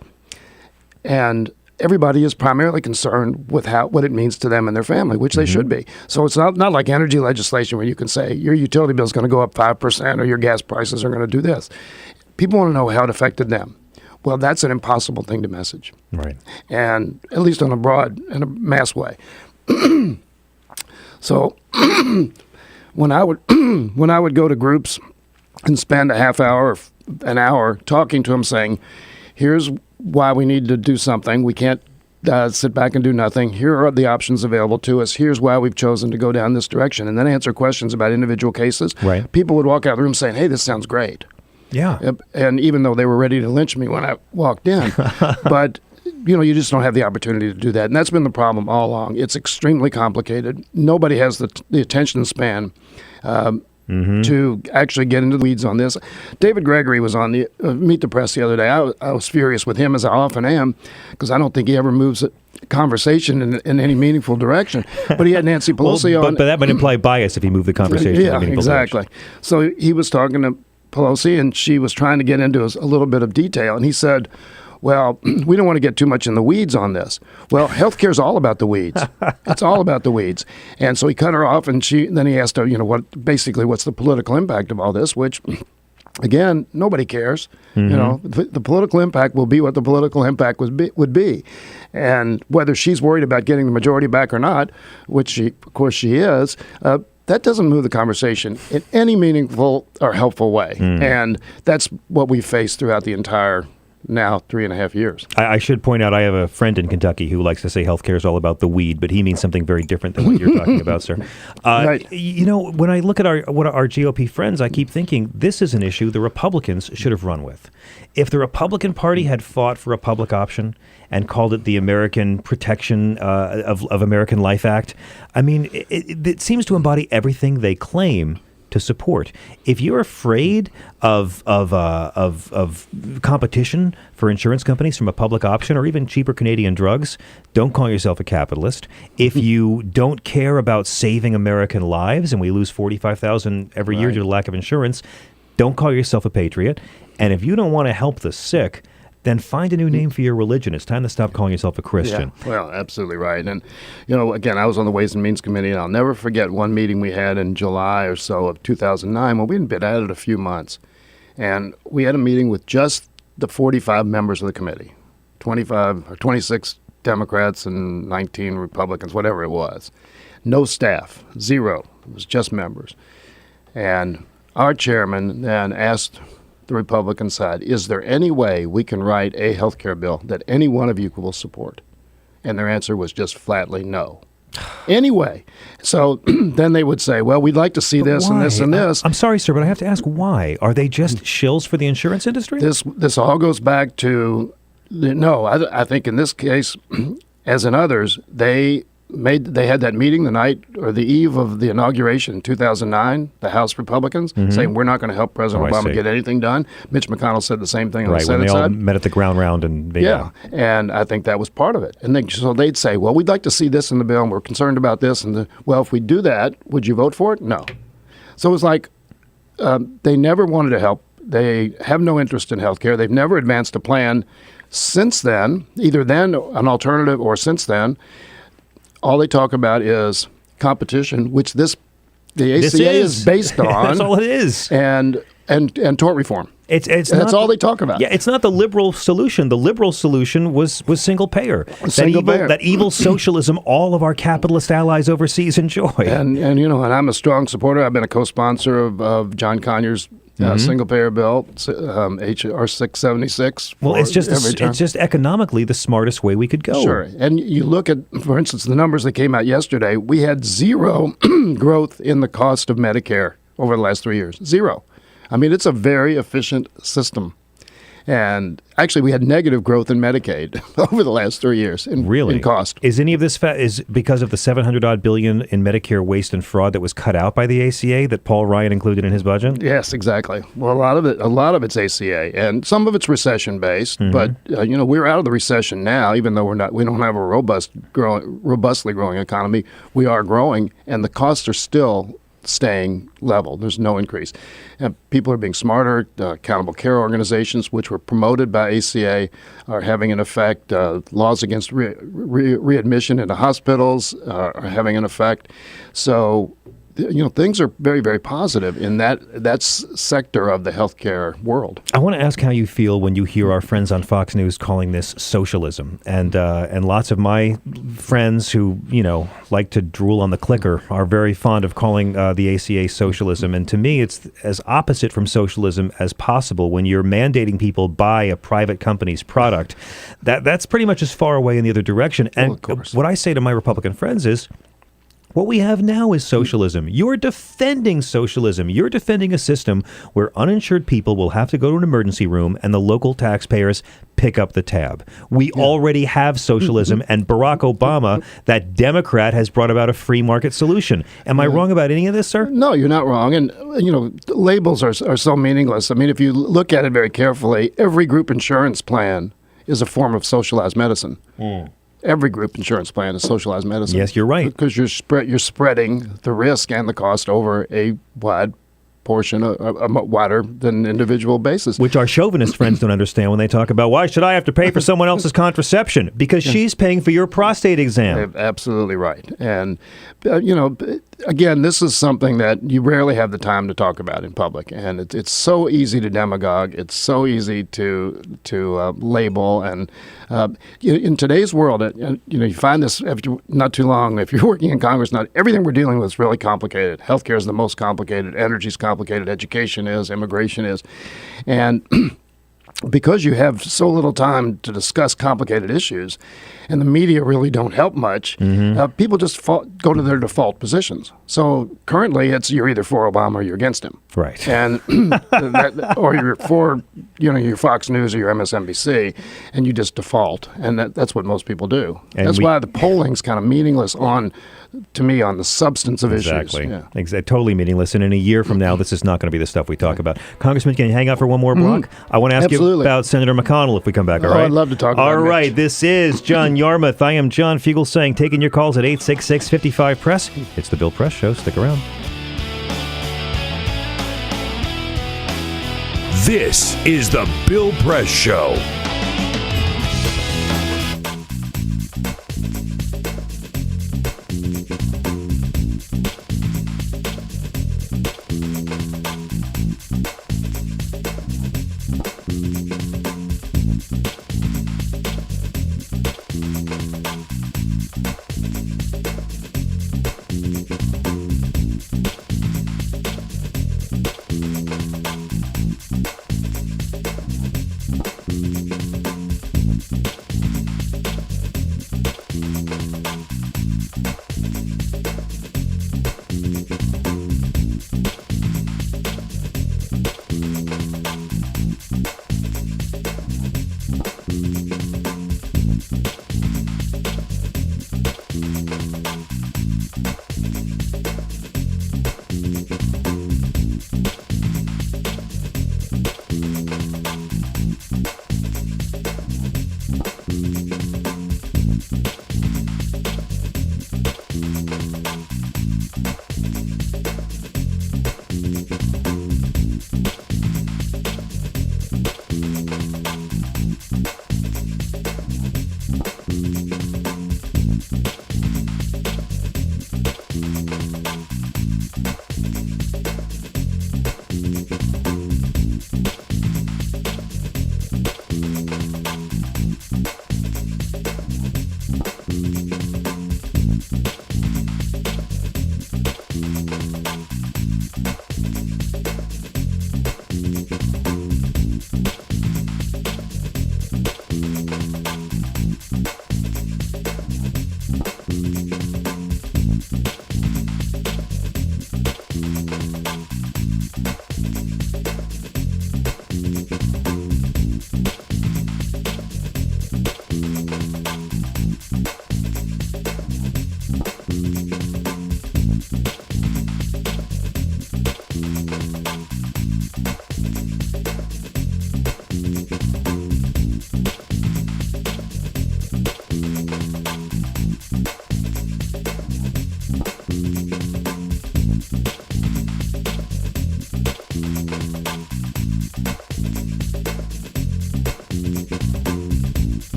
and everybody is primarily concerned with what it means to them and their family, which they should be. So it's not like energy legislation where you can say your utility bill is going to go up 5% or your gas prices are going to do this. People want to know how it affected them. Well, that's an impossible thing to message. Right. And at least in a mass way. So when I would go to groups and spend a half hour, an hour talking to them saying, here's why we need to do something. We can't sit back and do nothing. Here are the options available to us. Here's why we've chosen to go down this direction. And then answer questions about individual cases. Right. People would walk out of the room saying, hey, this sounds great. Yeah. And even though they were ready to lynch me when I walked in. But, you just don't have the opportunity to do that. And that's been the problem all along. It's extremely complicated. Nobody has the attention span to actually get into the weeds on this. David Gregory was on the Meet the Press the other day. I was furious with him, as I often am, because I don't think he ever moves a conversation in any meaningful direction. But he had Nancy Pelosi on. But that might imply bias if he moved the conversation in a meaningful exactly. direction. So he was talking to Pelosi, and she was trying to get into a little bit of detail. And he said, well, we don't want to get too much in the weeds on this. Well, healthcare is all about the weeds. It's all about the weeds. And so he cut her off, and then he asked her, what's the political impact of all this, which, again, nobody cares. The political impact will be what the political impact would be. And whether she's worried about getting the majority back or not, which of course she is, that doesn't move the conversation in any meaningful or helpful way. And that's what we face throughout the entire now 3.5 years. I should point out I have a friend in Kentucky who likes to say healthcare is all about the weed, but he means something very different than what you're talking about, sir. Right. When I look at our GOP friends, I keep thinking this is an issue the Republicans should have run with. If the Republican Party had fought for a public option and called it the American Protection of American Life Act, I mean, it seems to embody everything they claim to support. If you're afraid of competition for insurance companies from a public option or even cheaper Canadian drugs, don't call yourself a capitalist. If you don't care about saving American lives, and we lose 45,000 every year due to lack of insurance, don't call yourself a patriot. And if you don't want to help the sick, then find a new name for your religion. It's time to stop calling yourself a Christian. Yeah, well, absolutely right. And, again, I was on the Ways and Means Committee, and I'll never forget one meeting we had in July or so of 2009 when we'd been at it a few months. And we had a meeting with just the 45 members of the committee, 25 or 26 Democrats and 19 Republicans, whatever it was. No staff, zero. It was just members. And our chairman then asked the Republican side, is there any way we can write a health care bill that any one of you will support? And their answer was just flatly no. Anyway, so then they would say, well, we'd like to see this and this and this. I'm sorry, sir, but I have to ask why. Are they just shills for the insurance industry? This all goes back to, I think in this case, as in others, they had that meeting the night or the eve of the inauguration in 2009, the House Republicans, saying we're not going to help President Obama get anything done. Mitch McConnell said the same thing on the Senate side. When they all met at the ground round. And and I think that was part of it. And so they'd say, well, we'd like to see this in the bill, and we're concerned about this. And well, if we do that, would you vote for it? No. So it was like they never wanted to help. They have no interest in health care. They've never advanced a plan since then, either then an alternative or since then. All they talk about is competition, which the ACA is based on. That's all it is. And tort reform. That's all they talk about. Yeah, it's not the liberal solution. The liberal solution was single payer. That evil socialism all of our capitalist allies overseas enjoy. And I'm a strong supporter. I've been a co-sponsor of John Conyers' single payer bill, HR 676. Well, it's just economically the smartest way we could go. Sure. And you look at, for instance, the numbers that came out yesterday. We had zero growth in the cost of Medicare over the last 3 years. Zero. I mean, it's a very efficient system. And actually, we had negative growth in Medicaid over the last 3 years in cost. Is any of this is because of the $700 billion in Medicare waste and fraud that was cut out by the ACA that Paul Ryan included in his budget? Yes, exactly. Well, a lot of it's ACA, and some of it's recession based. But we're out of the recession now, even though we don't have a robustly growing economy. We are growing, and the costs are still staying level. There's no increase. And people are being smarter. Accountable care organizations, which were promoted by ACA, are having an effect. Laws against readmission into hospitals are having an effect. So things are very, very positive in that sector of the healthcare world. I want to ask how you feel when you hear our friends on Fox News calling this socialism, and lots of my friends who like to drool on the clicker are very fond of calling the ACA socialism. And to me, it's as opposite from socialism as possible when you're mandating people buy a private company's product. That's pretty much as far away in the other direction. And what I say to my Republican friends is, what we have now is socialism. You're defending socialism. You're defending a system where uninsured people will have to go to an emergency room and the local taxpayers pick up the tab. We already have socialism, and Barack Obama, that Democrat, has brought about a free market solution. Am I wrong about any of this, sir? No, you're not wrong. And, labels are so meaningless. I mean, if you look at it very carefully, every group insurance plan is a form of socialized medicine. Every group insurance plan is socialized medicine. Yes, you're right. Because you're spreading the risk and the cost over a wide portion, a wider than individual basis. Which our chauvinist friends don't understand when they talk about, why should I have to pay for someone else's contraception? Because she's paying for your prostate exam. Absolutely right. And, again, this is something that you rarely have the time to talk about in public. And it's so easy to demagogue. It's so easy to label. And in today's world, you find this not too long. If you're working in Congress, not everything we're dealing with is really complicated. Healthcare is the most complicated. Energy is complicated. Education is. Immigration is. And because you have so little time to discuss complicated issues, and the media really don't help much, people just go to their default positions. So currently, it's you're either for Obama or you're against him. Right. And or you're for your Fox News or your MSNBC, and you just default. And that's what most people do. And that's why the polling's kind of meaningless to me on the substance of issues. Exactly. Totally meaningless. And in a year from now, this is not going to be the stuff we talk about. Congressman, can you hang out for one more block? I want to ask you about Senator McConnell if we come back. All right. I'd love to talk about it. All right. This is John Yarmuth. I am John Fugelsang, taking your calls at 866-55-PRESS. It's the Bill Press Show. Stick around. This is the Bill Press Show.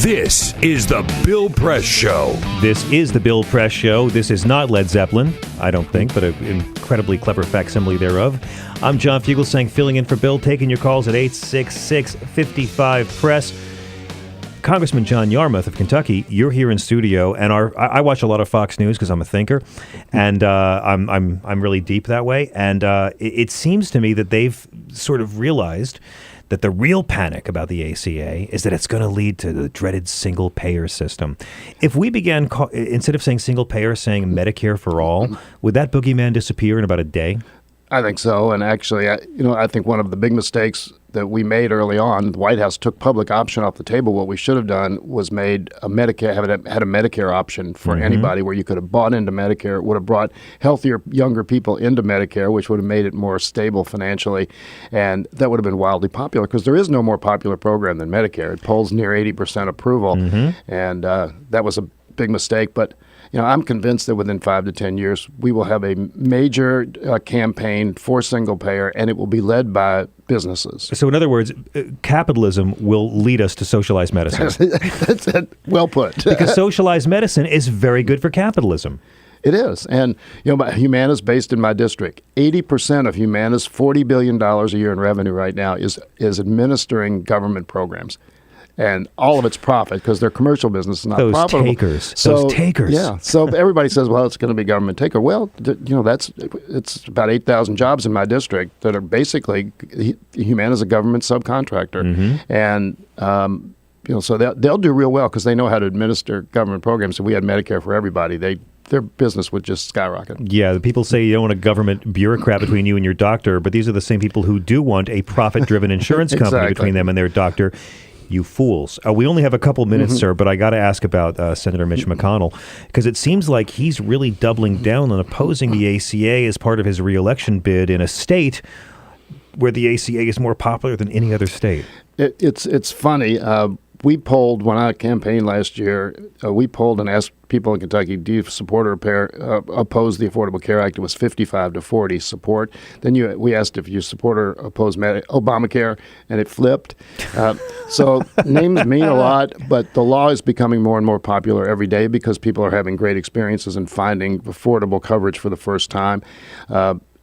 This is the Bill Press Show. This is the Bill Press Show. This is not Led Zeppelin, I don't think, but an incredibly clever facsimile thereof. I'm John Fugelsang, filling in for Bill, taking your calls at 866-55-PRESS. Congressman John Yarmuth of Kentucky, you're here in studio, and I watch a lot of Fox News because I'm a thinker, and I'm really deep that way. And it seems to me that they've sort of realized that the real panic about the ACA is that it's going to lead to the dreaded single-payer system. If we began, instead of saying single-payer, saying Medicare for all, would that boogeyman disappear in about a day? I think so. And actually, I think one of the big mistakes that we made early on, the White House took public option off the table. What we should have done was made a Medicare, had a Medicare option for anybody, where you could have bought into Medicare. It would have brought healthier, younger people into Medicare, which would have made it more stable financially. And that would have been wildly popular, because there is no more popular program than Medicare. It polls near 80% approval. And that was a big mistake. But I'm convinced that within 5 to 10 years, we will have a major campaign for single payer, and it will be led by businesses. So in other words, capitalism will lead us to socialized medicine. That's it. Well put. Because socialized medicine is very good for capitalism. It is. And, Humana's based in my district. 80% of Humana's $40 billion a year in revenue right now is administering government programs. And all of its profit, because their commercial business is not profitable. Those takers. Yeah. So everybody says, well, it's going to be government taker. Well, it's about 8,000 jobs in my district that are basically, Humana's a government subcontractor. And, so they'll do real well because they know how to administer government programs. If we had Medicare for everybody, their business would just skyrocket. Yeah, the people say you don't want a government bureaucrat between you and your doctor, but these are the same people who do want a profit-driven insurance company between them and their doctor. You fools. We only have a couple minutes, sir, but I got to ask about Senator Mitch McConnell, because it seems like he's really doubling down on opposing the ACA as part of his reelection bid in a state where the ACA is more popular than any other state. It's funny. We polled, when I campaigned last year, we polled and asked people in Kentucky, do you support or oppose the Affordable Care Act? It was 55 to 40 support. Then we asked if you support or oppose Obamacare, and it flipped. So names mean a lot, but the law is becoming more and more popular every day because people are having great experiences and finding affordable coverage for the first time.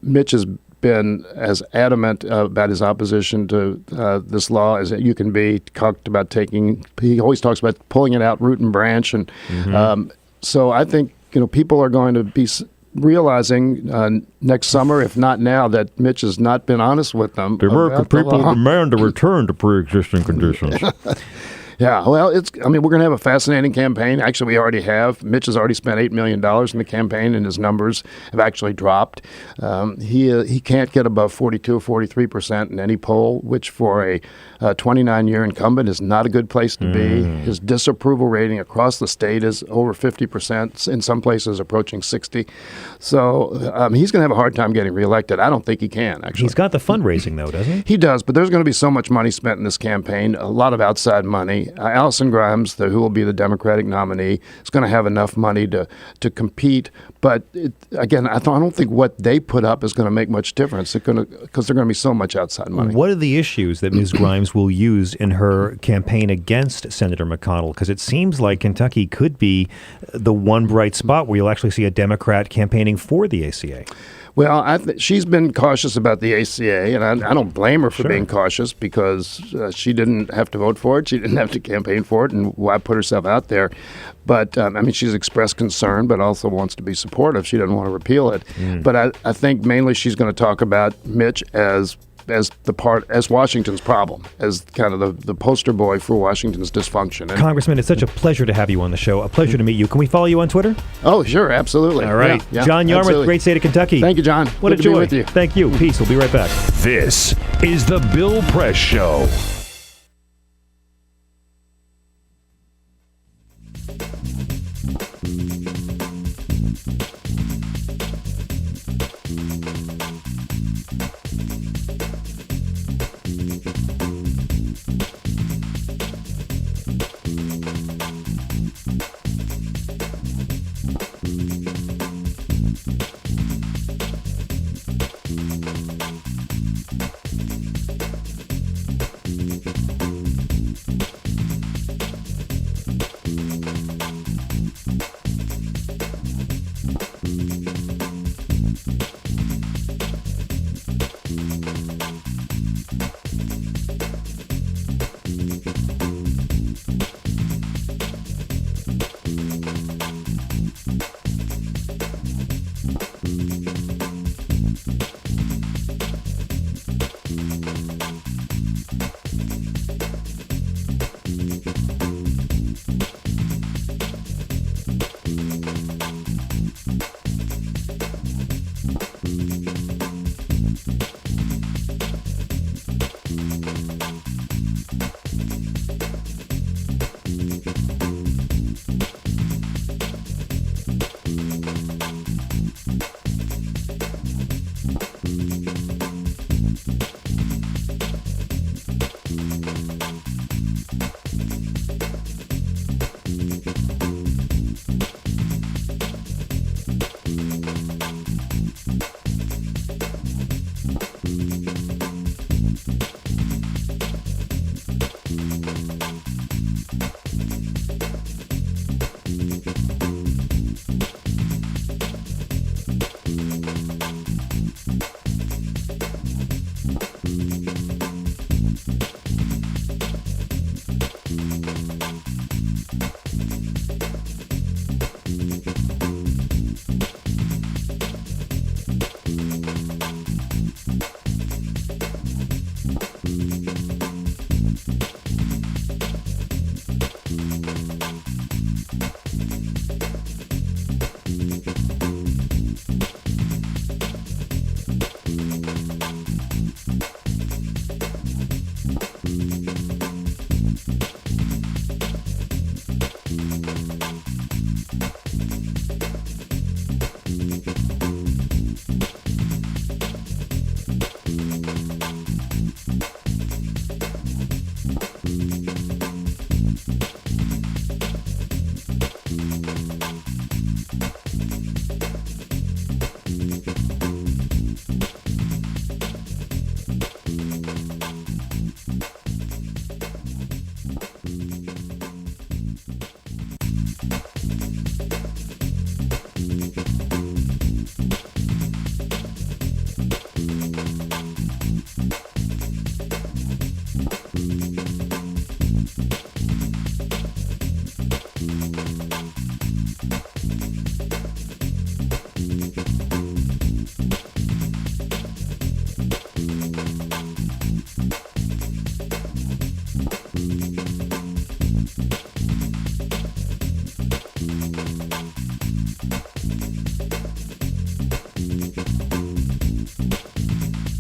Mitch has been as adamant about his opposition to this law as you can be. He always talks about pulling it out root and branch, and so I think people are going to be realizing next summer, if not now, that Mitch has not been honest with them. The American people demand a return to pre-existing conditions. Yeah, well, we're going to have a fascinating campaign. Actually, we already have. Mitch has already spent $8 million in the campaign, and his numbers have actually dropped. He can't get above 42 or 43% in any poll, which for a 29-year incumbent is not a good place to be. His disapproval rating across the state is over 50%, in some places approaching 60. So he's going to have a hard time getting reelected. I don't think he can, actually. He's got the fundraising, though, doesn't he? He does, but there's going to be so much money spent in this campaign, a lot of outside money. nominee. Allison Grimes, who will be the Democratic nominee, is going to have enough money to compete. But again, I don't think what they put up is going to make much difference. Because they're going to be so much outside money. What are the issues that Ms. Grimes will use in her campaign against Senator McConnell? Because it seems like Kentucky could be the one bright spot where you'll actually see a Democrat campaigning for the ACA. Well, she's been cautious about the ACA, and I don't blame her for being cautious because she didn't have to vote for it. She didn't have to campaign for it, and why put herself out there? But, she's expressed concern, but also wants to be supportive. She doesn't want to repeal it. But I think mainly she's going to talk about Mitch as Washington's problem, as kind of the poster boy for Washington's dysfunction. And Congressman, it's such a pleasure to have you on the show. A pleasure to meet you. Can we follow you on Twitter? Oh, sure, absolutely. All right. Yeah, John Yarmuth, absolutely. great state of Kentucky. Thank you, John. What Good a to be joy. with you. Thank you. Peace. We'll be right back. This is the Bill Press Show.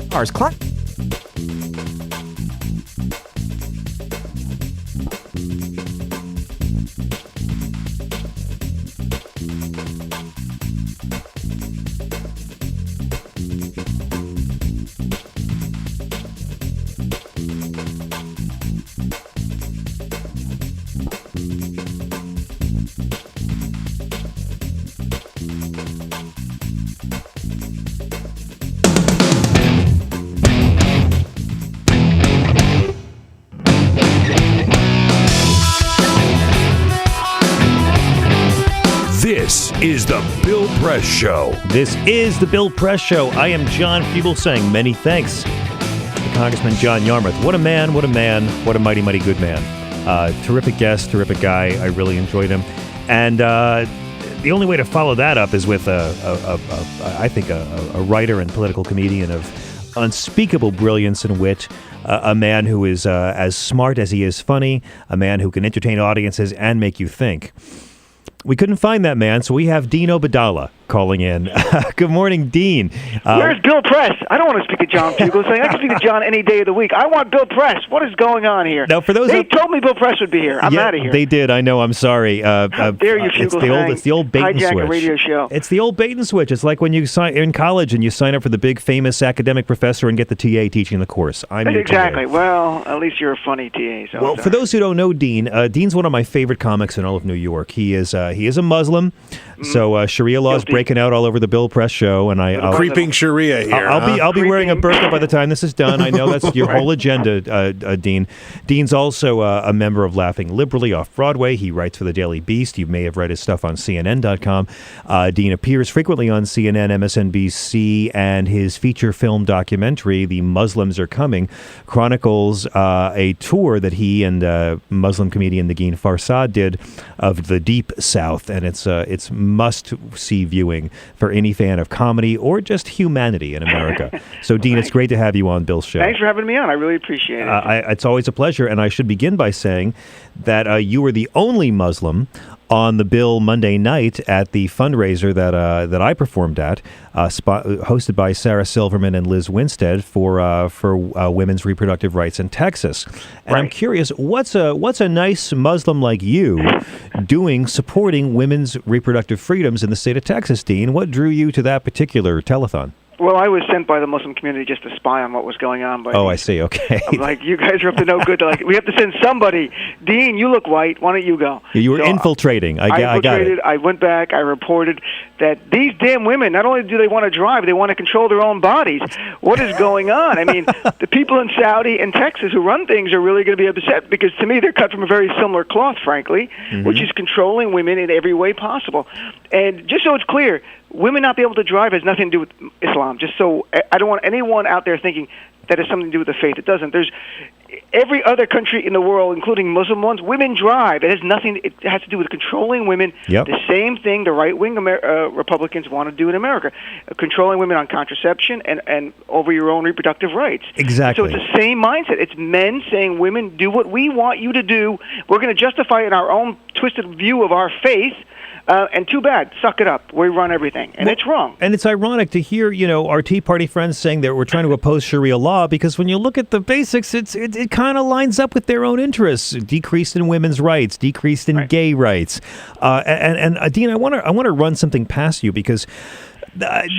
Cars clock. This is the Bill Press Show. This is the Bill Press Show. I am John Fugelsang. Many thanks to Congressman John Yarmuth. What a man, what a man, what a mighty, mighty good man. Terrific guest, terrific guy. I really enjoyed him. And the only way to follow that up is with, I think, a writer and political comedian of unspeakable brilliance and wit. A man who is as smart as he is funny, a man who can entertain audiences and make you think. We couldn't find that man, so we have Dean Obeidallah calling in. Good morning, Dean. Where's Bill Press? I don't want to speak to John Fugelsang. I can speak to John any day of the week. I want Bill Press. What is going on here? Now, for those they told me Bill Press would be here. I'm out of here. They did. I know. I'm sorry. How dare you, Fugelsang? It's the old bait and hijack switch. A radio show. It's the old bait and switch. It's like when you you're in college and you sign up for the big famous academic professor and get the TA teaching the course. I'm your exactly. TA. Well, at least you're a funny TA. So well, for those who don't know Dean, Dean's one of my favorite comics in all of New York. He is a Muslim. So Sharia law is breaking out all over the Bill Press Show, and I'll creeping Sharia here. I'll be wearing a burqa by the time this is done. I know that's your whole agenda, Dean. Dean's also a member of Laughing Liberally off Broadway. He writes for the Daily Beast. You may have read his stuff on CNN.com. Dean appears frequently on CNN, MSNBC, and his feature film documentary, The Muslims Are Coming, chronicles a tour that he and Muslim comedian Negin Farsad did of the Deep South, and it's must-see viewing for any fan of comedy or just humanity in America. So, Dean, it's great to have you on Bill's show. Thanks for having me on. I really appreciate it. It's always a pleasure, and I should begin by saying that you were the only Muslim on the Bill Monday night at the fundraiser that I performed at, hosted by Sarah Silverman and Liz Winstead for women's reproductive rights in Texas. And I'm curious, what's a nice Muslim like you doing supporting women's reproductive freedoms in the state of Texas, Dean? What drew you to that particular telethon? Well, I was sent by the Muslim community just to spy on what was going on. But I see. Okay. I'm like, you guys are up to no good. We have to send somebody. Dean, you look white. Why don't you go? You were infiltrating. I got it. I went back. I reported that these damn women, not only do they want to drive, they want to control their own bodies. What is going on? I mean, the people in Saudi and Texas who run things are really going to be upset because, to me, they're cut from a very similar cloth, frankly, which is controlling women in every way possible. And just so it's clear, women not be able to drive has nothing to do with Islam. Just so I don't want anyone out there thinking that has something to do with the faith. It doesn't. There's every other country in the world, including Muslim ones, women drive. It has nothing. It has to do with controlling women. Yep. The same thing the right-wing Republicans want to do in America, controlling women on contraception and over your own reproductive rights. Exactly. So it's the same mindset. It's men saying, women, do what we want you to do. We're going to justify it in our own twisted view of our faith. And too bad. Suck it up. We run everything. And it's wrong. And it's ironic to hear, our Tea Party friends saying that we're trying to oppose Sharia law because when you look at the basics, it kind of lines up with their own interests. Decreased in women's rights, decreased in gay rights. And Dean, I want to run something past you because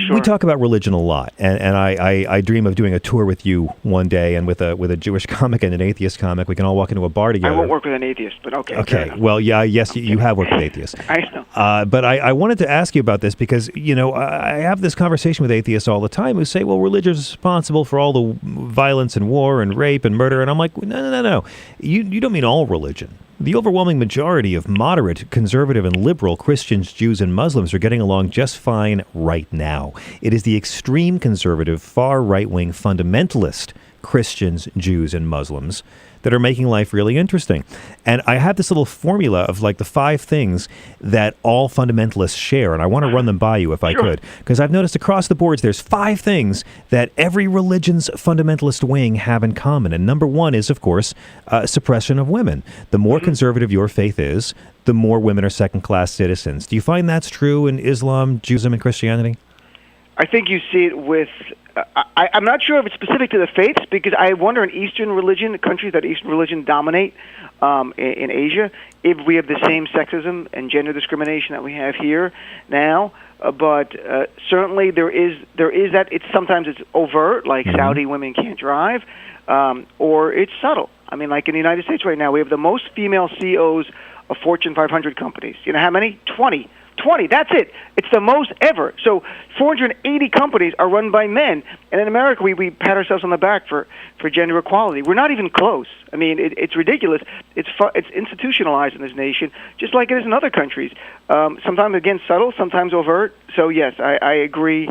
we talk about religion a lot, and I dream of doing a tour with you one day, and with a Jewish comic and an atheist comic, we can all walk into a bar together. I won't work with an atheist, but okay. Okay. Well, yes, you have worked with atheists. I know. But I wanted to ask you about this because I have this conversation with atheists all the time who say, well, religion is responsible for all the violence and war and rape and murder, and I'm like, no. You don't mean all religion. The overwhelming majority of moderate, conservative, and liberal Christians, Jews, and Muslims are getting along just fine right now. It is the extreme conservative, far right-wing fundamentalist Christians, Jews, and Muslims that are making life really interesting. And I have this little formula of the 5 things that all fundamentalists share, and I want to run them by you if I could, because I've noticed across the boards there's 5 things that every religion's fundamentalist wing have in common. And number 1 is, of course, suppression of women. The more conservative your faith is, the more women are second-class citizens. Do you find that's true in Islam, Judaism, and Christianity? I think you see it with... I'm not sure if it's specific to the faiths, because I wonder in Eastern religion, countries that Eastern religion dominate in Asia, if we have the same sexism and gender discrimination that we have here now. But certainly there is that. Sometimes it's overt, like Saudi women can't drive, or it's subtle. I mean, like in the United States right now, we have the most female CEOs of Fortune 500 companies. You know how many? 20 20. That's it. It's the most ever. So 480 companies are run by men. And in America, we pat ourselves on the back for gender equality. We're not even close. I mean, it's ridiculous. It's institutionalized in this nation, just like it is in other countries. Sometimes, again, subtle, sometimes overt. So, yes, I agree.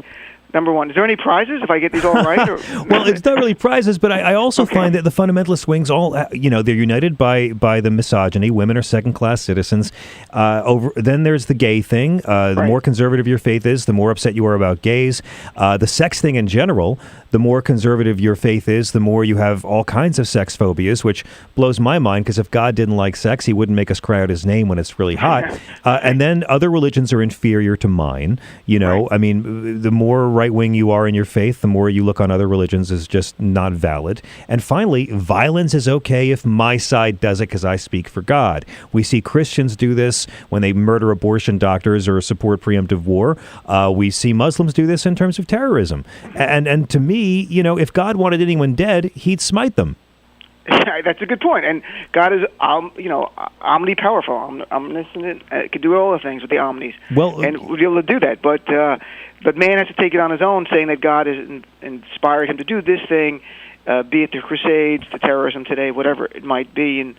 Number one, is there any prizes if I get these all right? Or? Well, it's not really prizes, but I also find that the fundamentalist wings all, they're united by the misogyny. Women are second-class citizens. Then there's the gay thing. The more conservative your faith is, the more upset you are about gays. The sex thing in general, the more conservative your faith is, the more you have all kinds of sex phobias, which blows my mind, because if God didn't like sex, he wouldn't make us cry out his name when it's really hot. And then other religions are inferior to mine. I mean, the more right-wing you are in your faith, the more you look on other religions as just not valid. And finally, violence is okay if my side does it because I speak for God. We see Christians do this when they murder abortion doctors or support preemptive war. We see Muslims do this in terms of terrorism. And to me, if God wanted anyone dead, he'd smite them. That's a good point. And God is, omnipowerful, omniscient, could do all the things with the omnis. Well, and we'll be able to do that. But man has to take it on his own, saying that God has inspired him to do this thing, be it the Crusades, the terrorism today, whatever it might be. And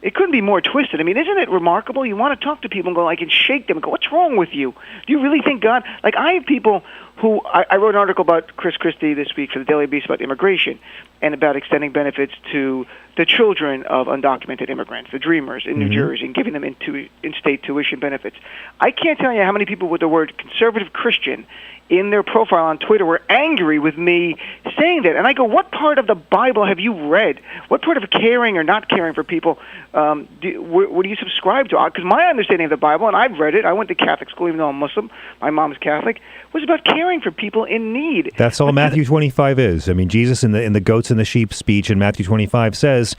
it couldn't be more twisted. I mean, isn't it remarkable? You want to talk to people and go, and shake them and go, what's wrong with you? Do you really think God... Like, I have people who... I wrote an article about Christie this week for the Daily Beast about immigration and about extending benefits to the children of undocumented immigrants, the Dreamers in New Jersey, and giving them in-state tuition benefits. I can't tell you how many people with the word conservative Christian in their profile on Twitter were angry with me saying that. And I go, what part of the Bible have you read? What part of caring or not caring for people what do you subscribe to? Because my understanding of the Bible, and I've read it, I went to Catholic school even though I'm Muslim, my mom's Catholic, was about caring for people in need. That's all Matthew 25 is. I mean, Jesus in the goats and the sheep speech in Matthew 25 says,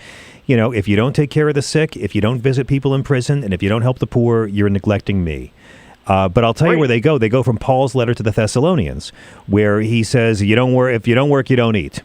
if you don't take care of the sick, if you don't visit people in prison, and if you don't help the poor, you're neglecting me. But I'll tell you where they go. They go from Paul's letter to the Thessalonians, where he says, if you don't work, you don't eat.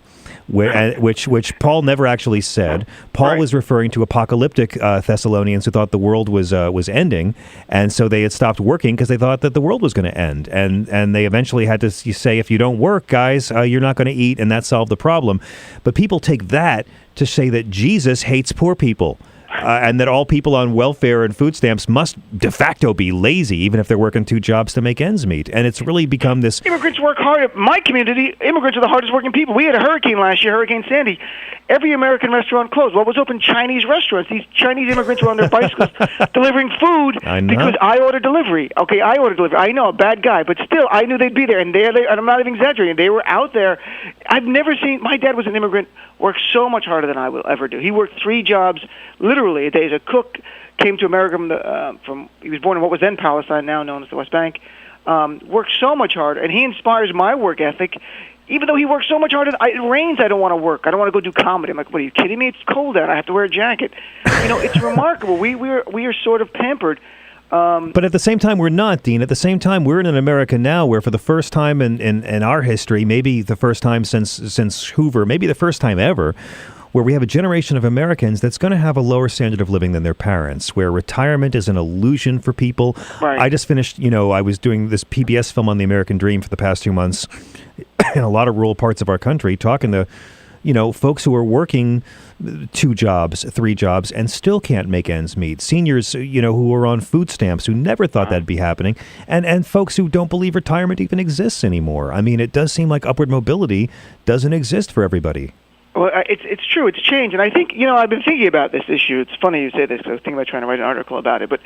Which Paul never actually said. Paul was referring to apocalyptic Thessalonians who thought the world was ending, and so they had stopped working because they thought that the world was going to end. And they eventually had to say, if you don't work, guys, you're not going to eat, and that solved the problem. But people take that to say that Jesus hates poor people. And that all people on welfare and food stamps must de facto be lazy, even if they're working two jobs to make ends meet. And it's really become this... Immigrants work hard. My community, immigrants are the hardest working people. We had a hurricane last year, Hurricane Sandy. Every American restaurant closed. What was open? Chinese restaurants. These Chinese immigrants were on their bicycles delivering food because I ordered delivery. Okay, I ordered delivery. I know, a bad guy, but still, I knew they'd be there. And and I'm not even exaggerating. They were out there. I've never seen... My dad was an immigrant, worked so much harder than I will ever do. He worked 3 jobs, literally, a day as a cook, came to America from he was born in what was then Palestine, now known as the West Bank, worked so much harder, and he inspires my work ethic. Even though he works so much harder, it rains, I don't want to work. I don't want to go do comedy. I'm like, what, are you kidding me? It's cold out. I have to wear a jacket. It's remarkable. We are sort of pampered. But at the same time, we're not, Dean. At the same time, we're in an America now where for the first time in our history, maybe the first time since Hoover, maybe the first time ever, where we have a generation of Americans that's going to have a lower standard of living than their parents, where retirement is an illusion for people. Right. I just finished, I was doing this PBS film on the American Dream for the past 2 months in a lot of rural parts of our country, talking to, folks who are working 2 jobs, 3 jobs, and still can't make ends meet. Seniors, who are on food stamps, who never thought that'd be happening, and folks who don't believe retirement even exists anymore. I mean, it does seem like upward mobility doesn't exist for everybody. Well, it's true. It's changed. And I think, I've been thinking about this issue. It's funny you say this because I was thinking about trying to write an article about it. But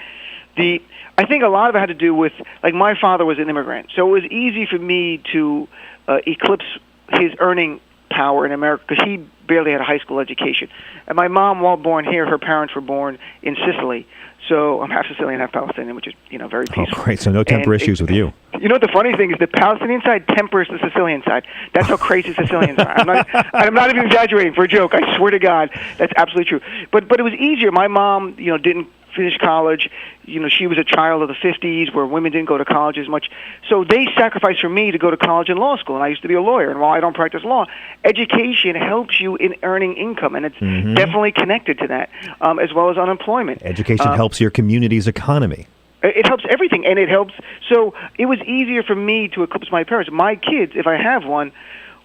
I think a lot of it had to do with, like, my father was an immigrant. So it was easy for me to eclipse his earning power in America because he barely had a high school education. And my mom, while born here, her parents were born in Sicily. So I'm half Sicilian, half Palestinian, which is, very peaceful. Oh, great. So no temper issues with you. The funny thing is the Palestinian side tempers the Sicilian side. That's how crazy Sicilians are. I'm not even exaggerating for a joke. I swear to God, that's absolutely true. But it was easier. My mom, didn't finish college. She was a child of the 50s where women didn't go to college as much. So they sacrificed for me to go to college and law school. And I used to be a lawyer. And while I don't practice law, education helps you in earning income. And it's definitely connected to that, as well as unemployment. Education helps your community's economy. It helps everything, and it helps. So it was easier for me to eclipse my parents. My kids, if I have one,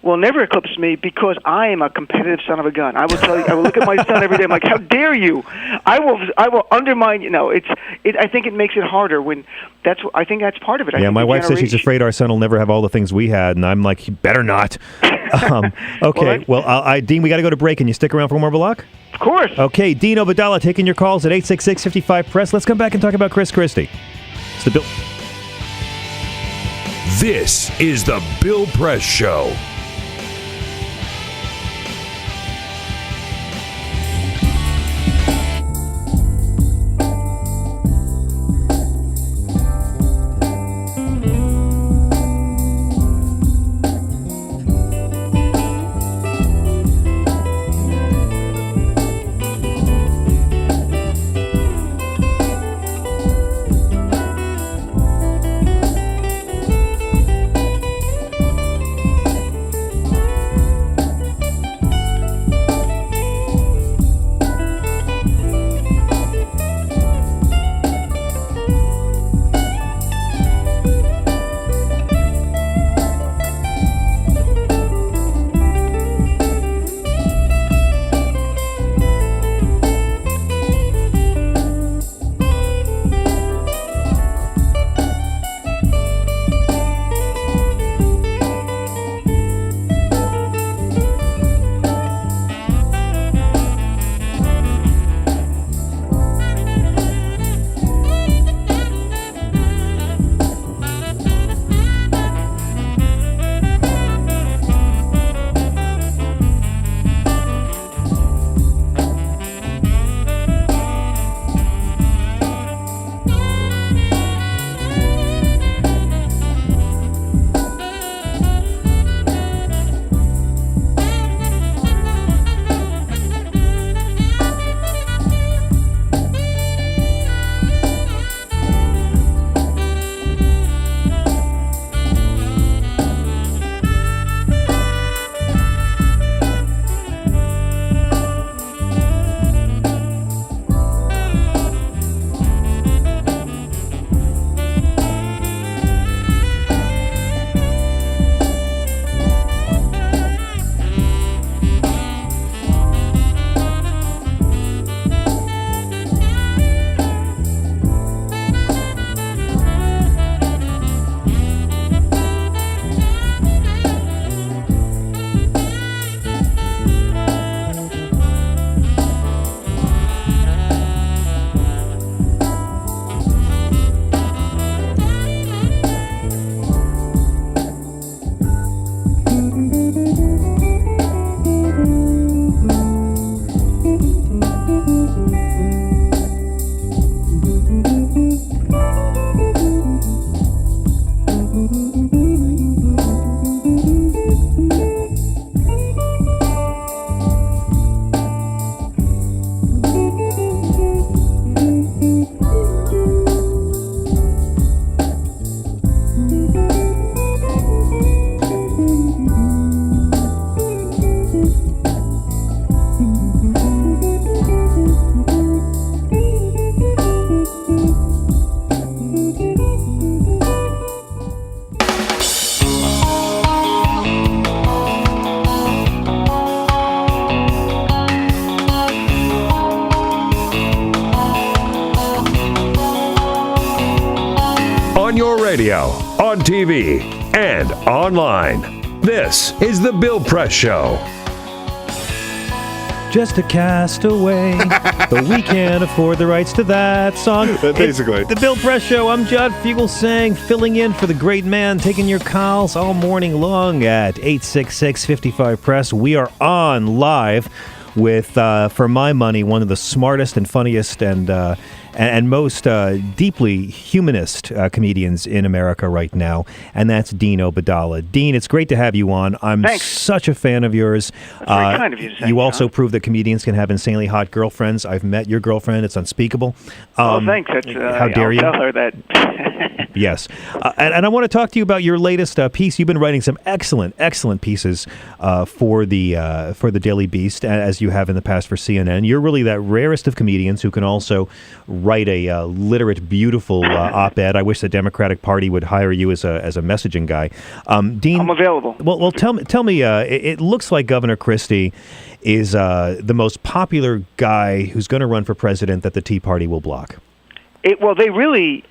will never eclipse me because I am a competitive son of a gun. I will tell you. I will look at my son every day. I'm like, how dare you? I will undermine. I think it makes it harder when I think that's part of it. Yeah, my wife says she's afraid our son will never have all the things we had, and I'm like, he better not. Okay, Dean, we got to go to break. Can you stick around for more block? Of course. Okay, Dean Obeidallah taking your calls at 866-55-PRESS. Let's come back and talk about Christie. It's the Bill. This is the Bill Press Show. your radio, on TV, and online. This is The Bill Press Show. Just a castaway, but we can't afford the rights to that song. Basically. It's The Bill Press Show. I'm Judd Fugelsang, filling in for the great man, taking your calls all morning long at 866-55-PRESS. We are on live with, for my money, one of the smartest and funniest and most deeply humanist comedians in America right now, and that's Dean Obeidallah. Dean, it's great to have you on. I'm such a fan of yours. That's very kind of you to say, you also prove that comedians can have insanely hot girlfriends. I've met your girlfriend. It's unspeakable. Thanks. That's, how dare you? I'll tell her that. Yes. And I want to talk to you about your latest piece. You've been writing some excellent pieces for the Daily Beast, as you have in the past for CNN. You're really that rarest of comedians who can also write a literate, beautiful op-ed. I wish the Democratic Party would hire you as a messaging guy. Dean, I'm available. Well, tell me. It looks like Governor Christie is the most popular guy who's going to run for president that the Tea Party will block. They've already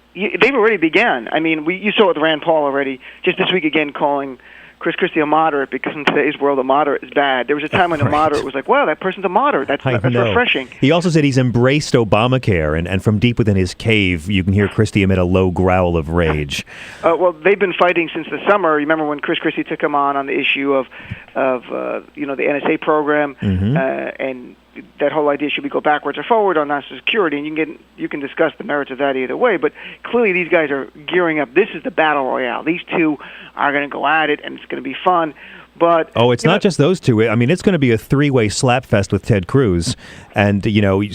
begun. I mean, you saw it with Rand Paul already, just this week again calling Chris Christie a moderate, because in today's world, a moderate is bad. There was a time when a moderate was like, wow, that person's a moderate. That's refreshing. He also said he's embraced Obamacare, and from deep within his cave, you can hear Christie emit a low growl of rage. Well, they've been fighting since the summer. You remember when Chris Christie took him on the issue of the NSA program, and that whole idea, should we go backwards or forward on national security? And you can discuss the merits of that either way. But clearly, these guys are gearing up. This is the battle royale. These two are going to go at it, and it's going to be fun. But it's not just those two. I mean, it's going to be a three-way slapfest with Ted Cruz, and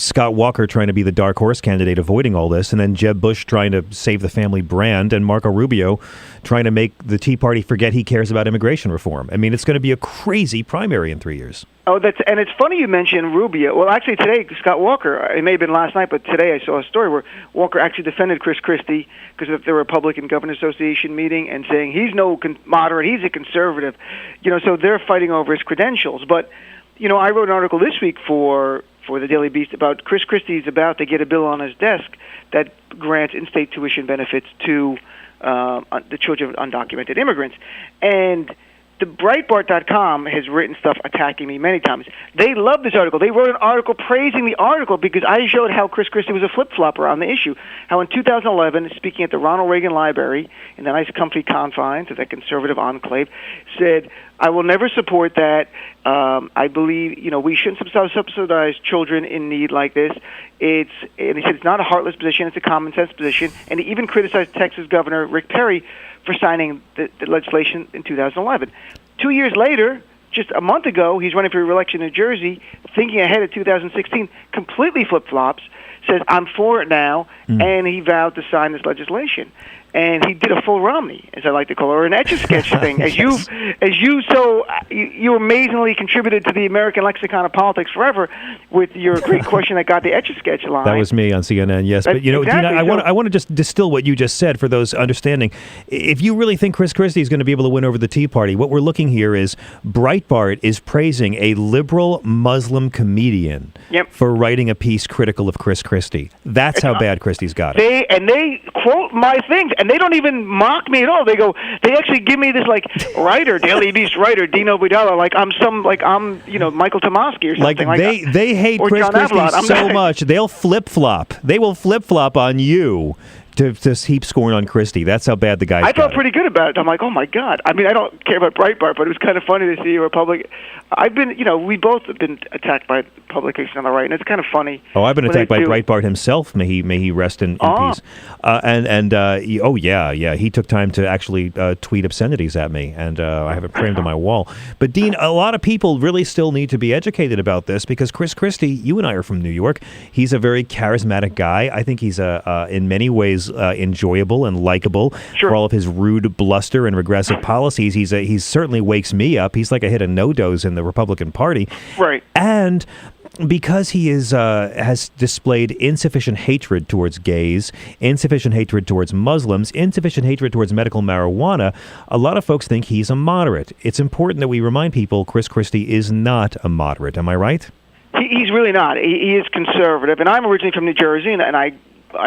Scott Walker trying to be the dark horse candidate, avoiding all this, and then Jeb Bush trying to save the family brand, and Marco Rubio trying to make the Tea Party forget he cares about immigration reform. I mean, it's going to be a crazy primary in 3 years. And it's funny you mentioned Rubio. Well, actually, today, Scott Walker, it may have been last night, but today I saw a story where Walker actually defended Chris Christie because of the Republican Governors Association meeting, and saying he's no moderate, he's a conservative. So they're fighting over his credentials. But, I wrote an article this week for the Daily Beast about Chris Christie's about to get a bill on his desk that grants in-state tuition benefits to the children of undocumented immigrants. And the Breitbart.com has written stuff attacking me many times. They love this article. They wrote an article praising the article because I showed how Chris Christie was a flip-flopper on the issue. How in 2011, speaking at the Ronald Reagan Library in the nice comfy confines of that conservative enclave, said, I will never support that. I believe, we shouldn't subsidize children in need like this. And he said it's not a heartless position, it's a common sense position. And he even criticized Texas Governor Rick Perry for signing the legislation in 2011. 2 years later, just a month ago, he's running for re-election in New Jersey, thinking ahead of 2016, completely flip-flops, says, I'm for it now, and he vowed to sign this legislation. And he did a full Romney, as I like to call it, or an Etch-a-Sketch thing. You amazingly contributed to the American lexicon of politics forever with your great question that got the Etch-a-Sketch line. That was me on CNN, yes. But exactly. Dean, I want to just distill what you just said for those understanding. If you really think Chris Christie is going to be able to win over the Tea Party, what we're looking here is Breitbart is praising a liberal Muslim comedian for writing a piece critical of Chris Christie. That's how bad Christie's got it. They quote my things. And they don't even mock me at all. They actually give me this writer, Daily Beast writer, Dean Obeidallah, I'm Michael Tomasky or something they hate Chris Christie so much they'll flip flop. They will flip flop on you to heap scorn on Christie. That's how bad the guy's I felt pretty good about it. I'm like, oh my God. I mean, I don't care about Breitbart, but it was kind of funny to see a Republican. I've been, we both have been attacked by publications on the right, and it's kind of funny. Oh, I've been attacked by Breitbart himself. May he rest in peace. He took time to actually tweet obscenities at me, and I have it framed on my wall. But Dean, a lot of people really still need to be educated about this, because Chris Christie, you and I are from New York. He's a very charismatic guy. I think he's in many ways enjoyable and likable for all of his rude bluster and regressive policies. He certainly wakes me up. He's like a hit of no-dos in the Republican Party. Right. And because he has displayed insufficient hatred towards gays, insufficient hatred towards Muslims, insufficient hatred towards medical marijuana, a lot of folks think he's a moderate. It's important that we remind people Chris Christie is not a moderate. Am I right? He's really not. He is conservative. And I'm originally from New Jersey, and I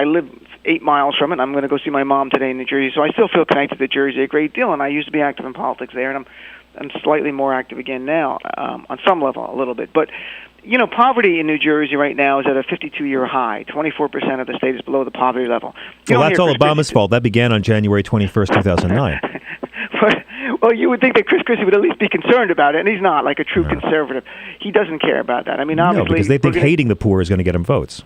live 8 miles from it. I'm going to go see my mom today in New Jersey, so I still feel connected to Jersey a great deal, and I used to be active in politics there, and I'm slightly more active again now, on some level, a little bit. But, poverty in New Jersey right now is at a 52-year high. 24% of the state is below the poverty level. Well, that's all Obama's fault. That began on January 21st, 2009. Well, you would think that Chris Christie would at least be concerned about it, and he's not, like a true conservative. He doesn't care about that. I mean, obviously... No, because they think hating the poor is going to get him votes.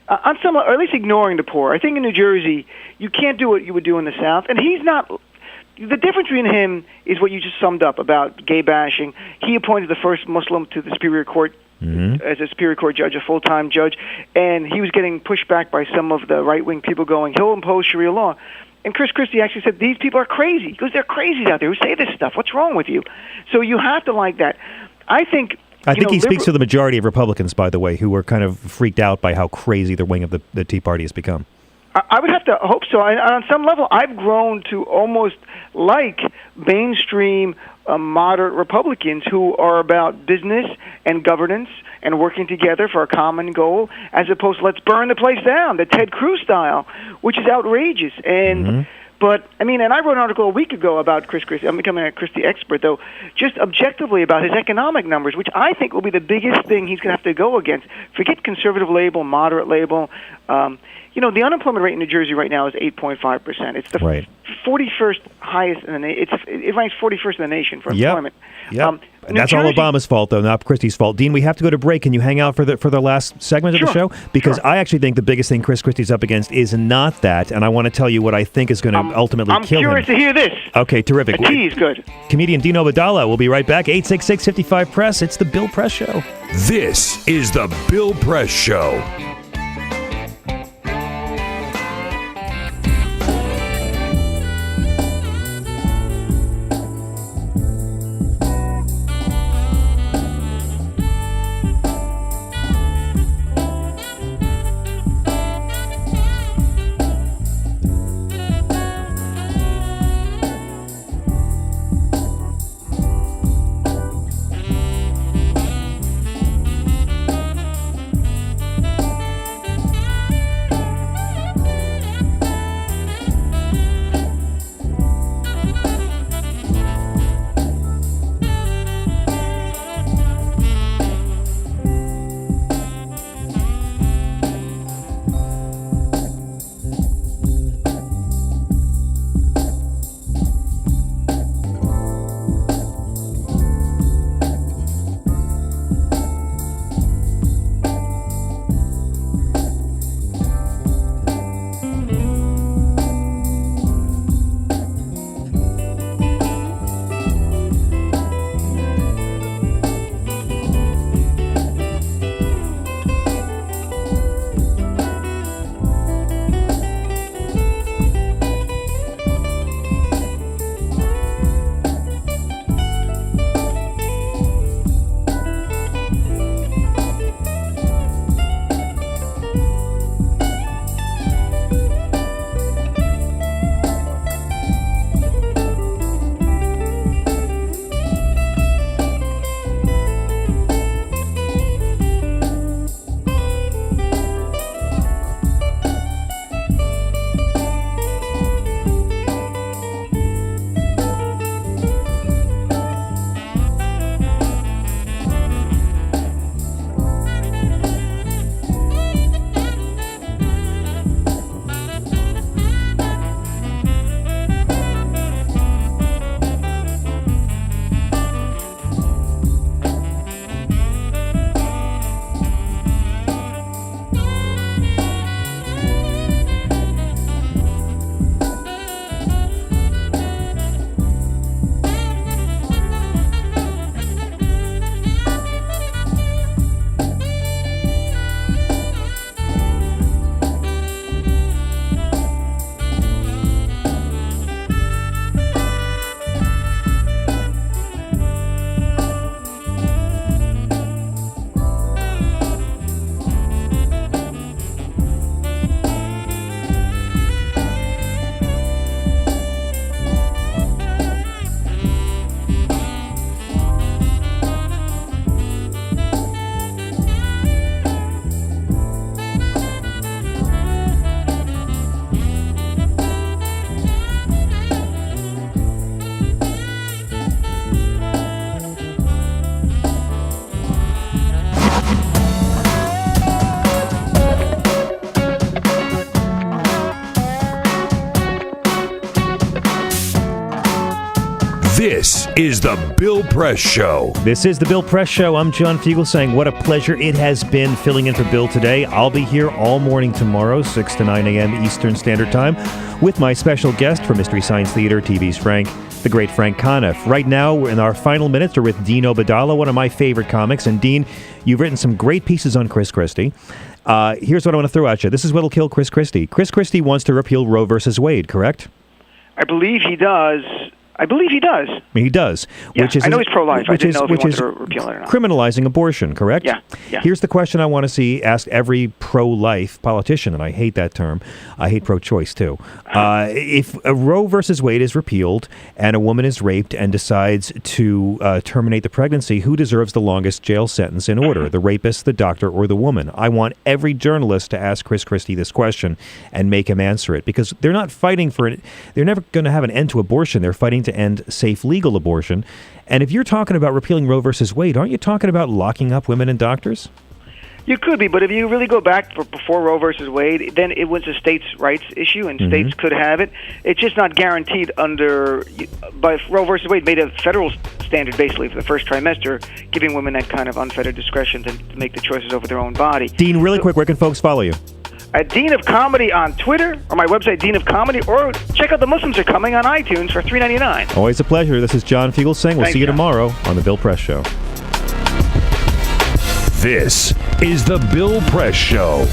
On some, or at least ignoring the poor. I think in New Jersey, you can't do what you would do in the South, and he's not... The difference between him is what you just summed up about gay bashing. He appointed the first Muslim to the Superior Court as a Superior Court judge, a full-time judge, and he was getting pushed back by some of the right-wing people going, he'll impose Sharia law. And Chris Christie actually said, these people are crazy. He goes, they're crazies out there who say this stuff. What's wrong with you? So you have to like that. I think he speaks to the majority of Republicans, by the way, who are kind of freaked out by how crazy the wing of the Tea Party has become. I would have to hope so. On some level, I've grown to almost like mainstream moderate Republicans who are about business and governance and working together for a common goal, as opposed to let's burn the place down, the Ted Cruz style, which is outrageous. And but I mean, and I wrote an article a week ago about Chris Christie. I'm becoming a Christie expert, though, just objectively about his economic numbers, which I think will be the biggest thing he's going to have to go against. Forget conservative label, moderate label. The unemployment rate in New Jersey right now is 8.5%. It's the 41st highest in the nation. It ranks 41st in the nation for employment. Yep. That's all Obama's fault, though, not Christie's fault. Dean, we have to go to break. Can you hang out for the last segment of the show? Because I actually think the biggest thing Chris Christie's up against is not that, and I want to tell you what I think is going to ultimately kill him. I'm curious to hear this. Okay, terrific. A tease, good. Comedian Dean Obeidallah will be right back. 866-55-PRESS. It's the Bill Press Show. This is the Bill Press Show. This is the Bill Press Show. This is the Bill Press Show. I'm John Fugelsang. What a pleasure it has been filling in for Bill today. I'll be here all morning tomorrow, 6 to 9 a.m. Eastern Standard Time, with my special guest from Mystery Science Theater, TV's Frank, the great Frank Conniff. Right now, we're in our final minutes, we're with Dean Obeidallah, one of my favorite comics. And Dean, you've written some great pieces on Chris Christie. Here's what I want to throw at you. This is what'll kill Chris Christie. Chris Christie wants to repeal Roe versus Wade, correct? I believe he does. I believe he does. He does. Yeah, which is, I know he's pro-life. I didn't know if he which wanted is to repeal it or not. criminalizing abortion, correct? Yeah. Here's the question I want to see asked every pro-life politician, and I hate that term. I hate pro-choice, too. If a Roe versus Wade is repealed and a woman is raped and decides to terminate the pregnancy, who deserves the longest jail sentence in order? The rapist, the doctor, or the woman? I want every journalist to ask Chris Christie this question and make him answer it, because they're not fighting for it. They're never going to have an end to abortion. They're fighting to end safe legal abortion. And if you're talking about repealing Roe versus Wade, aren't you talking about locking up women and doctors? You could be, but if you really go back before Roe versus Wade, then it was a states' rights issue, and states could have it. It's just not guaranteed by Roe versus Wade made a federal standard basically for the first trimester, giving women that kind of unfettered discretion to make the choices over their own body. Dean, really quick, where can folks follow you? At Dean of Comedy on Twitter, or my website, Dean of Comedy, or check out The Muslims Are Coming on iTunes for $3.99. Always a pleasure. This is John Fugelsang. We'll see you tomorrow on The Bill Press Show. This is The Bill Press Show.